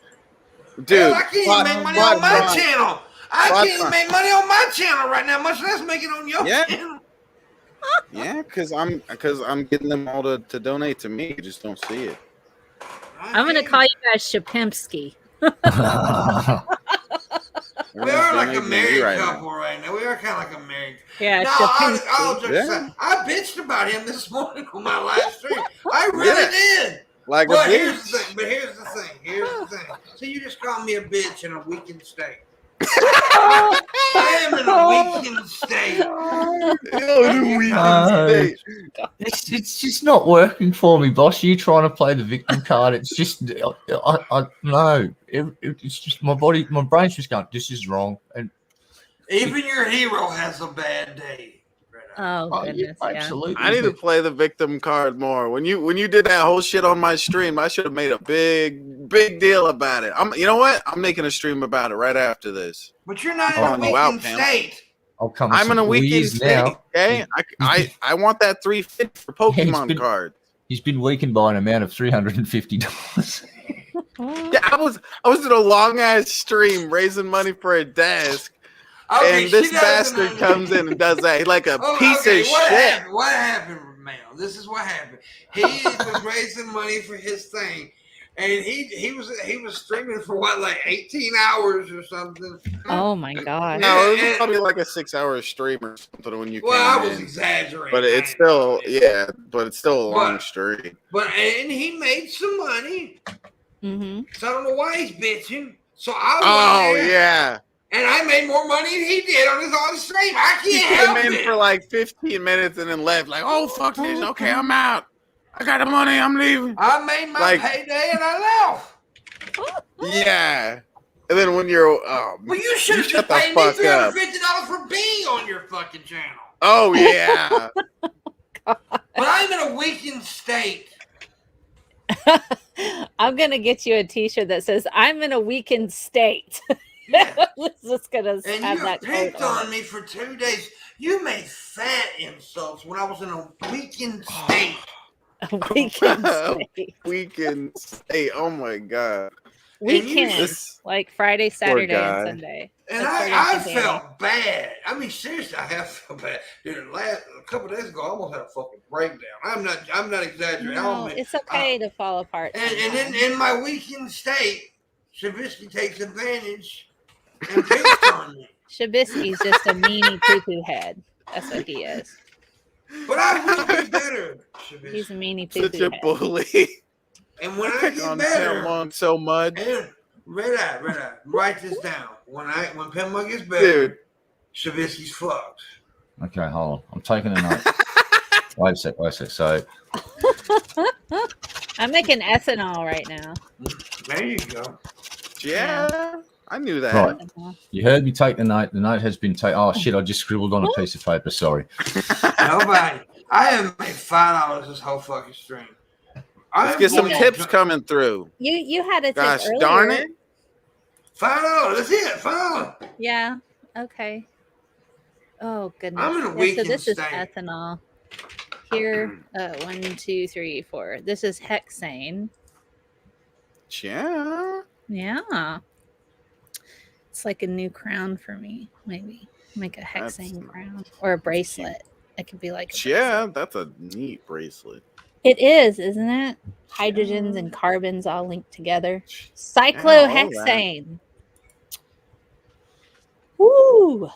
dude. hell, I can't even make money on my channel. I can't even make money on my channel right now, much less make it on your channel. Yeah, because I'm getting them all to donate to me. You just don't see it. I'm gonna call you guys Shapimpsky. We are like a married couple right now. We are kind of like a married. Yeah. No, I bitched about him this morning on my live stream. I really did. Like but a here's bitch. Here's the thing. So you just called me a bitch in a weakened state. I am in a weakened state. It's just not working for me, boss. You trying to play the victim card? It's just I no. It's just my brain's just going. This is wrong, and even your hero has a bad day. Oh goodness, yeah. Absolutely. I need to play the victim card more. When you did that whole shit on my stream, I should have made a big deal about it. You know what? I'm making a stream about it right after this. But you're not in a weakened state. I'm in a weakened state. Okay, I want that 350 for Pokemon card. He's been weakened by an amount of $350. Yeah, I was in a long ass stream raising money for a desk. Okay, and this bastard comes in and does that like a piece of shit. What happened, Mel? This is what happened. He was raising money for his thing, and he was streaming for what, like 18 hours or something. Oh my god! No, it was probably like a 6-hour stream or something when you. Well, I was exaggerating, but it's still a long stream. And he made some money. Mm-hmm. So I don't know why he's bitching. So I went there, yeah. And I made more money than he did on his stream. I can't help it. He came in for like 15 minutes and then left. Like, oh, fuck this. Okay, I'm out. I got the money. I'm leaving. I made my payday and I left. Yeah. And then when you're... well, you should have just paid me $350 for being on your fucking channel. Oh, yeah. But I'm in a weakened state. I'm going to get you a t-shirt that says, I'm in a weakened state. Yeah. Just gonna and have you that picked on me for 2 days. You made fat insults when I was in a weakened state. A weakened state. Weakened state. Oh my god. Weekend, like Friday, Saturday, and Sunday. And I felt bad. I mean, seriously, I have felt bad. Dude, a couple of days ago, I almost had a fucking breakdown. I'm not exaggerating. No, it's okay to fall apart. And then in my weakened state, Shabisky takes advantage. And pissed on me. Shabisky's just a meanie poo-poo head. That's what he is. But I will get better. Shabisky. He's a meanie poo-poo head. Such a bully. And when I get better, Pimpmunk so much. Red eye. Write this down. When Pimpmunk gets better, dude, Shabisky's fucked. Okay, hold on. I'm taking a note. Wait a sec. So I'm making ethanol right now. There you go. Yeah. I knew that. Right. You heard me take the note. The note has been taken. Oh, shit. I just scribbled on a piece of paper. Sorry. Nobody. I haven't made $5 this whole fucking stream. Let's get some tips coming through. You had a tip Gosh earlier. darn it. $5. That's it. $5. Yeah. Okay. Oh, goodness. I'm in a weakened so this is state. ethanol. Here, 1, 2, 3, 4. This is hexane. Yeah. Yeah. It's like a new crown for me, maybe. Make a hexane crown or a bracelet. It could be like that's a neat bracelet. It is, isn't it? Hydrogens and carbons all linked together. Cyclohexane. Woo!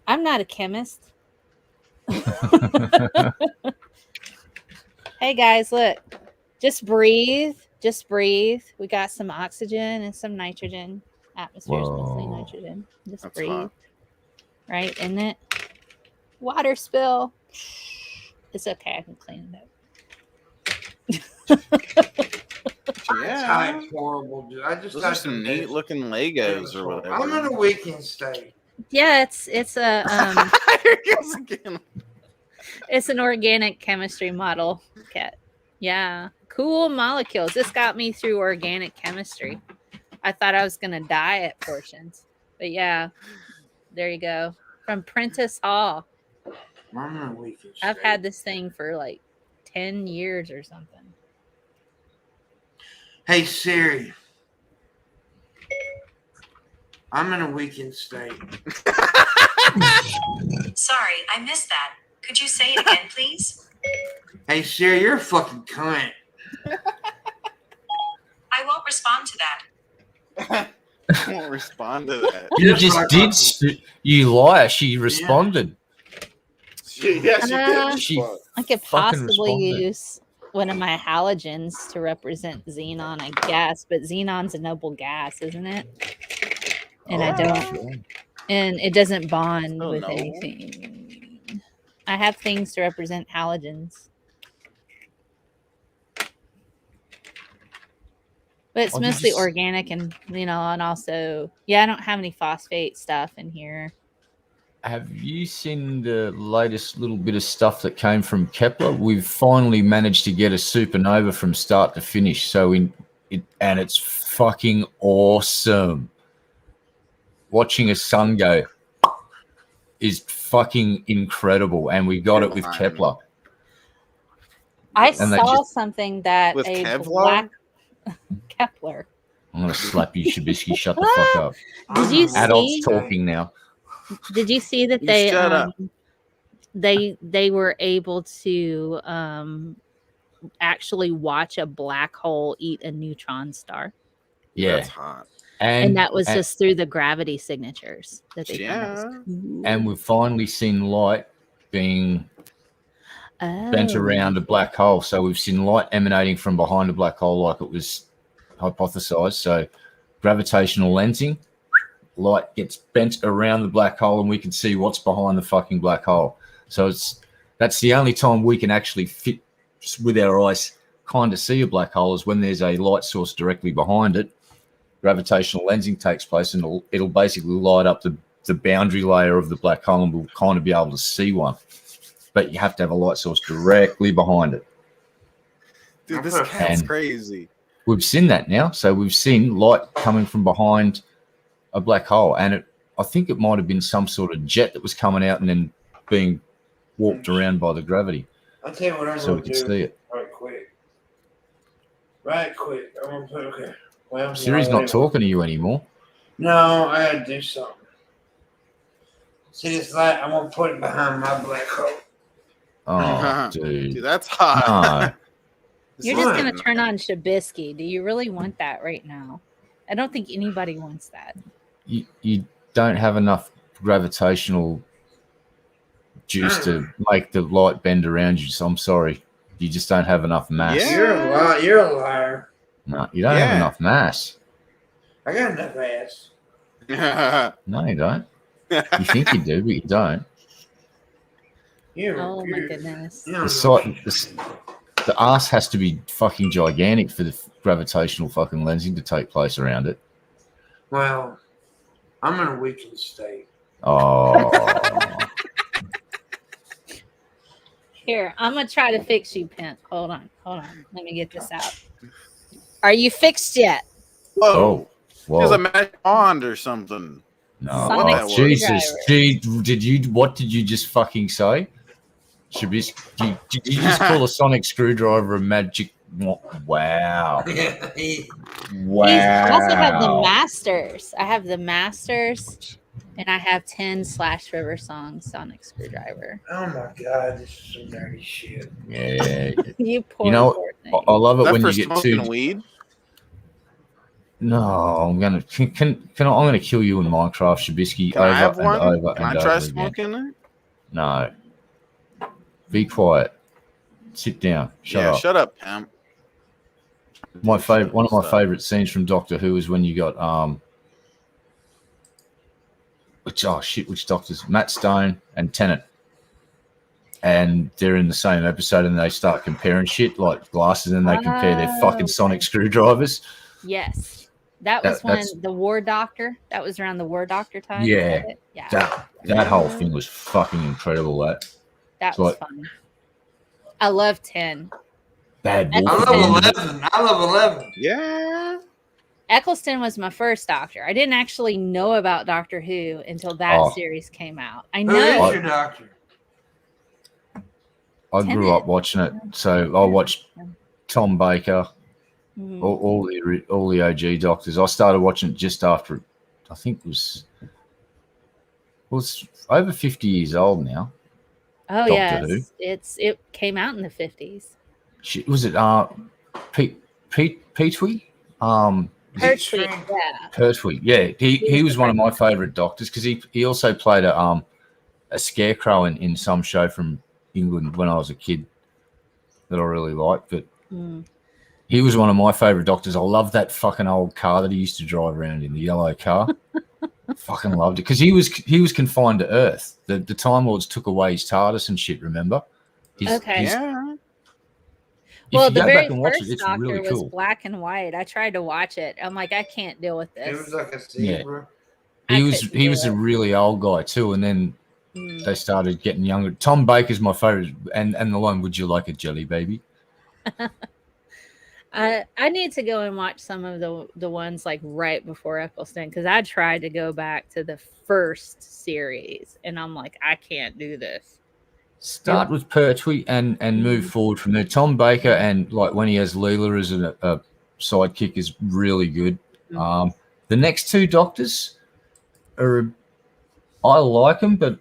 I'm not a chemist. Hey guys, look. Just breathe. Just breathe. We got some oxygen and some nitrogen. Atmosphere is mostly nitrogen. Just That's breathe. hot. Right, isn't it? Water spill. It's okay. I can clean it up. Yeah. typed horrible, dude. I just Those are some neat looking Legos or whatever. I'm in a weekend state. Yeah, it's a Here it goes again. it's an organic chemistry model kit. Yeah, cool molecules. This got me through organic chemistry. I thought I was gonna die at portions, but yeah, there you go. From Prentice Hall. I'm in a weekend state. I've had this thing for like 10 years or something. Hey Siri. I'm in a weekend state. Sorry, I missed that. Could you say it again, please? Hey Siri, you're a fucking cunt. I won't respond to that. I won't respond to that. You Just like just did. You liar. She responded. She did. She I could fucking possibly responded. use one of my halogens to represent xenon, I guess, but xenon's a noble gas, isn't it? And I don't, and it doesn't bond So with noble. anything. I have things to represent halogens, but it's Oh, did mostly you s- organic, and and also, yeah, I don't have any phosphate stuff in here. Have you seen the latest little bit of stuff that came from Kepler? We've finally managed to get a supernova from start to finish. So and it's fucking awesome. Watching a sun go is fucking incredible, and we got it with Fine. Kepler. I And they saw just- something that With a Kevlar? black Kepler. I'm gonna slap you, Shabisky. Shut the fuck up. Did you I'm in a Adults see? talking now. Did you see that You they shut up. they were able to actually watch a black hole eat a neutron star, Yeah, That's hot. and that was and- just through the gravity signatures that they found. That was Yeah. cool. and we've finally seen light being bent Oh. around a black hole. So we've seen light emanating from behind a black hole, like it was hypothesized. So gravitational lensing, light gets bent around the black hole, and we can see what's behind the fucking black hole. So that's the only time we can actually fit with our eyes, kind of see a black hole, is when there's a light source directly behind it. Gravitational lensing takes place, and it'll basically light up the boundary layer of the black hole, and we'll kind of be able to see one. But you have to have a light source directly behind it. Dude, this cat's And- crazy. We've seen that now. So we've seen light coming from behind a black hole, and I think it might have been some sort of jet that was coming out and then being warped around by the gravity, I'll tell you what I'm so we going to could do see it. right quick. Right quick. I'm going to put, okay. Well, Siri's no, not talking to you anymore. No, I got to do something. See this light? I'm going to put it behind my black hole. Oh, Dude, dude. that's hot. No. You're Fine. just gonna turn on Shabisky. Do you really want that right now? I don't think anybody wants that. You don't have enough gravitational juice to make the light bend around you. So I'm sorry. You just don't have enough mass. Yeah. You're a liar. No, you don't have Yeah. enough mass. I got enough ass. No, you don't. You think you do, but you don't. Oh my goodness. You don't The ass has to be fucking gigantic for the gravitational fucking lensing to take place around it. Well, I'm in a weakened state. Oh, Here, I'm gonna try to fix you, Pimp. Hold on. Let me get this out. Are you fixed yet? Whoa. whoa, There's a whoa. magic wand or something. No, Sonic oh, Jesus. screwdriver. What did you just fucking say? Shabisky, did you just call a sonic screwdriver a magic? Wow. Wow. I also have the masters. I have the masters, and I have 10 Slash River Song Sonic Screwdriver. Oh my god, this is some dirty shit. Yeah. You poor, You know, poor thing. I love Is it that when for you get smoking too. weed? No, I'm gonna I'm gonna kill you in Minecraft, Shabisky, Can I have over one? and over Can and I try over again. smoking it? No. Be quiet. Sit down. Shut up. Shut up, Pam. One of my Stuff. favorite scenes from Doctor Who is when you got which doctors? Matt Stone and Tennant. and they're in the same episode, and they start comparing shit like glasses, and they compare their fucking sonic screwdrivers. Yes. That was when that's- the War Doctor. That was around the War Doctor time. Yeah. Yeah. That whole thing was fucking incredible. That was fun. I love 10. Bad I Wolf. love 11. I love 11. Yeah. Eccleston was my first Doctor. I didn't actually know about Doctor Who until that series came out. I Who know. is your doctor? I grew up watching it, so I watched Tom Baker, Mhm. all the OG Doctors. I started watching it just after, I think it was over 50 years old now. Oh Doctor yes, it came out in the 50s. Was it Petrie? Pertwee, yeah. Pertwee, yeah. He was one of my favorite Doctors because he also played a scarecrow in some show from England when I was a kid that I really liked. But he was one of my favorite Doctors. I love that fucking old car that he used to drive around in, the yellow car. Fucking loved it because he was confined to Earth. The Time Lords took away his TARDIS and shit. Remember? Yeah. Well, you the go very back and watch first it, it's Doctor really was cool. black and white. I tried to watch it. I'm like, I can't deal with It this. was like a zebra. He was a really old guy too, and then they started getting younger. Tom Baker's my favorite, and the line, "Would you like a jelly baby?" I need to go and watch some of the ones like right before Eccleston because I tried to go back to the first series, and I'm like, I can't do this. Start with Pertwee and move forward from there. Tom Baker, and like when he has Leela as a sidekick, is really good. The next two Doctors are, I like them, but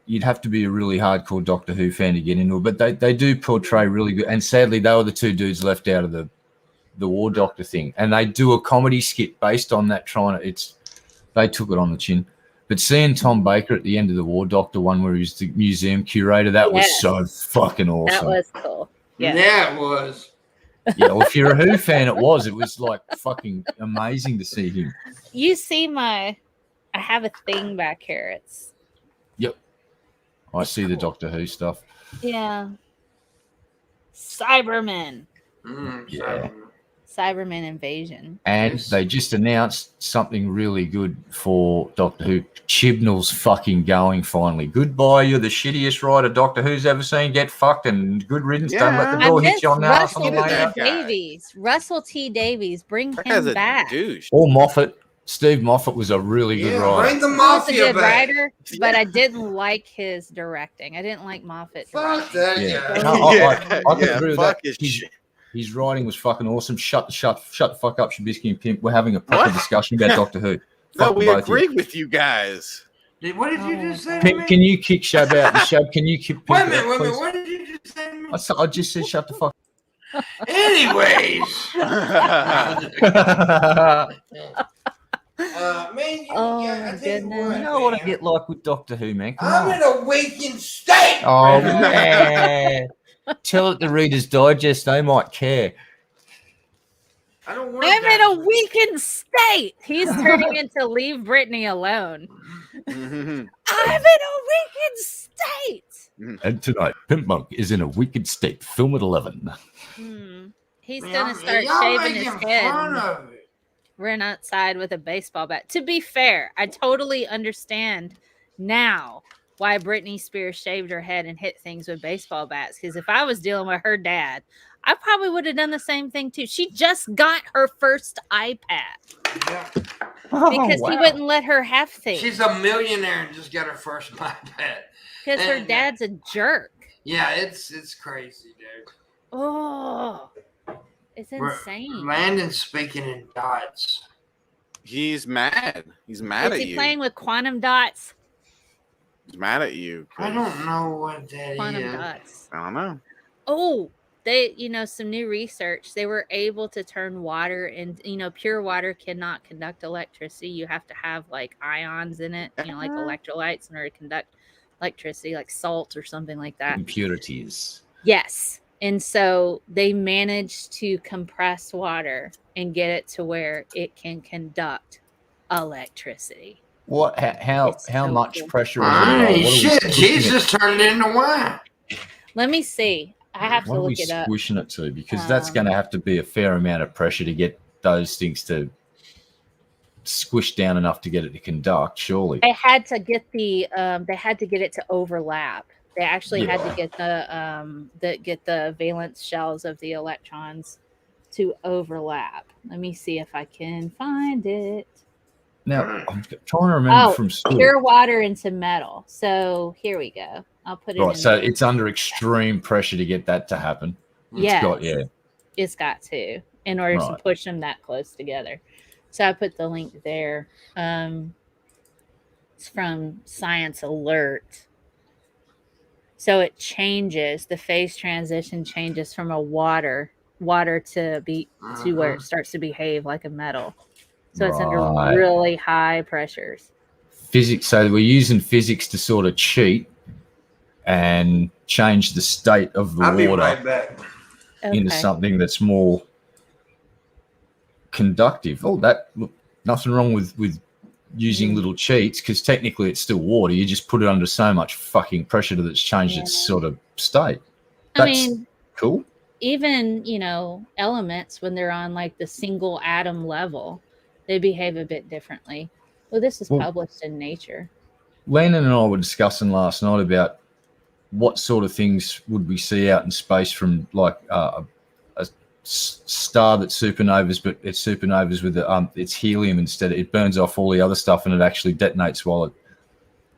you'd have to be a really hardcore Doctor Who fan to get into it. But they do portray really good. And sadly, they were the two dudes left out of the War Doctor thing, and they do a comedy skit based on that. They took it on the chin. But seeing Tom Baker at the end of the War Doctor one where he was the museum curator, that was so fucking awesome. That was cool. Yeah, it was. Yeah, well, if you're a Who fan, it was like fucking amazing to see him. You see I have a thing back here. Yep. I see the Doctor Who stuff. Yeah. Cybermen. Yeah. Cybermen invasion. And they just announced something really good for Doctor Who. Chibnall's fucking going finally. Goodbye, you're the shittiest writer Doctor Who's ever seen. Get fucked and good riddance. Don't let the door hit you on the ass on the way out. Russell T Davies. Bring That him guy's back. a douche. Or Moffat. Steve Moffat was a really good writer. Bring the He was a mafia good back. writer, but I didn't like his directing. I didn't like Moffat. Fuck that guy. No, I can agree with fuck that. his shit. His writing was fucking awesome. Shut the fuck up, Shabisky and Pimp. We're having a proper discussion about Doctor Who. No, Fuck we both of you. agree with you guys. What did you just say to Pimp, me? can you kick Shab out? And Shab, can you kick Pimp Wait a out, minute. please? What did you just say to me? I just said shut the fuck Anyways. up. Man, Oh, goodness. You know what I get like with Doctor Who, man? Come I'm on. in a waking state. Oh, man. Tell it the Reader's Digest. They might care. I don't want I'm that. in a weakened state. He's turning into Leave Britney Alone. Mhm. I'm in a weakened state. And tonight, Pimpmunk is in a wicked state. Film at 11. He's Man, gonna start y'all shaving his making head. fun And of it. run outside with a baseball bat. To be fair, I totally understand now why Britney Spears shaved her head and hit things with baseball bats. Because if I was dealing with her dad, I probably would have done the same thing too. She just got her first iPad Yeah. because he wouldn't let her have things. She's a millionaire and just got her first iPad. Because her dad's a jerk. Yeah, it's crazy, dude. Oh, it's insane. Landon's speaking in dots. He's mad. He's mad Is at he you. playing with quantum dots? He's mad at you. I don't know what that Quantum is. dots. I don't know. Oh, they, some new research. They were able to turn water and, pure water cannot conduct electricity. You have to have like ions in it, like electrolytes in order to conduct electricity, like salt or something like that. Impurities. Yes. And so they managed to compress water and get it to where it can conduct electricity. What? How It's how so much cool. pressure is it? Shit, Jesus turned it into wine. Let me see. I have What to are we look it up. squishing it to? Because that's going to Um, have to be a fair amount of pressure to get those things to squish down enough to get it to conduct. Surely. They had to get it to overlap. They actually had to Yeah. get the valence shells of the electrons to overlap. Let me see if I can find it. Now I'm trying to remember Oh, from school. pure water into metal. So here we go. I'll put it Right, in. so the- it's under extreme pressure to get that to happen. Yes, Yeah. it's got to in order to Right. push them that close together. So I put the link there. It's from Science Alert. So it changes, the phase transition changes from a water to where it starts to behave like a metal. So it's under Right. really high pressures. Physics. So we're using physics to sort of cheat and change the state of the I'll be water right back. into Okay. something that's more conductive. Oh, look, nothing wrong with using little cheats, because technically it's still water. You just put it under so much fucking pressure that it's changed its sort of state. I That's mean, cool. even, elements when they're on like the single atom level, they behave a bit differently. Well, this is Well- published in Nature. Landon and I were discussing last night about what sort of things would we see out in space from like a star that supernovas, but it's supernovas with it's helium instead. It burns off all the other stuff and it actually detonates while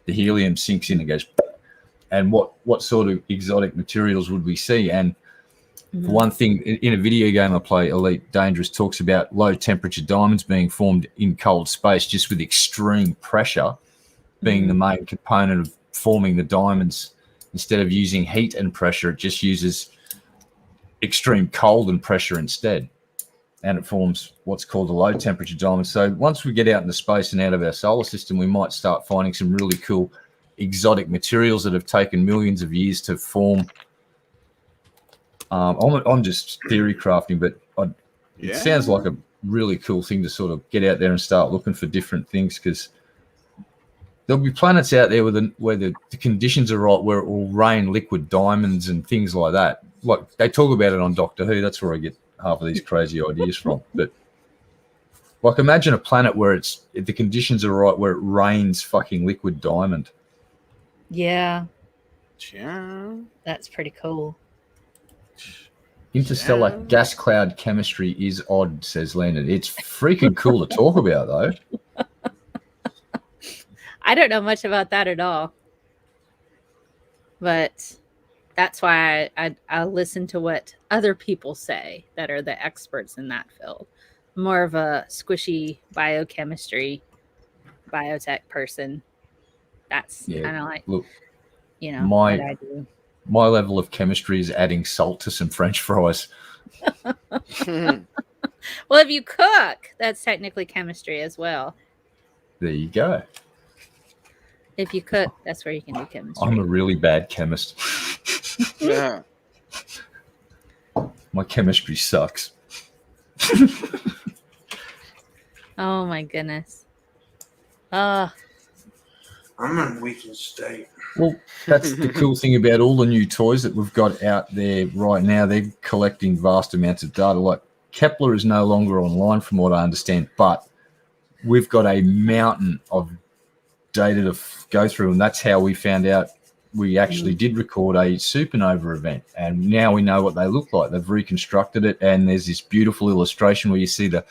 the helium sinks in and goes. And what sort of exotic materials would we see? And for one thing, in a video game I play, Elite Dangerous talks about low temperature diamonds being formed in cold space, just with extreme pressure being the main component of forming the diamonds. Instead of using heat and pressure, it just uses extreme cold and pressure instead. And it forms what's called a low temperature diamond. So once we get out into space and out of our solar system, we might start finding some really cool exotic materials that have taken millions of years to form. I'm just theory crafting, but it sounds like a really cool thing to sort of get out there and start looking for different things, because there'll be planets out there where the conditions are right, where it will rain liquid diamonds and things like that. Like they talk about it on Doctor Who. That's where I get half of these crazy ideas from. But like, imagine a planet where the conditions are right, where it rains fucking liquid diamond. Yeah, Yeah. that's pretty cool. Interstellar gas cloud chemistry is odd, says Landon. It's freaking cool to talk about, though. I don't know much about that at all. But that's why I listen to what other people say that are the experts in that field. I'm more of a squishy biochemistry, biotech person. That's kind of like, Look, what I do. my level of chemistry is adding salt to some French fries. Well, if you cook, that's technically chemistry as well. There you go. If you cook, that's where you can do chemistry. I'm a really bad chemist. Yeah. My chemistry sucks. Oh my goodness. I'm in a weakened state. Well, that's the cool thing about all the new toys that we've got out there right now. They're collecting vast amounts of data. Like Kepler is no longer online, from what I understand, but we've got a mountain of data to go through, and that's how we found out we actually did record a supernova event, and now we know what they look like. They've reconstructed it, and there's this beautiful illustration where you see the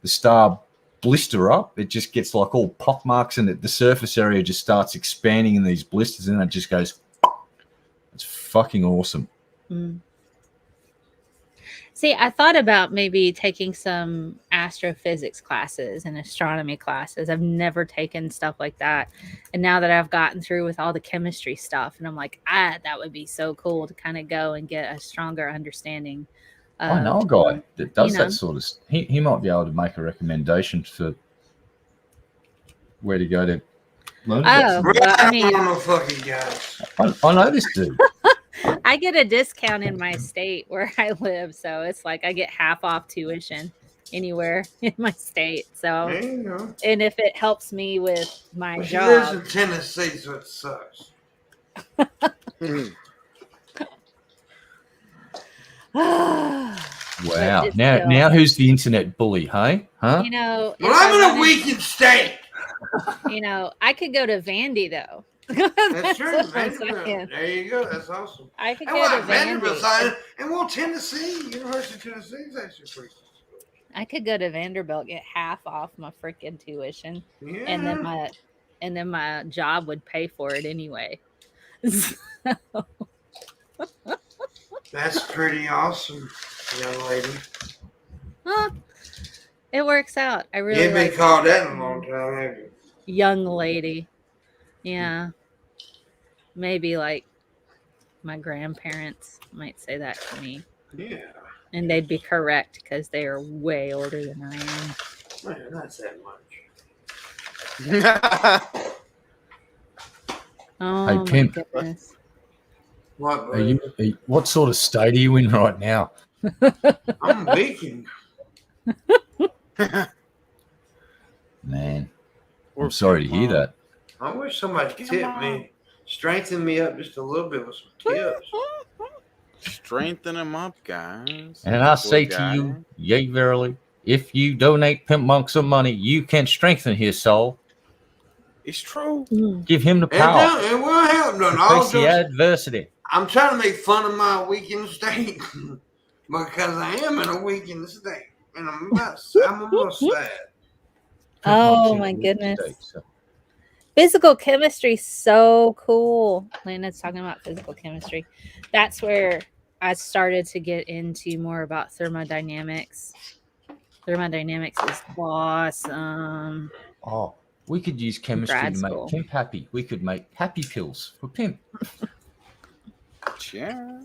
star blister up. It just gets like all pock marks, and the surface area just starts expanding in these blisters, and it just goes. It's fucking awesome. See, I thought about maybe taking some astrophysics classes and astronomy classes. I've never taken stuff like that. And now that I've gotten through with all the chemistry stuff, and I'm like, that would be so cool to kind of go and get a stronger understanding. I know a guy that does that sort of. He might be able to make a recommendation for where to go to learn about Oh, well, I mean, I'm a fucking guy. I know this dude. I get a discount in my state where I live, so it's like I get half off tuition anywhere in my state. So, There you go. and if it helps me with my But she lives job, in Tennessee, so it sucks. Wow. just Now, still, now who's the internet bully? Hey, huh? you know, if Well, I I'm in a wanted- weakened state. you know, I could go to Vandy though. That's true. what I'm Vanderbilt. saying. There you go. That's awesome. I could And go to what? Vanderbilt's Vandy. on, and well, Tennessee, University of Tennessee is actually pretty. I could go to Vanderbilt, get half off my freaking tuition, Yeah. and then my job would pay for it anyway. That's pretty awesome, young lady. Huh, it works out. I You really ain't been like called that in a long time, have you? young lady. Yeah, maybe like my grandparents might say that to me, Yeah. and they'd be correct because they are way older than I am. Man, that's that much. Oh Hey, my Pimp. goodness! What, Are you, what sort of state are you in right now? I'm weakened. Man, I'm sorry to hear that. I wish somebody tipped me, strengthen me up just a little bit with some tips. Strengthen them up, guys. And I Poor say to guy. you, yea, verily, if you donate Pimpmunk some money, you can strengthen his soul. It's true. Give him the It power will help. No, to all face the jokes- adversity. I'm trying to make fun of my weakened state because I am in a weakened state, and I'm a little sad. Oh Pimpmunk's in my a weak goodness! state, so- Physical chemistry, so cool. Lena's talking about physical chemistry. That's where I started to get into more about thermodynamics. Thermodynamics is awesome. Oh, we could use chemistry Grad to make school. Pimp happy. We could make happy pills for Pimp. Yeah.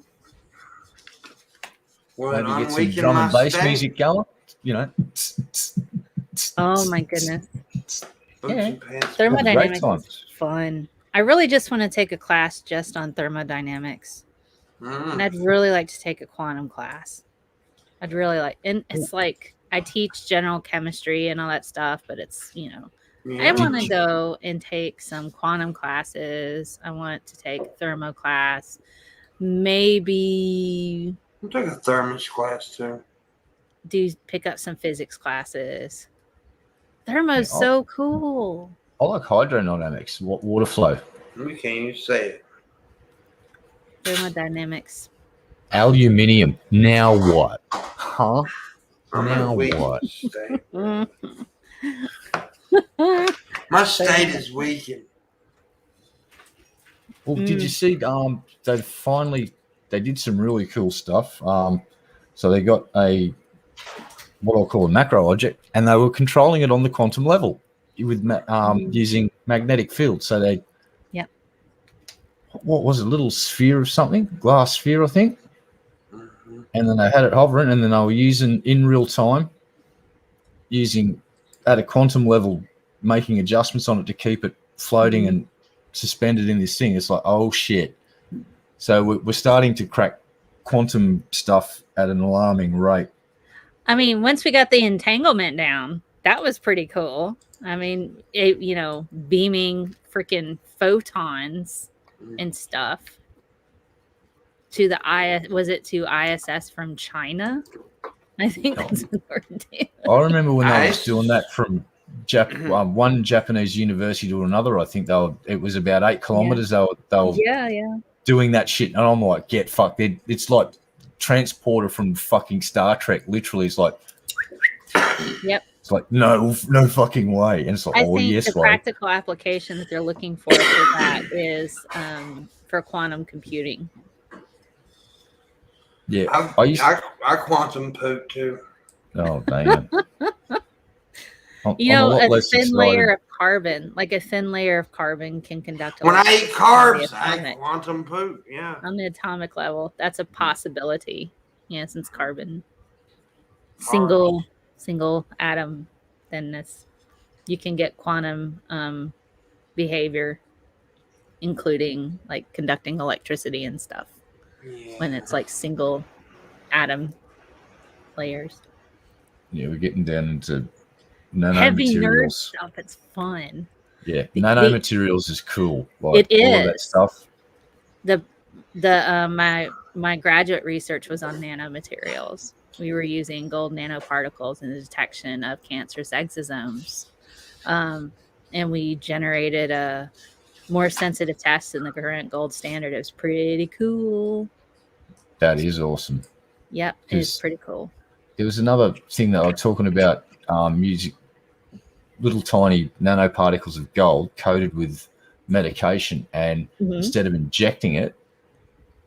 Well, Maybe I'm get some weakening drum my and bass state. music going. You know. Oh my goodness. Boots Yeah. and pants. Thermodynamics time. is fun. I really just want to take a class just on thermodynamics. Mm. And I'd really like to take a quantum class. I'd really like, and it's like I teach general chemistry and all that stuff, but it's, you know, I Yeah. want to go and take some quantum classes. I want to take thermo class. Maybe I'm taking a thermos class too. pick up some physics classes. Thermo's Yeah, so cool. I like hydrodynamics, water flow, You can't even say it. Thermodynamics. aluminium. Now what? Huh? I'm in a Now weakened what? state. Mm. My state is weakened. Well, did you see? They did some really cool stuff. So they got what I'll call a macro object, and they were controlling it on the quantum level with using magnetic fields. So they, Yep. What was it? A little sphere of something, glass sphere, I think. Mm-hmm. And then they had it hovering, and then they were using in real time, using at a quantum level, making adjustments on it to keep it floating and suspended in this thing. It's like, oh shit. So we're starting to crack quantum stuff at an alarming rate. I mean, once we got the entanglement down, that was pretty cool. I mean, beaming freaking photons and stuff to the to ISS from China? I think that's what we're doing. I remember when they was Nice. doing that from one Japanese university to another. I think it was about 8 kilometers. They were Yeah. doing that shit, and I'm like, get fucked. It's like transporter from fucking Star Trek. Literally, it's like, Yep. it's like no fucking way. And it's like, I oh think yes, the way. practical application that they're looking for that is for quantum computing. Yeah, I quantum poop too. oh damn. You know, a thin layer of carbon, can conduct When I electricity eat carbs, on the I atomic- quantum poop. Yeah. on the atomic level. That's a possibility. Yeah, since carbon single atom thinness, you can get quantum behavior, including like conducting electricity and stuff when it's like single atom layers. Yeah, we're getting down into Heavy nerd nanomaterials. stuff. It's fun. Yeah, nanomaterials is cool. Like It all of that is. stuff. My graduate research was on nanomaterials. we were using gold nanoparticles in the detection of cancerous exosomes. And we generated a more sensitive test than the current gold standard. It was pretty cool. That is awesome. Yep, it's pretty cool. There was another thing that I was talking about, music, little tiny nanoparticles of gold coated with medication, and instead of injecting it,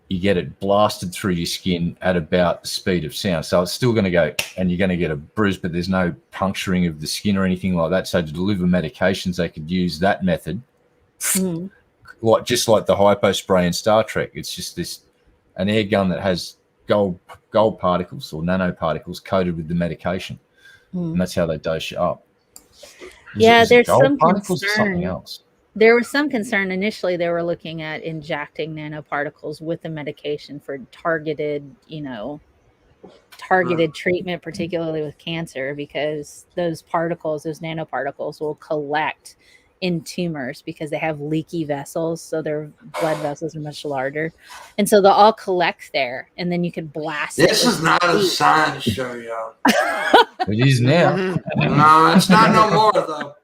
you get it blasted through your skin at about the speed of sound. So it's still going to go, and you're going to get a bruise, but there's no puncturing of the skin or anything like that. So to deliver medications, they could use that method, just like the hypo spray in Star Trek. It's just an air gun that has gold particles or nanoparticles coated with the medication, and that's how they dose you up. There's some particles concern. Or something else. There was some concern initially. They were looking at injecting nanoparticles with the medication for targeted treatment, particularly with cancer, because those nanoparticles will collect in tumors because they have leaky vessels. So their blood vessels are much larger. And so they'll all collect there, and then you can blast This is not a science show, y'all. It is now. No, it's not no more, though.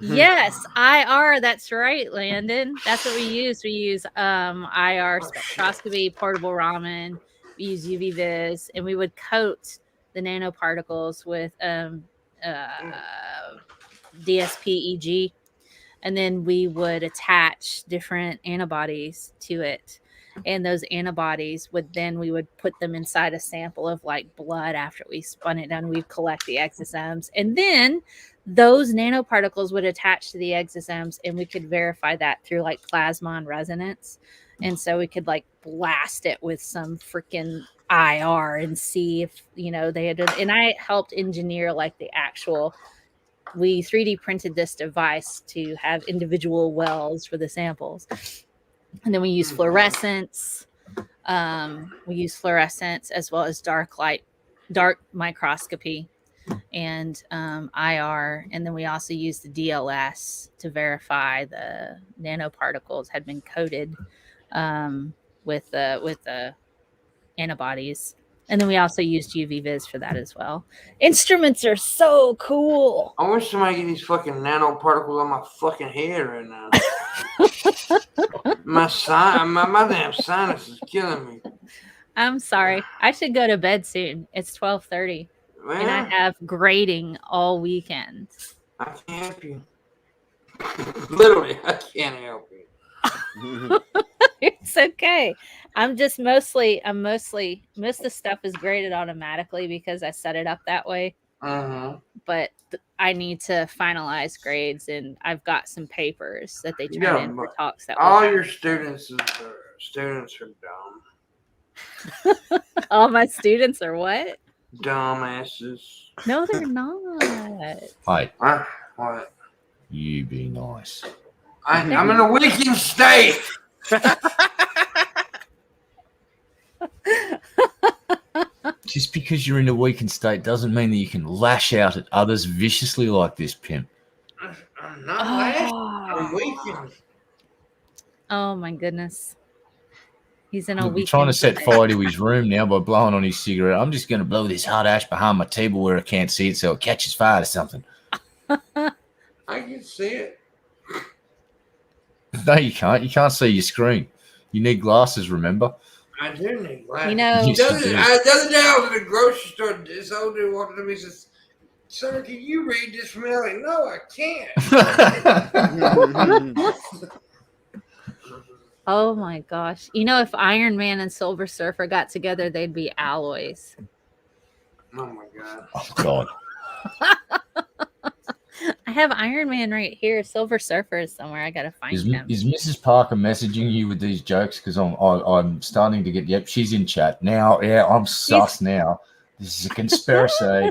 Yes, IR. That's right, Landon. That's what we use. We use IR spectroscopy, portable Raman. We use UV vis, and we would coat the nanoparticles with DSP-EG, and then we would attach different antibodies to it. And those antibodies we would put them inside a sample of like blood after we spun it down. We'd collect the exosomes, and then those nanoparticles would attach to the exosomes, and we could verify that through like plasmon resonance. And so we could like blast it with some freaking IR and see if, they had, and I helped engineer like the actual, we 3D printed this device to have individual wells for the samples. And then we use fluorescence. We use fluorescence as well as dark microscopy and IR. And then we also use the DLS to verify the nanoparticles had been coated with the antibodies. And then we also used UV vis for that as well. Instruments are so cool. I wish somebody get these fucking nanoparticles on my fucking head right now. my damn sinus is killing me. I'm sorry. I should go to bed soon. It's 12:30. And I have grading all weekend. I can't help you. Literally, I can't help you. It's okay. Most of the stuff is graded automatically because I set it up that way. But I need to finalize grades, and I've got some papers that they turn in for talks that all your students are dumb. All my students are what? Dumbasses. No, they're not. Hi. What? You be nice. I'm in a weakened state. Just because you're in a weakened state doesn't mean that you can lash out at others viciously like this, Pimp. I'm not lashing. I'm weakened. Oh my goodness. He's in a Look, weekend. trying to set fire to his room now by blowing on his cigarette. I'm just going to blow this hot ash behind my table where I can't see it so it catches fire to something. I can see it. No, you can't. You can't see your screen. You need glasses, remember? I do need glasses. Yes, the other day I was at the grocery store. This old dude walked up to me and says, "Sir, can you read this from me?" I'm like, "No, I can't." Oh my gosh. If Iron Man and Silver Surfer got together, they'd be alloys. Oh my god. Oh, God. I have Iron Man right here. Silver Surfer is somewhere. I gotta find him. Is Mrs. Parker messaging you with these jokes? Because I'm starting to get. Yep, she's in chat now. Yeah, I'm sus now. This is a conspiracy.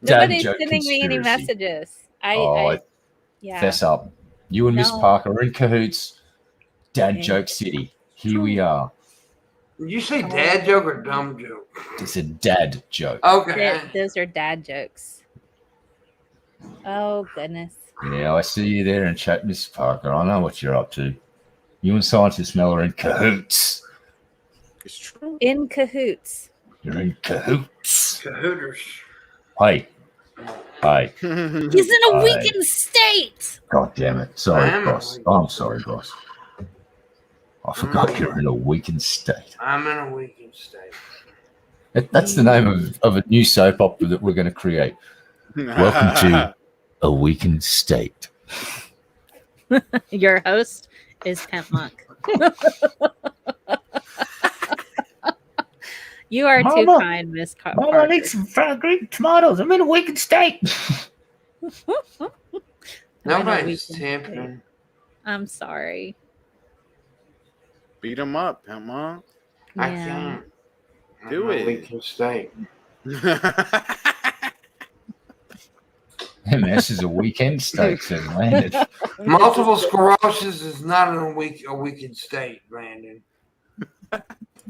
Nobody's sending me any messages. Yeah. Fess up. You and Miss Parker are in cahoots. Dad joke city. Here we are. Did you say dad joke or dumb joke? It's a dad joke. Okay. Those are dad jokes. Oh, goodness. Yeah, I see you there in chat, Miss Parker. I know what you're up to. You and Scientist Mel are in cahoots. It's true. In cahoots. You're in cahoots. Cahooters. Hey. He's in a weakened state. God damn it. Sorry, I am in a boss. weakened I'm sorry, boss. I forgot you're in a weakened state. I'm in a weakened state. That's the name of a new soap opera that we're going to create. Welcome to A Weakened State. Your host is Pimpmunk. You are too Mama, kind, Miss Mama, I Parker. need some fried green tomatoes. I'm in a weakened state. Nobody's weakened tempting. I'm sorry. Beat him up, Pimpmunk. I Yeah. can't. I'm Do in a it. weakened state. MS is a weekend state, says Landon. Multiple sclerosis is not in a weakened state, Brandon.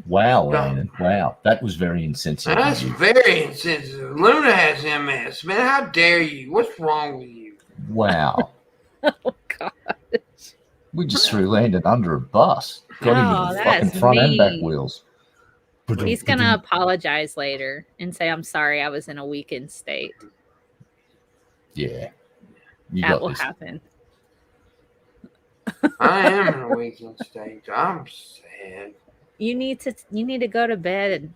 Wow, Landon. Wow. That was very insensitive. That's of you. very insensitive. Luna has MS. Man, how dare you? What's wrong with you? Wow. Oh, God. We just threw Landon under a bus. Got him Oh, with the fucking that's front and back mean. wheels. He's going to apologize later and say, I'm sorry I was in a weakened state. Yeah. You That got will this. happen. I am in a weakened state. I'm sad. You need to go to bed.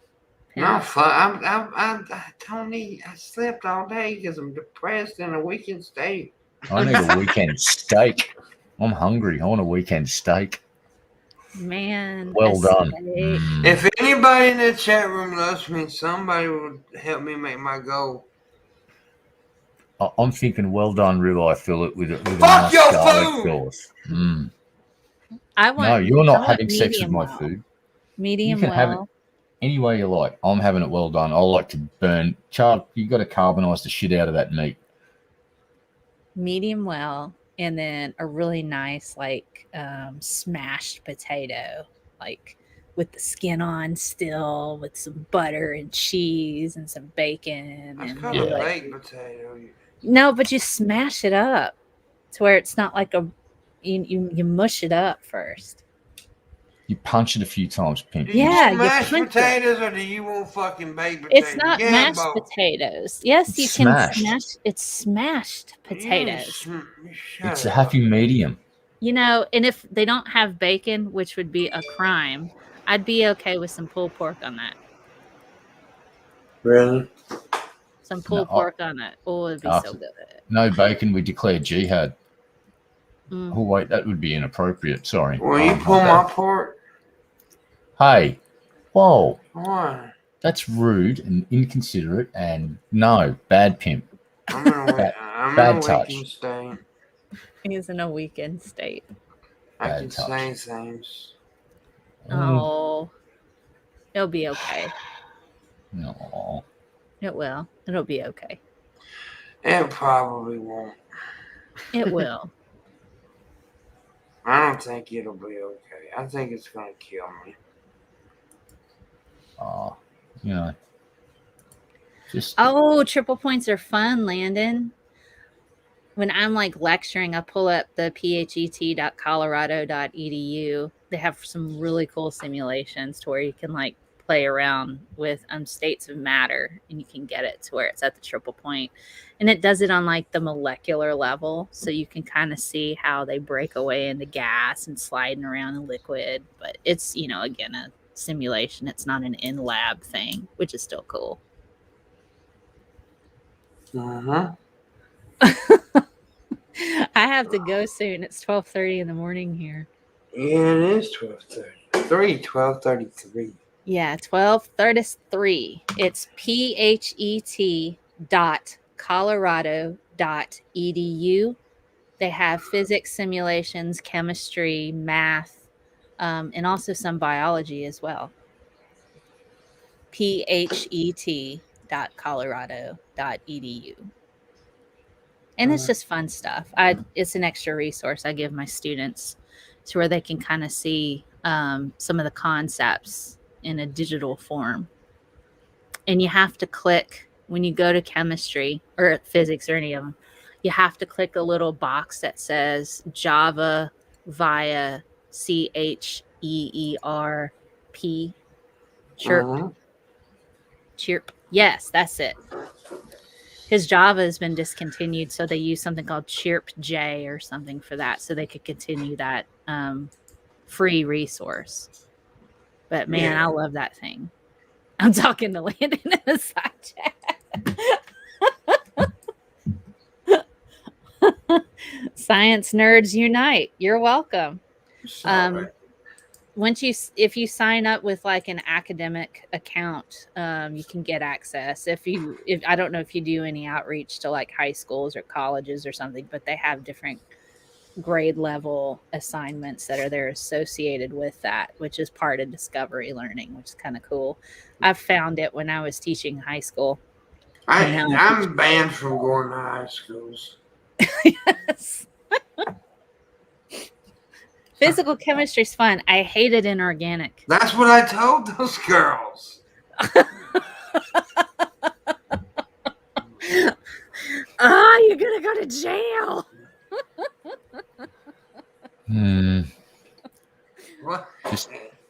No fun. I don't need. I slept all day because I'm depressed in a weakened state. I need a weekend steak. I'm hungry. I want a weekend steak. Man. Well a done. steak. Mm. If anybody in the chat room loves me, somebody would help me make my goal. I'm thinking well done ribeye fillet with a Fuck nice your garlic food! sauce. Mm. I want. No, you're I not want having sex with medium my well. food. Medium You can have well. Any way you like. I'm having it well done. I like to burn. Char, you got to carbonize the shit out of that meat. Medium well, and then a really nice smashed potato, like with the skin on still, with some butter and cheese and some bacon. That's And called maybe, a like, baked potato. no, but you smash it up to where it's not like you mush it up first. You punch it a few times, Pink. Do you Yeah, want you mashed punch it. potatoes or do you want fucking baked potatoes? It's not Yeah, mashed both. potatoes. Yes, It's you smashed. can smash. It's smashed potatoes. Shut It's a up. happy medium. You know, and if they don't have bacon, which would be a crime, I'd be okay with some pulled pork on that. Really? Some pulled No, pork on it. Oh, it'd be so after- good. No bacon, we declare jihad. Mm. Oh, wait, that would be inappropriate. Sorry. Will you My pull bad. my pork? Hey, whoa, Why? that's rude and inconsiderate and no, bad pimp. I'm in a, Bad- I'm bad in a touch. weakened state. He's in a weakened state. I Bad can touch. say things. Oh, it'll be okay. No. It will. It'll be okay. It probably won't. It will. I don't think it'll be okay. I think it's gonna kill me. You know, just Oh, triple points are fun, Landon. When I'm like lecturing, I pull up the phet.colorado.edu. They have some really cool simulations to where you can like play around with states of matter, and you can get it to where it's at the triple point, and it does it on like the molecular level, so you can kind of see how they break away into gas and sliding around in liquid. But it's, you know, again, a simulation. It's not an in lab thing, which is still cool. Uh-huh. I have to go soon. It's 12:30 in the morning here. Yeah, it is 12:33. 12:33. Yeah, 12:33. It's phet.colorado.edu. They have physics simulations, chemistry, math, and also some biology as well. phet.colorado.edu. And it's just fun stuff. It's an extra resource I give my students to where they can kind of see some of the concepts in a digital form. And you have to click when you go to chemistry or physics or any of them, you have to click a little box that says Java via CHEERP chirp. Uh-huh. Chirp. Yes, that's it. His Java has been discontinued, so they use something called Chirp J or something for that, so they could continue that free resource. But man, Yeah. I love that thing. I'm talking to Landon in the side chat. Science nerds unite. You're welcome. Sorry. If you sign up with like an academic account, you can get access. If I don't know if you do any outreach to like high schools or colleges or something, but they have different grade level assignments that are there associated with that, which is part of discovery learning, which is kind of cool. I found it when I was teaching high school. I'm banned from going to high schools. Yes. Physical chemistry is fun. I hated inorganic. That's what I told those girls. Oh, you're gonna go to jail. What? Just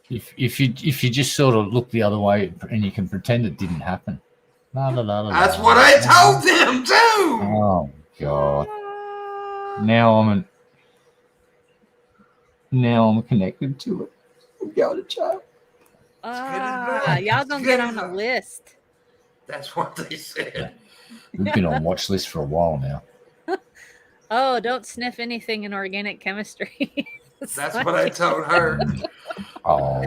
if you just sort of look the other way and you can pretend it didn't happen. That's what I told them too. Oh God! Now I'm connected to it. I'm going to jail. Y'all gonna get on a list. That's what they said. We've been on watch list for a while now. Oh, don't sniff anything in organic chemistry. That's what I told her. Oh,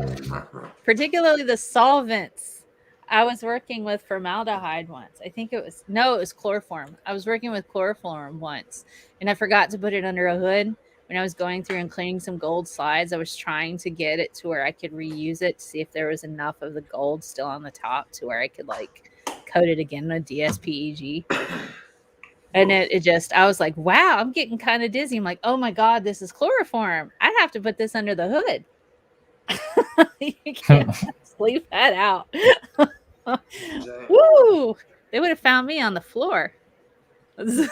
Particularly the solvents. I was working with formaldehyde once. I think it was chloroform. I was working with chloroform once, and I forgot to put it under a hood. When I was going through and cleaning some gold slides, I was trying to get it to where I could reuse it to see if there was enough of the gold still on the top to where I could like coat it again with DSPEG. And I was like, wow, I'm getting kind of dizzy. I'm like, oh my God, this is chloroform. I have to put this under the hood. You can't leave that out. Woo! They would have found me on the floor. That's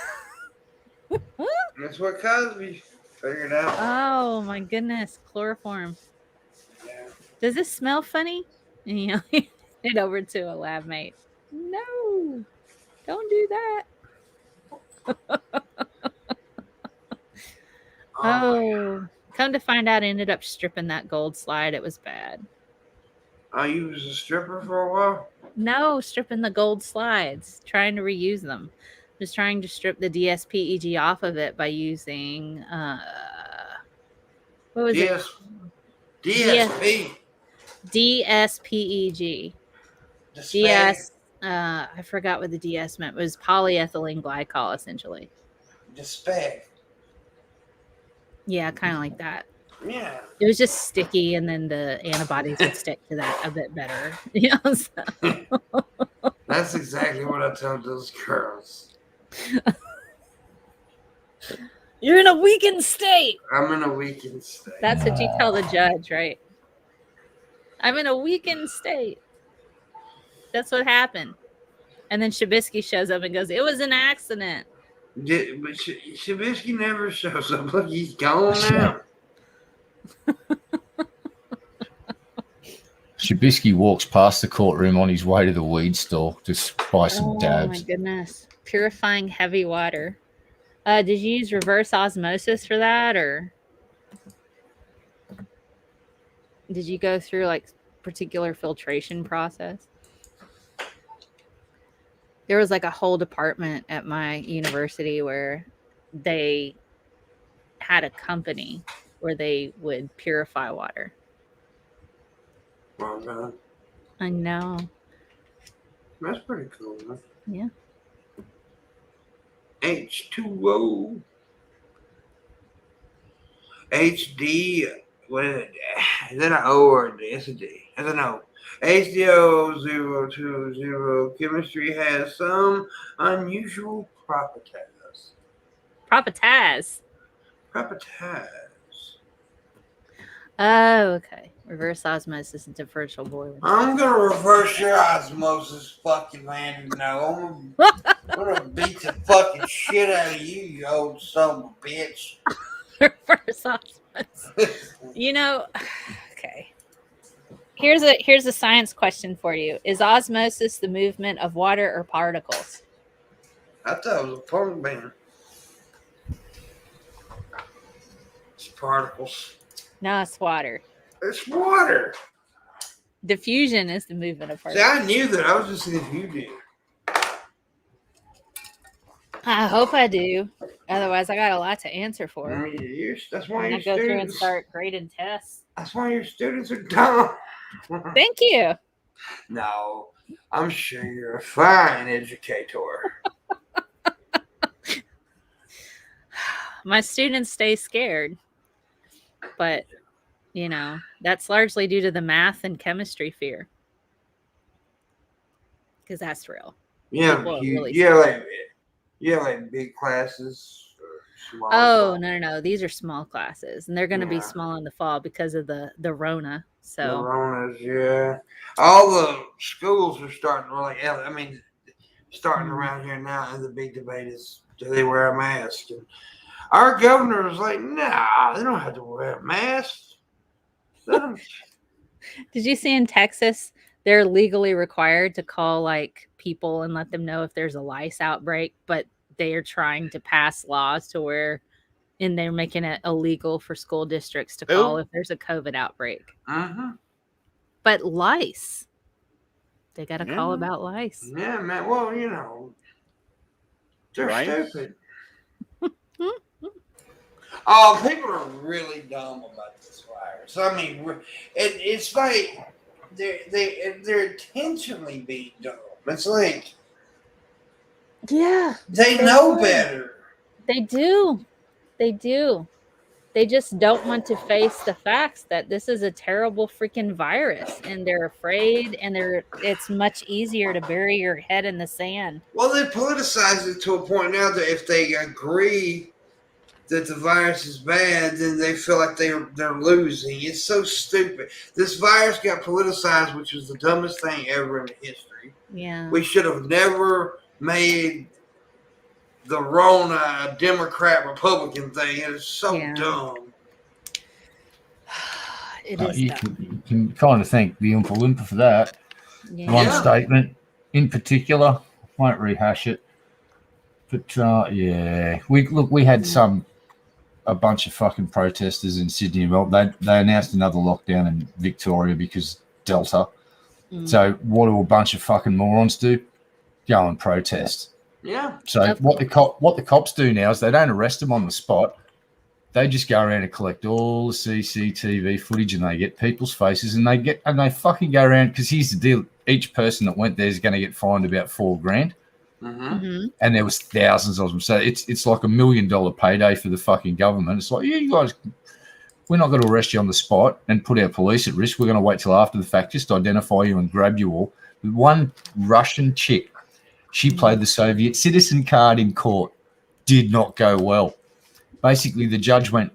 what Cosby figured out. Oh my goodness, chloroform. Yeah. Does this smell funny? And you know, it over to a lab mate. No, don't do that. Oh, come to find out, I ended up stripping that gold slide. It was bad. Oh, you was a stripper for a while? No, stripping the gold slides, trying to reuse them. Just trying to strip the DSPEG off of it by using what was it? DSP. DSPEG. DS. I forgot what the DS meant. It was polyethylene glycol, essentially. Spec. Yeah, kind of like that. Yeah. It was just sticky, and then the antibodies would stick to that a bit better. You know, so. That's exactly what I told those girls. You're in a weakened state. I'm in a weakened state. That's what you tell the judge, right? I'm in a weakened state. That's what happened. And then Shabisky shows up and goes, it was an accident. Yeah, but Shabisky never shows up. Look, he's gone now. Shabisky walks past the courtroom on his way to the weed store to buy some dabs. Oh my goodness. Purifying heavy water. Did you use reverse osmosis for that, or did you go through like particular filtration process? There was like a whole department at my university where they had a company where they would purify water. Oh, God. I know. That's pretty cool, man. Yeah. H2O. HD. What is it? Is that an O or it's a D? It's an O. H020. Chemistry has some unusual properties. Properties. Oh, okay. Reverse osmosis and differential boiling. I'm gonna reverse your osmosis, fucking Landon. No, I'm gonna beat the fucking shit out of you, you old son of a bitch. Reverse osmosis. You know, okay. Here's a science question for you. Is osmosis the movement of water or particles? I thought it was a punk band. It's particles. No, it's water. It's water. Diffusion is the movement of See, particles. I knew that. I was just seeing if you did. I hope I do. Otherwise, I got a lot to answer for. I mean, that's why When I your go through and students. start grading tests. That's why your students are dumb. Thank you. No, I'm sure you're a fine educator. My students stay scared, but that's largely due to the math and chemistry fear, because that's real. Yeah, People are really like big classes. Or small Oh classes. no, these are small classes, and they're going to be Yeah. small in the fall because of the Rona. The So Ronas, yeah. All the schools are starting starting Mhm. around here now, and the big debate is, do they wear a mask? And our governor is like, nah, they don't have to wear a mask. did you see in Texas they're legally required to call like people and let them know if there's a lice outbreak, but they are trying to pass laws to where, and they're making it illegal for school districts to call if there's a COVID outbreak. Mm-hmm. But lice, they got to call Yeah. about lice. Yeah, man. Well, they're Right? stupid. Oh, people are really dumb about this virus. I mean, it's like they're intentionally being dumb. It's like Yeah, they they know are. better. They do. They do. They just don't want to face the facts that this is a terrible freaking virus, and they're afraid, and it's much easier to bury your head in the sand. Well, they politicize it to a point now that if they agree that the virus is bad, then they feel like they're losing. It's so stupid. This virus got politicized, which was the dumbest thing ever in history. Yeah. We should have never made the Rona a Democrat-Republican thing. It is so Yeah. dumb. It is You dumb. can kind of thank the Oompa Loompa for that. Yeah. One Yeah. statement in particular, won't rehash it, but yeah, we had a bunch of fucking protesters in Sydney. Well, they announced another lockdown in Victoria because Delta. Mm. So what do a bunch of fucking morons do? Go and protest. Yeah. So Of what the cops do now is they don't arrest them on the spot. They just go around and collect all the CCTV footage, and they get people's faces, and they fucking go around, because here's the deal: each person that went there is going to get fined about $4,000, Mm-hmm. Mhm. and there was thousands of them. So it's like $1 million payday for the fucking government. It's like, you guys, we're not going to arrest you on the spot and put our police at risk. We're going to wait till after the fact, just identify you and grab you all. One Russian chick, she played the Soviet citizen card in court. Did not go well. Basically, the judge went,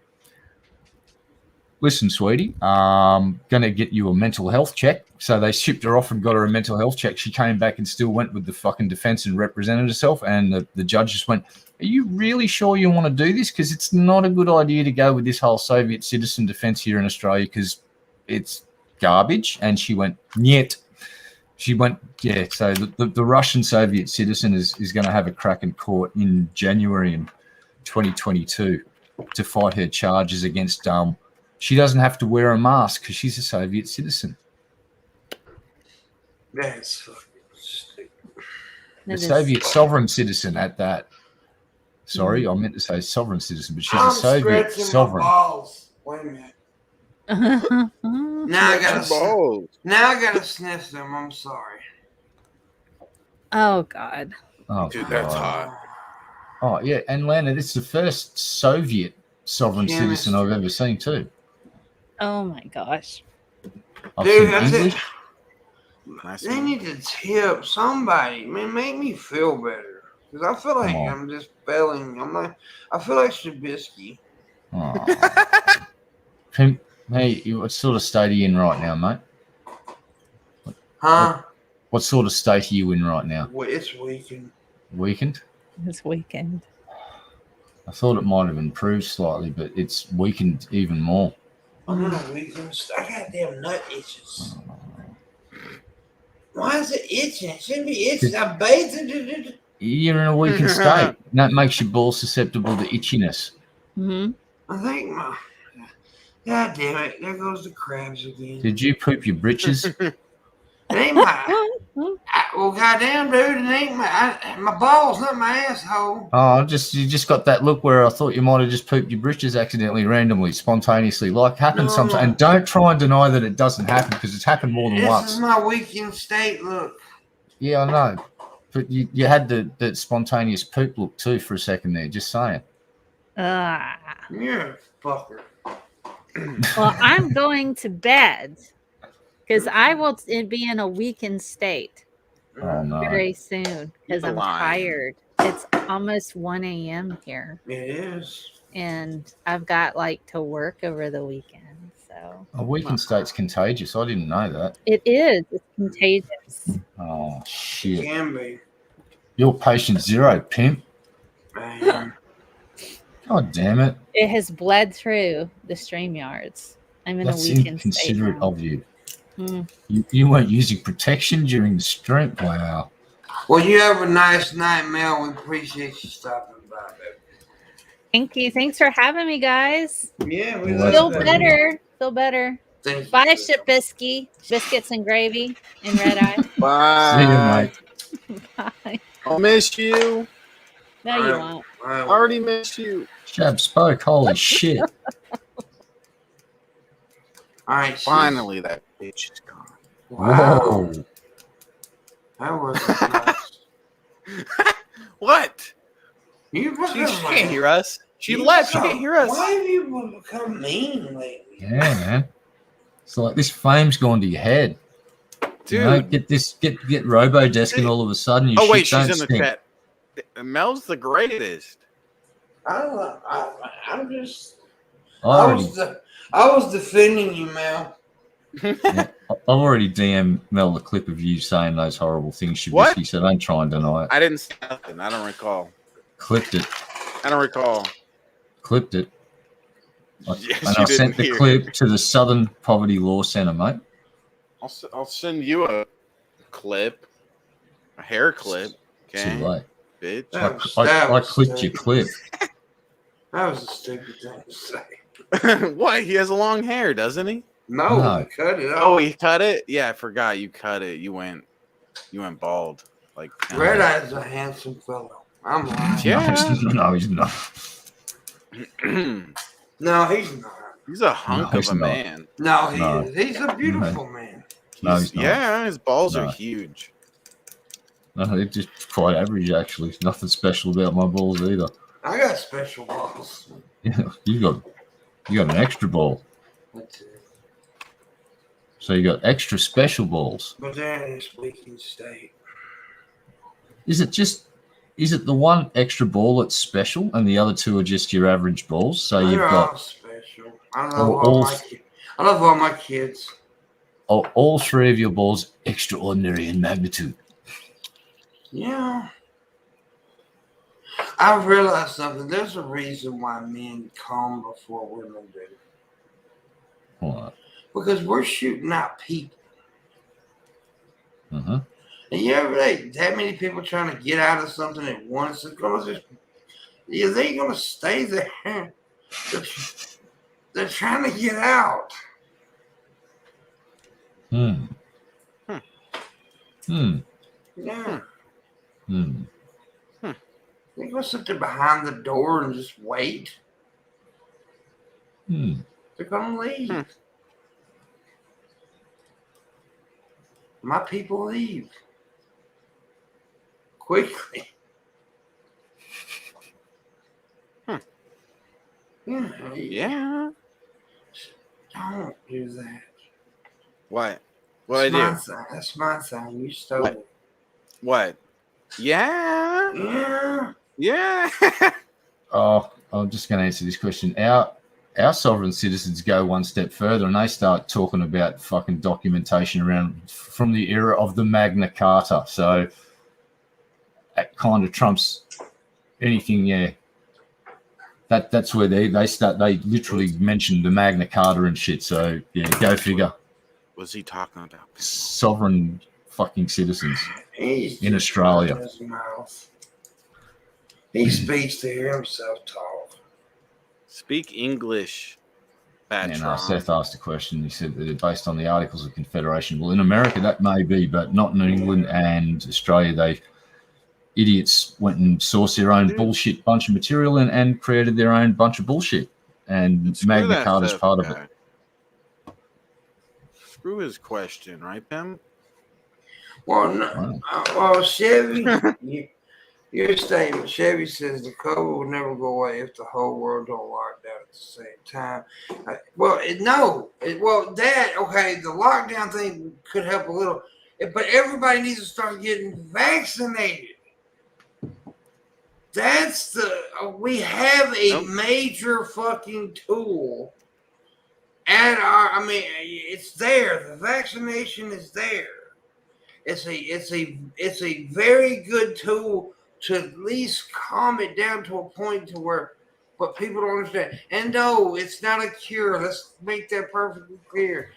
listen, sweetie, going to get you a mental health check. So they shipped her off and got her a mental health check. She came back and still went with the fucking defense and represented herself. And the judge just went, are you really sure you want to do this? Because it's not a good idea to go with this whole Soviet citizen defense here in Australia, because it's garbage. And she went, niet. She went, yeah. So the Russian Soviet citizen is going to have a crack in court in January in 2022 to fight her charges against she doesn't have to wear a mask because she's a Soviet citizen. That's fucking stupid. The That is- Soviet sovereign citizen at that. Sorry, I meant to say sovereign citizen, but she's a Soviet scratching sovereign. my balls. Wait a minute. Now I gotta Balls. sniff them. I'm sorry. Oh God. Oh, Dude, that's God. hot. Oh, yeah. And Lana, this is the first Soviet sovereign citizen I've ever seen, too. Oh my gosh. I've Dude, seen that's it. English. Nice They one. need to tip somebody. Man, make me feel better. Because I feel like Come on. I'm just failing. I feel like Shabisky. Oh. Hey, what sort of state are you in right now, mate? Huh? What sort of state are you in right now? Well, it's weakened. Weakened? This weekend. I thought it might have improved slightly, but it's weakened even more. I'm in a weakened state. I got damn nut itches. Oh, Why is it itching? It shouldn't be itching. I'm bathing. You're in a weakened state. That makes your balls susceptible to itchiness. Mm-hmm. I think my. God damn it! There goes the crabs again. Did you poop your britches? It ain't my. Well, goddamn, dude, it ain't my balls, not my asshole. Oh, you just got that look where I thought you might have just pooped your britches accidentally, randomly, spontaneously, like happens No. sometimes. And don't try and deny that it doesn't happen because it's happened more than This once. is my weekend state look. Yeah, I know. But you had the spontaneous poop look too for a second there, just saying. You're a fucker. Well, I'm going to bed because I will be in a weakened state Oh, no. very soon because I'm tired. It's almost 1 a.m. here. It is. And I've got to work over the weekend. So A weakened state's contagious. I didn't know that. it is. It's contagious. Oh, It shit. can be. You're patient zero, pimp. Man. God damn it. It has bled through the StreamYards. I'm in That's a weakened state. inconsiderate now. of you. Mm. You weren't using protection during the stream. Wow. Well, you have a nice night, Mel. We appreciate you stopping by, baby. Thank you. Thanks for having me, guys. Yeah, we Well, Feel love that. better. Feel better. Thank you. Bye, Shabisky. Biscuits and gravy and red eye. See you, Bye. mate. Bye. I'll miss you. No, you won't. I already miss you. Shab spoke. Holy shit. All right. Finally, that bitch is gone. Wow. Whoa. That was nice. What? You She can't hear us. She left. She can't hear us. Why have you become mean lately? Yeah, man. It's like this fame's gone to your head. Dude. You know, get robo-desking all of a sudden. You Oh, wait. shit She's don't in the stink. chat. Mel's the greatest. I'm just. I was defending you, Mel. I've already DM'd Mel the clip of you saying those horrible things, What? Shabisky, so don't try and deny it. I didn't say nothing. I don't recall. Clipped it. I don't recall. Clipped it. Yes, And you I sent didn't the hear. clip to the Southern Poverty Law Center, mate. I'll send you a clip, a hair clip. Too Okay, late. bitch. I clipped your clip. That was a stupid thing to say. What? He has long hair, doesn't he? No, No. we cut it Oh, off. he cut it. Yeah, I forgot you cut it. You went bald. Like Red Eye's a handsome fellow. I'm lying. Yeah. No, he's not. No, he's not. He's a hunk No, he's of a not. man. No, he No. is. He's a beautiful man. No, he's not. Yeah, his balls No. are huge. No, they're just quite average, actually. Nothing special about my balls either. I got special balls. Yeah, you got an extra ball. That's it. So you got extra special balls. But they're in this weekend state. Is it the one extra ball that's special and the other two are just your average balls? So you've They're all got special. I love all I love all my kids. all three of your balls extraordinary in magnitude. Yeah. I've realized something. There's a reason why men come before women do. What? Because we're shooting out people. Uh-huh. And you ever that many people trying to get out of something at once? It's gonna just, they ain't gonna stay there. They're trying to get out. Hmm. Hmm. Yeah. Hmm. They're gonna sit there behind the door and just wait. Hmm. They're gonna leave. Hmm. My people leave quickly. Hmm. Yeah. Yeah. Don't do that. What? What I That's my do? sign. That's my sign. You stole What? it. What? Yeah. Yeah. Yeah. Oh, I'm just going to answer this question. Our sovereign citizens go one step further and they start talking about fucking documentation around from the era of the Magna Carta. So that kind of trumps anything. Yeah, that's where they literally mention the Magna Carta and shit. So yeah, go figure. Was he talking about? Sovereign fucking citizens He's in just Australia. running his mouth. He speaks to hear himself talk. Speak English, And Patron. Seth asked a question. He said that based on the Articles of Confederation. Well, in America, that may be, but not in England and Australia. They idiots went and sourced their own bullshit bunch of material and created their own bunch of bullshit. And Screw Magna that Carta's Seth part of guy. it. Screw his question, right, Pim? Well, no, well, Chevy, your statement, Chevy says the COVID will never go away if the whole world don't lock down at the same time. Okay, the lockdown thing could help a little, but everybody needs to start getting vaccinated. We have a major fucking tool at it's there. The vaccination is there. It's a very good tool to at least calm it down to a point to where, but people don't understand. And no, it's not a cure. Let's make that perfectly clear.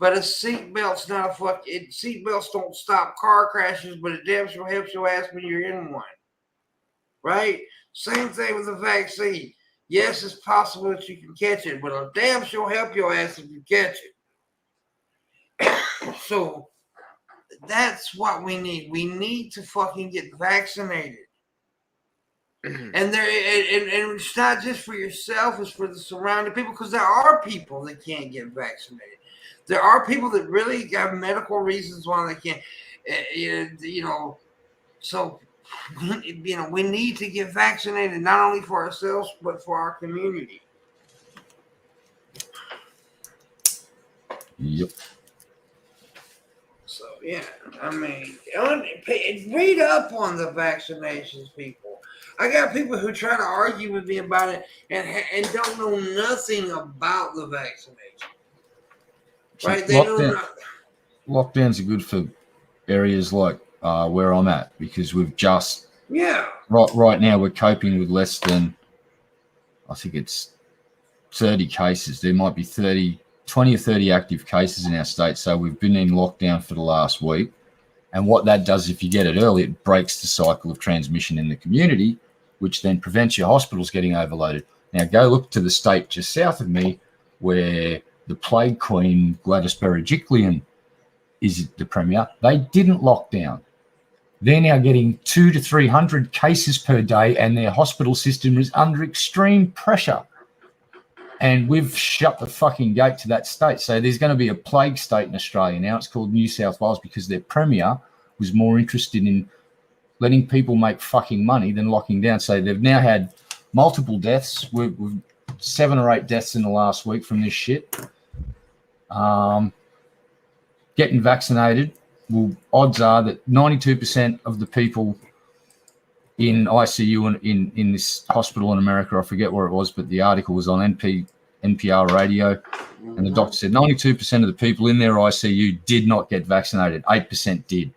But a seatbelt's not a seatbelts don't stop car crashes, but it damn sure helps your ass when you're in one. Right? Same thing with the vaccine. Yes, it's possible that you can catch it, but it'll damn sure help your ass if you catch it. So that's what we need. We need to fucking get vaccinated. And it's not just for yourself, it's for the surrounding people, because there are people that can't get vaccinated. There are people that really have medical reasons why they can't, so, we need to get vaccinated, not only for ourselves, but for our community. Yep. So, yeah, read up on the vaccinations, people. I got people who try to argue with me about it and don't know nothing about the vaccination. Right? They know nothing. Lockdowns are good for areas like where I'm at, because we've just right now we're coping with less than, I think it's 30 cases. There might be 20 or 30 active cases in our state. So we've been in lockdown for the last week. And what that does, if you get it early, it breaks the cycle of transmission in the community, which then prevents your hospitals getting overloaded. Now go look to the state just south of me where the plague queen, Gladys Berejiklian, is the premier. They didn't lock down. They're now getting 200 to 300 cases per day, and their hospital system is under extreme pressure. And we've shut the fucking gate to that state. So there's going to be a plague state in Australia now. It's called New South Wales, because their premier was more interested in letting people make fucking money than locking down. So they've now had multiple deaths. We've 7 or 8 deaths in the last week from this shit. Getting vaccinated, well, odds are that 92% of the people in ICU in this hospital in America, I forget where it was, but the article was on NPR radio, and the doctor said 92% of the people in their ICU did not get vaccinated. 8% did.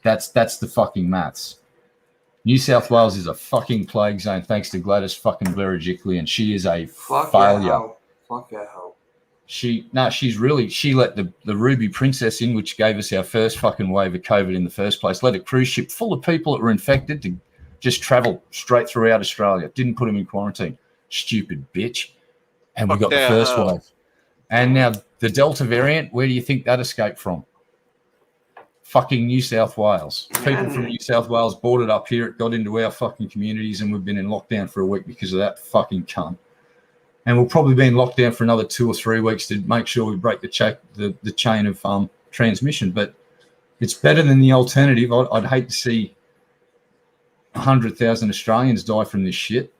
That's the fucking maths. New South Wales is a fucking plague zone thanks to Gladys fucking Berejiklian, and she is a failure. Fuck that hoe. She let the Ruby Princess in, which gave us our first fucking wave of COVID in the first place. Let a cruise ship full of people that were infected to just travel straight throughout Australia. Didn't put them in quarantine. Stupid bitch. And we got the first wave. And now the Delta variant, where do you think that escaped from? Fucking New South Wales. People from New South Wales boarded up here. It got into our fucking communities, and we've been in lockdown for a week because of that fucking cunt. And we'll probably be in lockdown for another 2 or 3 weeks to make sure we break the chain of transmission. But it's better than the alternative. I'd hate to see 100,000 Australians die from this shit,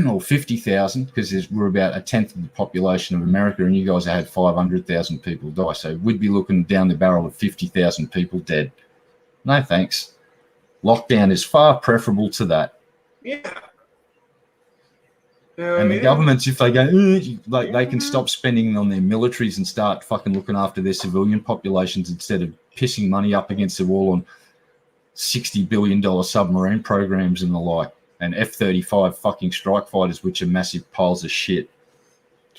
or 50,000, because we're about a tenth of the population of America, and you guys had 500,000 people die. So we'd be looking down the barrel of 50,000 people dead. No thanks. Lockdown is far preferable to that. Yeah. And the governments, if they go, they can stop spending on their militaries and start fucking looking after their civilian populations instead of pissing money up against the wall on $60 billion submarine programs and the like, and F-35 fucking strike fighters, which are massive piles of shit.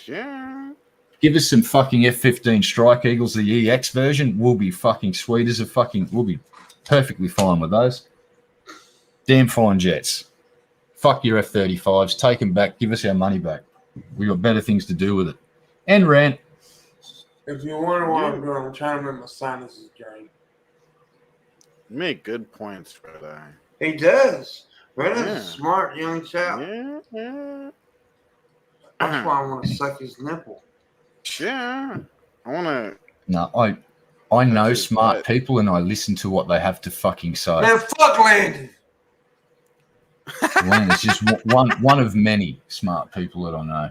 Yeah. Give us some fucking F-15 Strike Eagles, the EX version. We'll be fucking sweet as a fucking... We'll be perfectly fine with those. Damn fine jets. Fuck your F-35s. Take them back. Give us our money back. We got better things to do with it. And rent. If you wonder what I'm doing, I'm trying to make my sinuses drain. You make good points, Red Eye. He does. Red Yeah. is a smart young chap. Yeah. That's why I want to suck his nipple. Yeah. I want to. No, I know That's smart right. people and I listen to what they have to fucking say. Man, fuck Landon. Len is just one of many smart people that I know.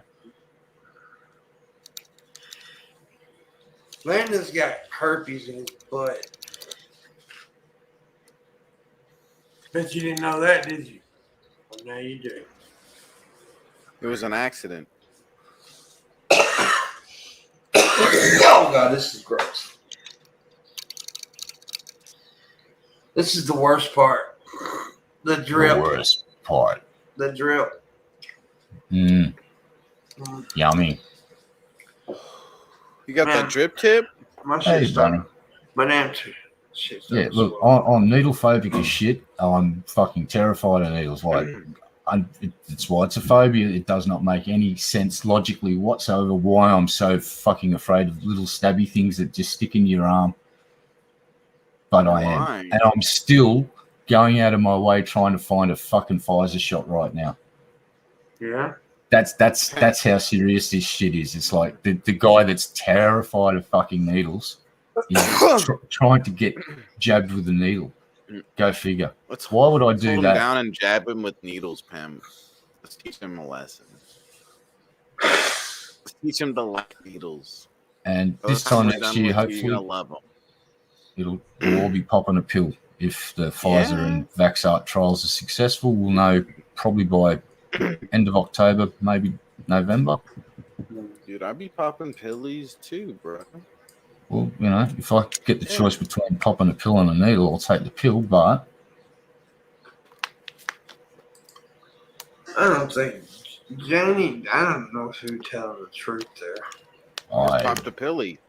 Landon's got herpes in his butt. Bet you didn't know that, did you? Well, now you do. It was an accident. Oh, God, this is gross. This is the worst part. The drip. The worst part. The drip. Mm, Mm. yummy. You got Man. that drip tip? My Hey, shit's Bunny. starting. My damn shit's Yeah, starting to look, swell. I'm needle phobic as shit. I'm fucking terrified of needles. Like, it's why it's a phobia. It does not make any sense logically whatsoever why I'm so fucking afraid of little stabby things that just stick in your arm. But I am. Why? And I'm still going out of my way trying to find a fucking Pfizer shot right now. Yeah? That's how serious this shit is. It's like the guy that's terrified of fucking needles is trying to get jabbed with a needle. Go figure. Why would I do hold him that? down and jab him with needles, Pam. Let's teach him a lesson. Let's teach him to like needles. And By the this time we're next done year, with you, hopefully, you're gonna love him. we'll all be popping a pill. If the Pfizer and Vaxart trials are successful, we'll know probably by end of October, maybe November. Dude, I'd be popping pillies too, bro. Well, you know, if I get the choice between popping a pill and a needle, I'll take the pill, but I don't think Janie, I don't know if you're telling the truth there. Just I popped a pilly.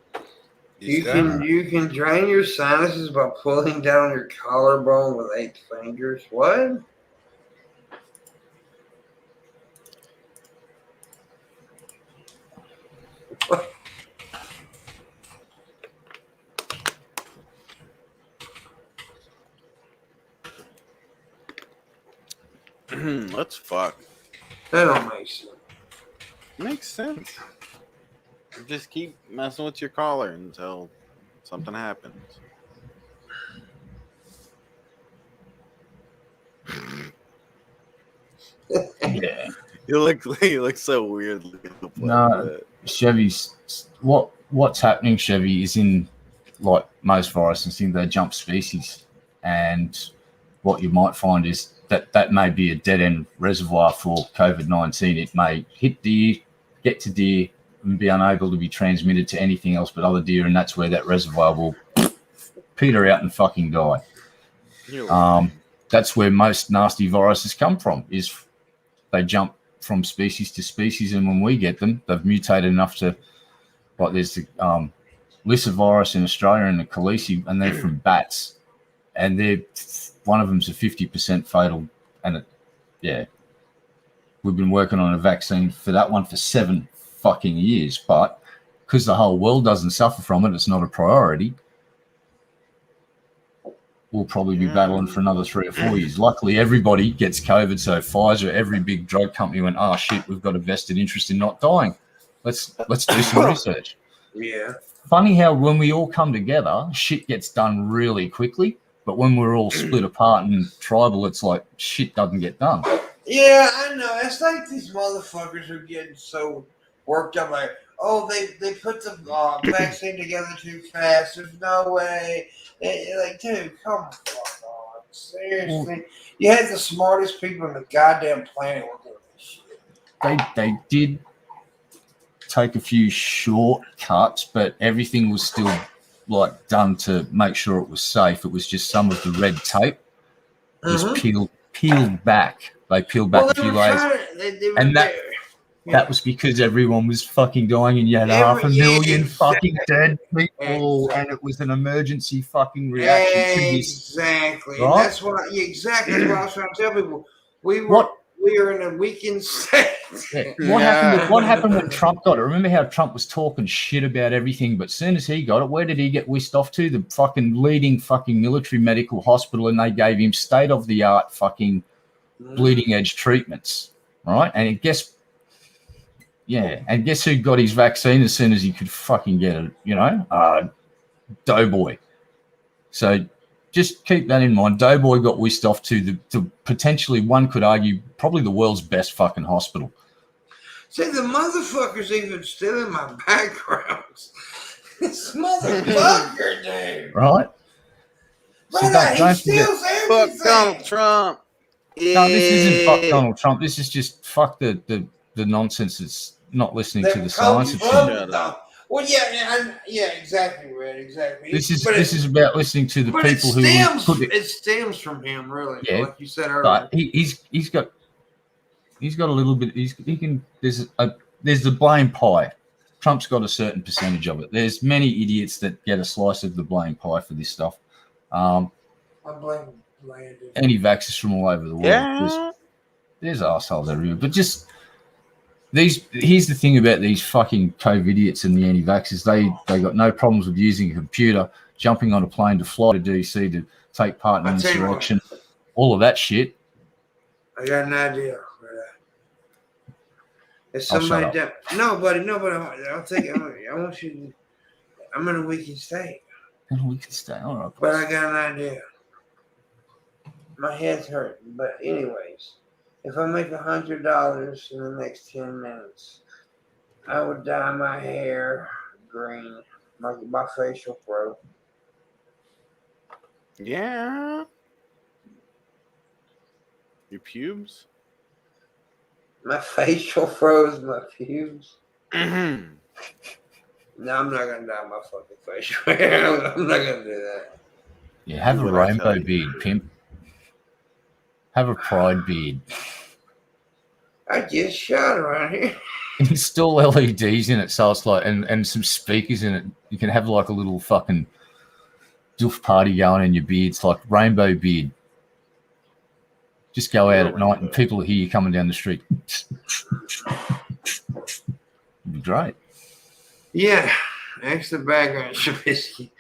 You can drain your sinuses by pulling down your collarbone with 8 fingers. What? Let's fuck. That don't make sense. Makes sense. Just keep messing with your collar until something happens. yeah. You look so weird. No. Chevy's what's happening, Chevy, is in like most viruses, they jump species, and what you might find is that may be a dead end reservoir for COVID-19. It may hit deer, get to deer, and be unable to be transmitted to anything else but other deer, and that's where that reservoir will peter out and fucking die. That's where most nasty viruses come from, is they jump from species to species, and when we get them, they've mutated enough to, like there's the Lyssa virus in Australia and the Khaleesi, and they're from bats, and they're one of them's a 50% fatal, and we've been working on a vaccine for that one for 7 fucking years, but because the whole world doesn't suffer from it, it's not a priority. We'll probably be battling for another 3 or 4 years. Luckily, everybody gets COVID, so Pfizer, every big drug company went, "Oh shit, we've got a vested interest in not dying. Let's do some research." Yeah. Funny how when we all come together, shit gets done really quickly, but when we're all split apart and tribal, it's like shit doesn't get done. Yeah, I know. It's like these motherfuckers are getting so worked up. Like, oh, they put the vaccine together too fast. There's no way. Like, dude, come on. Seriously. You had the smartest people on the goddamn planet working on this shit. They did take a few shortcuts, but everything was still like done to make sure it was safe. It was just some of the red tape was peeled back. They peeled back a few layers, and That was because everyone was fucking dying and you had half a million fucking dead people and it was an emergency fucking reaction to this. Exactly. Right? And that's what exactly that's what I was trying to tell people. We are in a weakened state. Yeah. What happened when Trump got it? Remember how Trump was talking shit about everything, but as soon as he got it, where did he get whisked off to? The fucking leading fucking military medical hospital, and they gave him state-of-the-art fucking bleeding edge treatments. Right? And guess who got his vaccine as soon as he could fucking get it, Doughboy. So just keep that in mind. Doughboy got whisked off to potentially, one could argue, probably the world's best fucking hospital. See, the motherfucker's even still in my backgrounds. This motherfucker, dude. Right? Brother, he steals everything. Fuck Donald Trump. Yeah. No, this isn't fuck Donald Trump. This is just fuck the nonsense that's not listening to the science of shit. Well, yeah, exactly, Red, exactly. This is about listening to the people who it stems from him, really. Yeah, like you said earlier. But he's got a little bit. There's the blame pie. Trump's got a certain percentage of it. There's many idiots that get a slice of the blame pie for this stuff. I blame Landon. Anti-vaxxers from all over the world. Yeah. There's assholes everywhere, but just. Here's the thing about these fucking COVID idiots and the anti-vaxxers. They got no problems with using a computer, jumping on a plane to fly to DC to take part in an insurrection, all of that shit. I got an idea. If somebody does, no, buddy, I'll take it. I want you to. I'm in a weakened state. In a weakened state, all right. But I got an idea. My head's hurting, but anyways. If I make $100 in the next 10 minutes, I would dye my hair green, my facial fro. Yeah. Your pubes? My facial froze my pubes. Mm-hmm. No, I'm not gonna dye my fucking facial hair. I'm not gonna do that. Yeah, have a rainbow beard, pimp. Have a pride beard. I just shot around here. Install LEDs in it, so it's like, and some speakers in it. You can have like a little fucking doof party going in your beard. It's like rainbow beard. Just go out at night and people will hear you coming down the street. It'd be great. Yeah, extra background, Shabisky.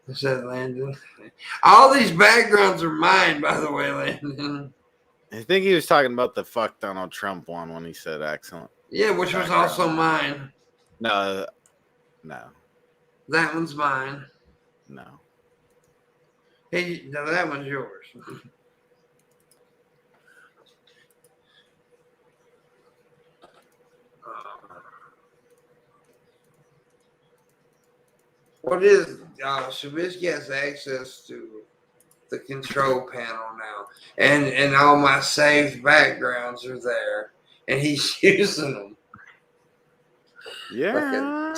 I said Landon. All these backgrounds are mine, by the way, Landon. I think he was talking about the fuck Donald Trump one when he said excellent. Yeah, which was also mine. No. That one's mine. No. Hey, no, that one's yours. What is Shabisky has access to the control panel now, and all my saved backgrounds are there, and he's using them. Yeah.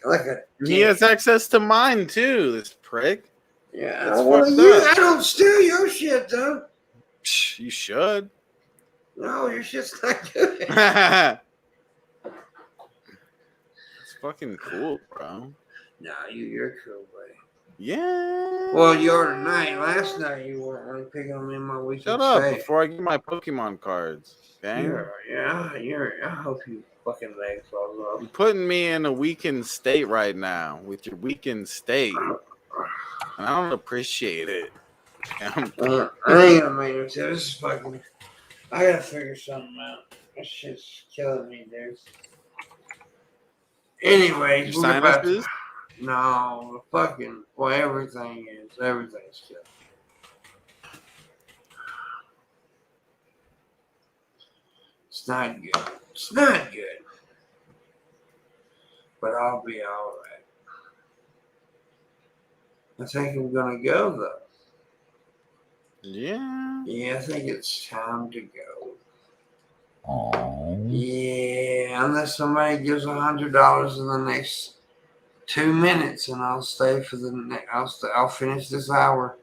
Like a dick. He has access to mine too, this prick. Yeah. That's Well, fucked up. I don't steal your shit, though. Psh, you should. No, your shit's not good. It's fucking cool, bro. No, you're cool, buddy. Yeah. Well, you are tonight. Last night you weren't really picking on me in my weekend. Shut up stay. before I get my Pokemon cards. Okay? I hope you fucking leg falls off. You're putting me in a weakened state right now with your weakened state. And I don't appreciate it. I ain't gonna make it. This is fucking. I gotta figure something out. This shit's killing me, dude. Anyways, Your sinuses? No, the fucking. Well, everything is. Everything's killing. It's not good. It's not good. But I'll be all right. I think I'm gonna go though. Yeah. Yeah, I think it's time to go. Oh. Yeah, unless somebody gives $100 in the next 2 minutes, and I'll stay for the next. I'll finish this hour.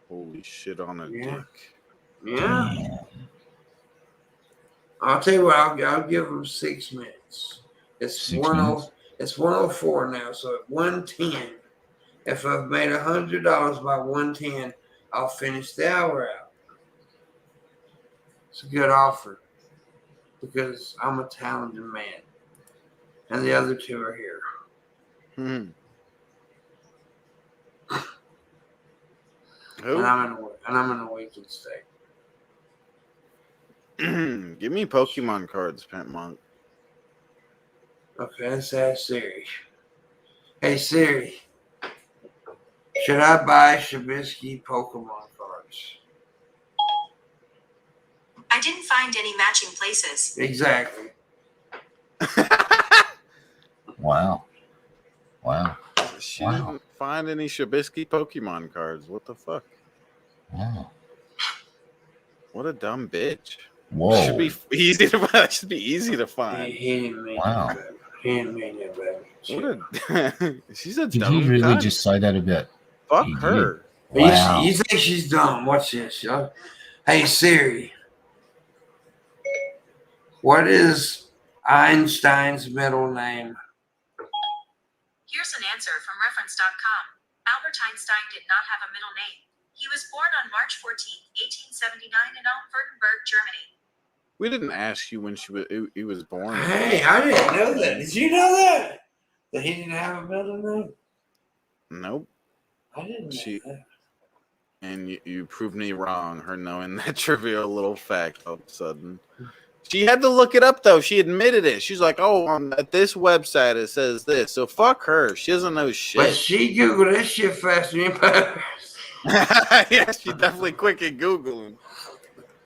Holy shit on a dick. Yeah. I'll tell you what. I'll give them 6 minutes. It's 6 minutes? It's 104 now. So at 110, if I've made $100 by 110, I'll finish the hour out. It's a good offer because I'm a talented man, and the other two are here. Hmm. And I'm in a weakened state. Give me Pokemon cards, Pimpmunk. Okay, let's ask Siri. Hey Siri, should I buy Shabisky Pokemon cards? I didn't find any matching places. Exactly. Wow. Wow. She Wow. didn't find any Shabisky Pokemon cards. What the fuck? Wow. What a dumb bitch. Whoa. Should be easy to find. Should be easy to He, find. he didn't mean Wow. that, baby. He didn't mean that, baby. What a she's a Did dumb he really cunt. just say that about? Fuck he did? her. Wow. You think she's dumb? Watch this, y'all. Hey Siri, what is Einstein's middle name? Here's an answer from reference.com. Albert Einstein did not have a middle name. He was born on March 14, 1879 in Altenburg, Germany. We didn't ask you when he was born. Hey, I didn't know that. Did you know that? That he didn't have a middle name? Nope. I didn't know She- that. And you proved me wrong, her knowing that trivial little fact all of a sudden. She had to look it up, though. She admitted it. She's like, oh, at this website it says this. So fuck her. She doesn't know But shit. she Googled that shit faster than anybody. Yeah, she definitely quick at Googling.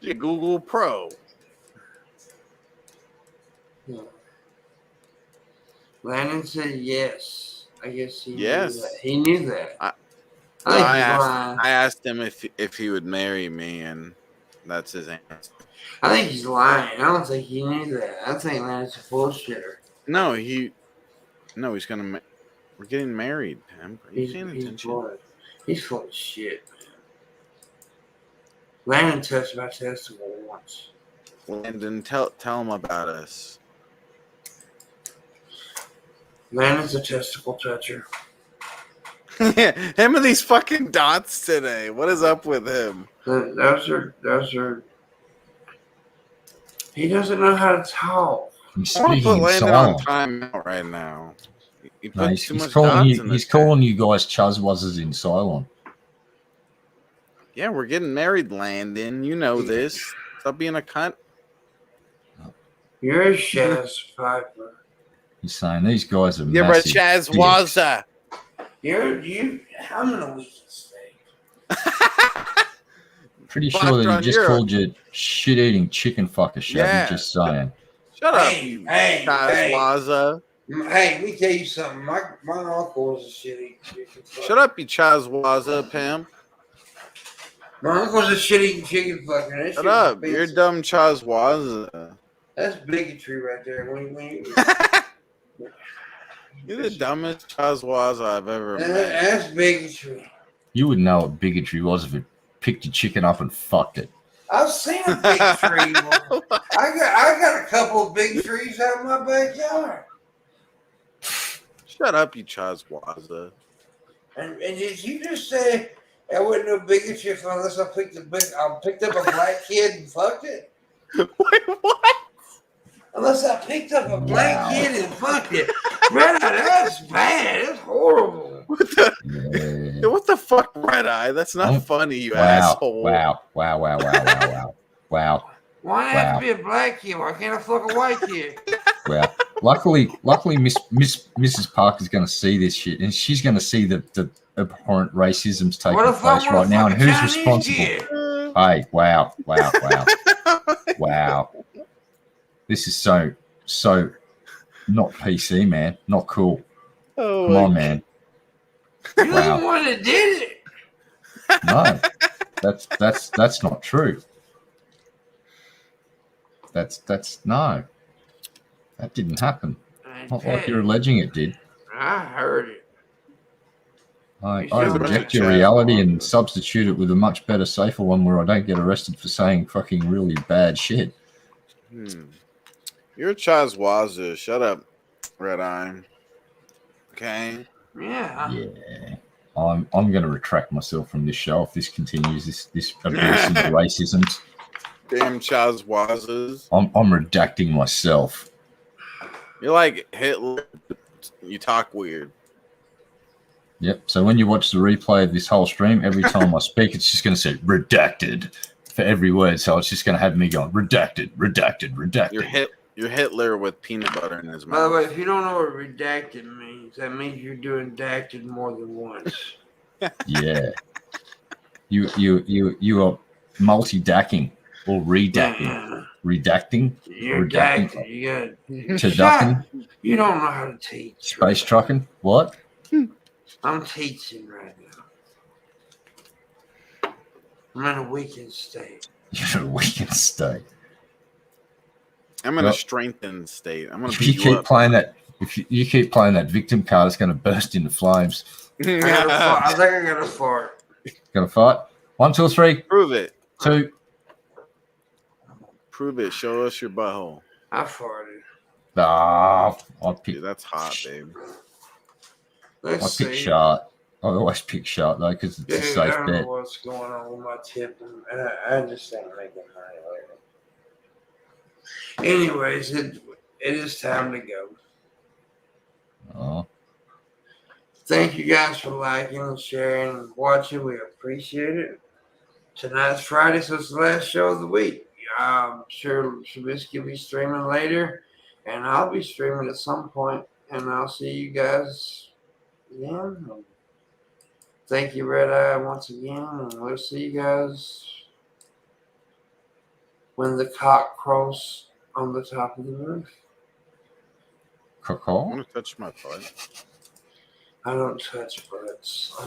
She Google Pro. Landon said yes. I guess he Yes. knew that. He knew that. I- I think I he's asked, lying. I asked him if he would marry me, and that's his answer. I think he's lying. I don't think he knew that. I think Landon's a bullshitter. No, he's gonna. We're getting married, Pam. Are you paying attention? He's full of shit, man. Landon touched my testicle once. Landon, tell him about us. Landon's a testicle toucher. Him and these fucking dots today. What is up with him? Those are. He doesn't know how to talk. He's I want to speaking put in Landon on silent. timeout right now. He No, put he's, too he's much calling dots you. in He's this calling you guys Chuzwazzers in silent. Yeah, we're getting married, Landon. You know this. Stop being a cunt. You're a Shaz Piper. He's saying these guys are Yeah, but massive. Chaz dicks. Wazza. I'm in a weak state. Pretty Fucked sure that on he just your- called you shit-eating chicken fucker, Shabby. Yeah. Just saying. Shut up, Hey, you hey, Chaz hey. Wazza. Hey, let me tell you something. My uncle was a shitty chicken fucker. Shut up, you Chaz Wazza, Pam. My uncle's a shitty chicken fucker. That shit Shut was up. You're offensive. dumb Chaz Wazza. That's bigotry right there. You're the dumbest Chaz Wazza I've ever met. That's bigotry. You would know what bigotry was if it picked your chicken up and fucked it. I've seen a big tree. I got a couple of big trees out in my backyard. Shut up, you Chaz Wazza. And did you just say I wouldn't know bigotry unless I picked up a black kid and fucked it? Wait, what? Unless I picked up a black Wow. kid and fucked it. Man, that's bad. That's horrible. What the, Yeah. what the fuck, Red Eye? That's not Oh, funny, you Wow. asshole. Wow. Wow. Wow. Wow. Wow. Wow. Wow. Why have to be a black kid? Why can't I fuck a white kid? Wow. Luckily, Mrs. Parker's going to see this shit, and she's going to see the abhorrent racism's taking What if place I'm right now, and who's Chinese responsible? kid? Hey, wow. Wow. This is so not PC, man. Not cool. Oh, Come my on, man. You're the Wow. one that did it. No, that's not true. That's no. That didn't happen. Not like you're alleging it did. I heard it. I You should reject have your a chat reality on and it. substitute it with a much better, safer one where I don't get arrested for saying fucking really bad shit. You're Chazwaza. Shut up, Red Eye. Okay. Yeah. Yeah. I'm going to retract myself from this show if this continues. This abuse of racisms. Damn Chazwazas. I'm redacting myself. You're like Hitler. You talk weird. Yep. So when you watch the replay of this whole stream, every time I speak, it's just going to say redacted for every word. So it's just going to have me going redacted, redacted, redacted. You're Hitler with peanut butter in his mouth. By the way, if you don't know what redacted means, that means you're doing dacted more than once. Yeah. You are multi-dacking or redacting. Yeah. Redacting. You're Redacting. dacted. You got To Shut- ducking. You don't know how to teach. Space trucking. What? I'm teaching right now. I'm in a weakened state. You're in a weakened state. I'm in Well, a strengthened state. I'm gonna If you beat you keep up. playing that, if you keep playing that victim card, it's going to burst into flames. I think I got a fart. Going to fight. 1, 2, 3, Prove it. 2. Prove it. Show us your butthole. I farted. Ah, I pick. Dude, that's hot, babe. Let's I pick see. sharp. I always pick sharp though because it's a Dude, I safe don't bet. know what's going on with my tip. I just ain't making money lately. Anyways, it is time to go. Oh, Thank you guys for liking and sharing and watching. We appreciate it. Tonight's Friday, so it's the last show of the week. I'm sure Shabisky will be streaming later, and I'll be streaming at some point, and I'll see you guys again. Thank you, Red Eye, once again, and we'll see you guys when the cock crows on the top of the roof. I caw. want to touch my butt. I don't touch butts. I